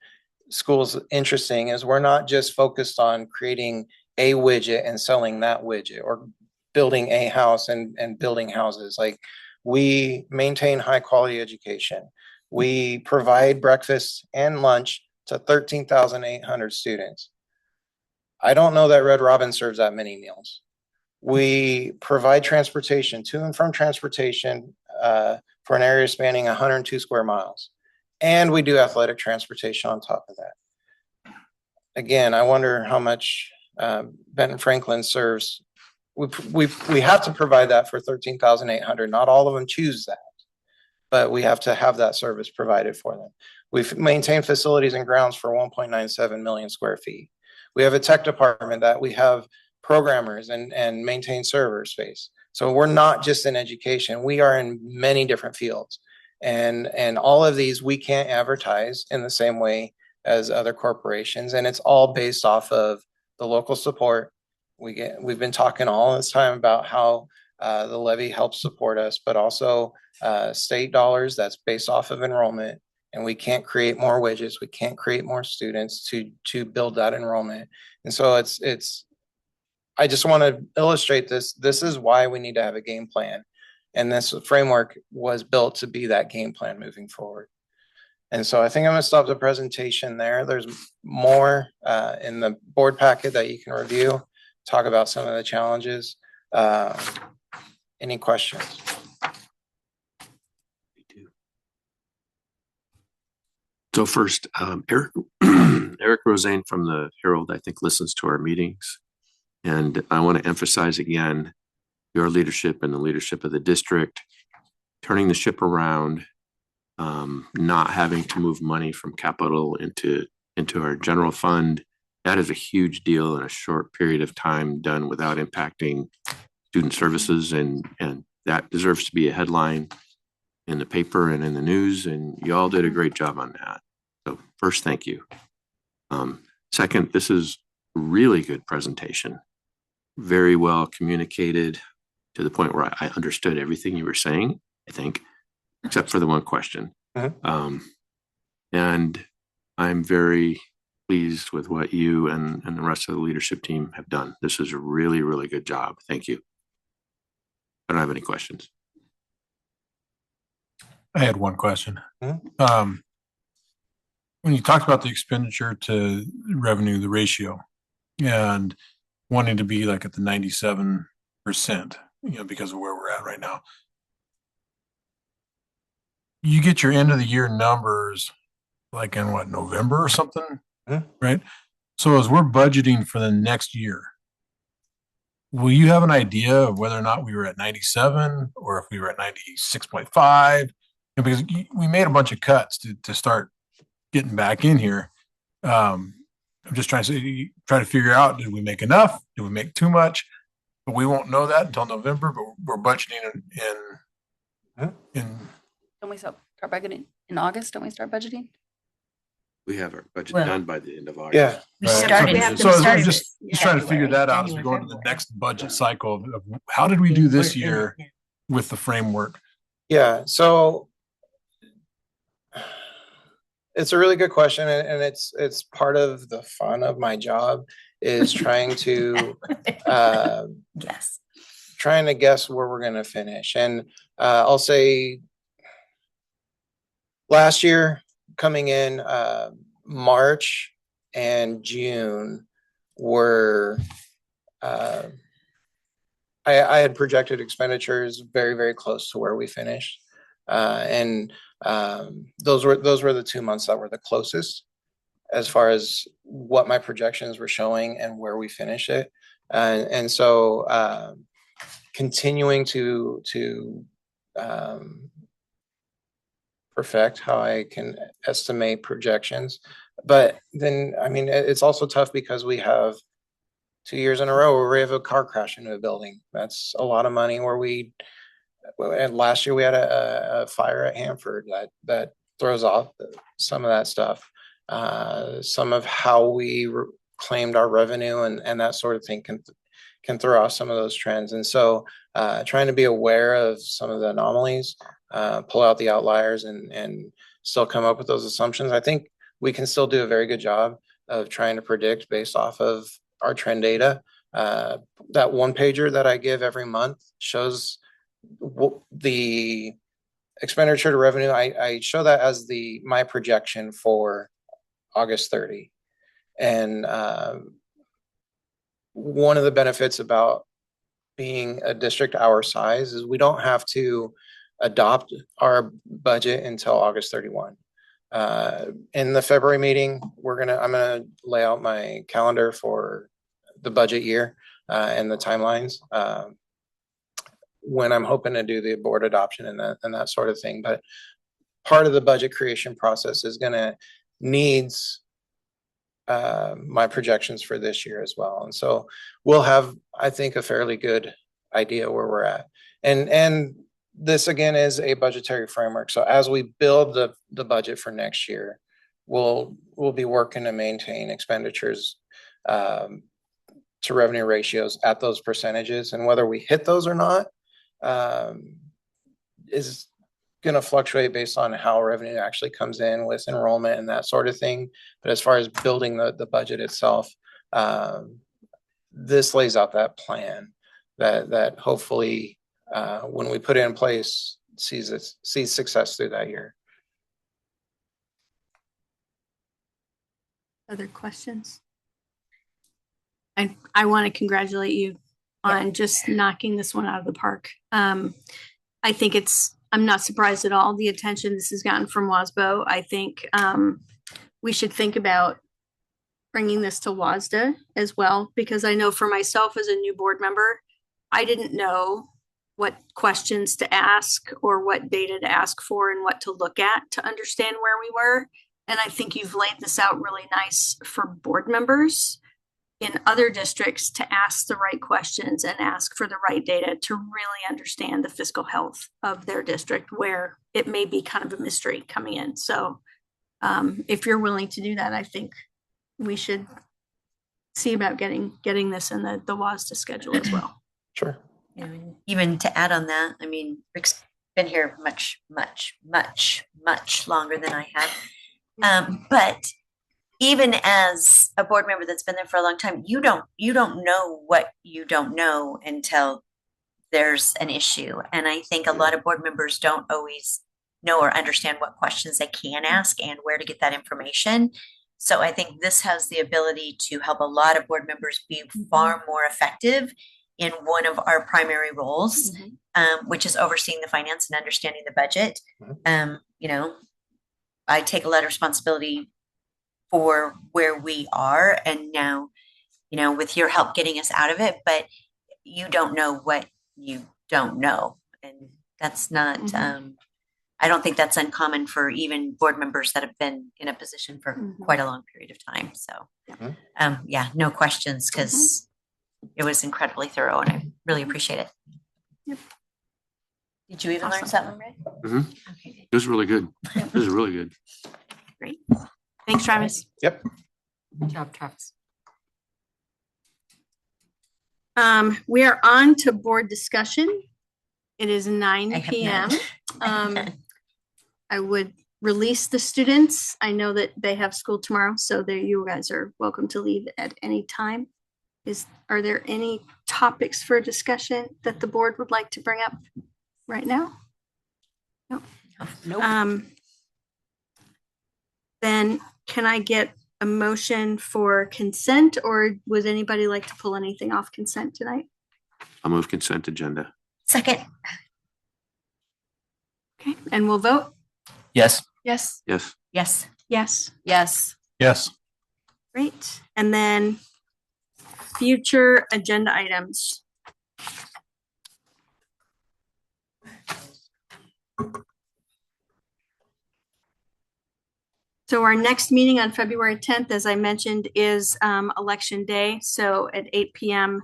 schools interesting is we're not just focused on creating a widget and selling that widget, or building a house and building houses. Like, we maintain high quality education. We provide breakfast and lunch to 13,800 students. I don't know that Red Robin serves that many meals. We provide transportation, to and from transportation, for an area spanning 102 square miles. And we do athletic transportation on top of that. Again, I wonder how much Benton Franklin serves. We have to provide that for 13,800. Not all of them choose that. but we have to have that service provided for them. We've maintained facilities and grounds for 1.97 million square feet. We have a tech department that we have programmers and maintain server space. So we're not just in education, we are in many different fields. And all of these we can't advertise in the same way as other corporations. And it's all based off of the local support. We've been talking all this time about how the levy helps support us, but also state dollars that's based off of enrollment. And we can't create more widgets. We can't create more students to build that enrollment. And so I just want to illustrate this. This is why we need to have a game plan. And this framework was built to be that game plan moving forward. And so I think I'm going to stop the presentation there. There's more in the board packet that you can review, talk about some of the challenges. Any questions? So first, Eric Rosane from the Herald, I think, listens to our meetings. And I want to emphasize again, your leadership and the leadership of the district, turning the ship around, not having to move money from capital into our general fund. That is a huge deal in a short period of time done without impacting student services. And that deserves to be a headline in the paper and in the news, and you all did a great job on that. So first, thank you. Second, this is a really good presentation. Very well communicated to the point where I understood everything you were saying, I think, except for the one question. And I'm very pleased with what you and the rest of the leadership team have done. This is a really, really good job. Thank you. I don't have any questions. I had one question. When you talked about the expenditure to revenue, the ratio, and wanting to be like at the 97%, because of where we're at right now, you get your end of the year numbers like in what, November or something, right? So as we're budgeting for the next year, will you have an idea of whether or not we were at 97 or if we were at 96.5? Because we made a bunch of cuts to start getting back in here. I'm just trying to figure out, did we make enough? Did we make too much? But we won't know that until November, but we're budgeting in Don't we start budgeting in August? Don't we start budgeting? We have our budget done by the end of August. Yeah. So I'm just trying to figure that out as we go into the next budget cycle of how did we do this year with the framework? Yeah, so it's a really good question, and it's part of the fun of my job is trying to trying to guess where we're going to finish. And I'll say last year coming in March and June were I had projected expenditures very, very close to where we finished. And those were the 2 months that were the closest as far as what my projections were showing and where we finish it. And so continuing to perfect how I can estimate projections. But then, I mean, it's also tough because we have 2 years in a row where we have a car crash into a building. That's a lot of money and last year we had a fire at Hanford that throws off some of that stuff. Some of how we claimed our revenue and that sort of thing can throw off some of those trends. And so trying to be aware of some of the anomalies, pull out the outliers and still come up with those assumptions. I think we can still do a very good job of trying to predict based off of our trend data. That one pager that I give every month shows the expenditure to revenue. I show that as my projection for August 30. And one of the benefits about being a district our size is we don't have to adopt our budget until August 31. In the February meeting, I'm gonna lay out my calendar for the budget year and the timelines. when I'm hoping to do the board adoption and that sort of thing. But part of the budget creation process is gonna needs my projections for this year as well. And so we'll have, I think, a fairly good idea where we're at. And this again is a budgetary framework. So as we build the budget for next year, we'll be working to maintain expenditures to revenue ratios at those percentages. And whether we hit those or not is going to fluctuate based on how revenue actually comes in with enrollment and that sort of thing. But as far as building the budget itself, this lays out that plan that hopefully when we put it in place sees success through that year. Other questions? I want to congratulate you on just knocking this one out of the park. I think I'm not surprised at all the attention this has gotten from WASBO. I think we should think about bringing this to WASDA as well, because I know for myself as a new board member, I didn't know what questions to ask or what data to ask for and what to look at to understand where we were. And I think you've laid this out really nice for board members in other districts to ask the right questions and ask for the right data to really understand the fiscal health of their district, where it may be kind of a mystery coming in. So if you're willing to do that, I think we should see about getting this in the WASDA schedule as well. Sure. You know, and even to add on that, I mean, Rick's been here much longer than I have. But even as a board member that's been there for a long time, you don't know what you don't know until there's an issue. And I think a lot of board members don't always know or understand what questions they can ask and where to get that information. So I think this has the ability to help a lot of board members be far more effective in one of our primary roles, which is overseeing the finance and understanding the budget. You know, I take a lot of responsibility for where we are, and now, you know, with your help getting us out of it, but you don't know what you don't know. And that's not, I don't think that's uncommon for even board members that have been in a position for quite a long period of time. So, yeah, no questions, because it was incredibly thorough and I really appreciate it. Yep. Did you even learn something, Ray? Okay. It was really good. It was really good. Great. Thanks, Travis. Yep. Good job, Travis. We are on to board discussion. It is 9 p.m. I would release the students. I know that they have school tomorrow, so you guys are welcome to leave at any time. Are there any topics for discussion that the board would like to bring up right now? No. Nope. Then can I get a motion for consent, or would anybody like to pull anything off consent tonight? I'll move consent agenda. Second. Okay, and we'll vote. Yes. Yes. Yes. Yes. Yes. Yes. Yes. Great. And then future agenda items. So our next meeting on February 10th, as I mentioned, is election day. So at 8 p.m.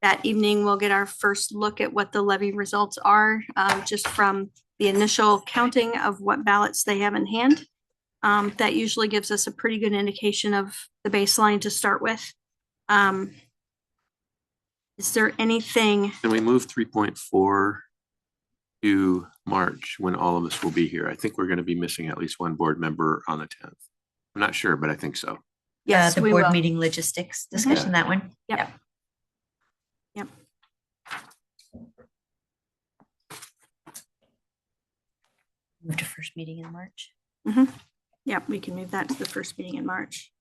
that evening, we'll get our first look at what the levy results are, just from the initial counting of what ballots they have in hand. That usually gives us a pretty good indication of the baseline to start with. Is there anything? Can we move 3.4 to March when all of us will be here? I think we're going to be missing at least one board member on the 10th. I'm not sure, but I think so. Yes, the board meeting logistics discussion, that one. Yep. Yep. Move to first meeting in March. Yep, we can move that to the first meeting in March.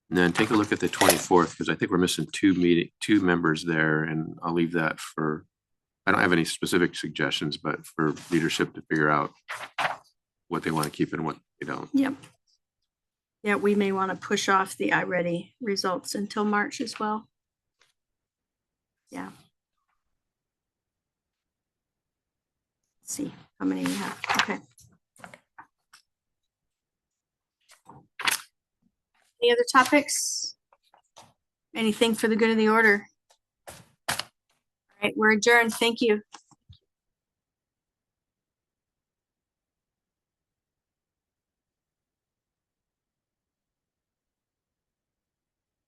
And then take a look at the 24th, because I think we're missing two members there, and I'll leave that for, I don't have any specific suggestions, but for leadership to figure out what they want to keep and what they don't. Yep. Yeah, we may want to push off the iReady results until March as well. Yeah. Let's see how many we have. Okay. Any other topics? Anything for the good of the order? All right, we're adjourned. Thank you.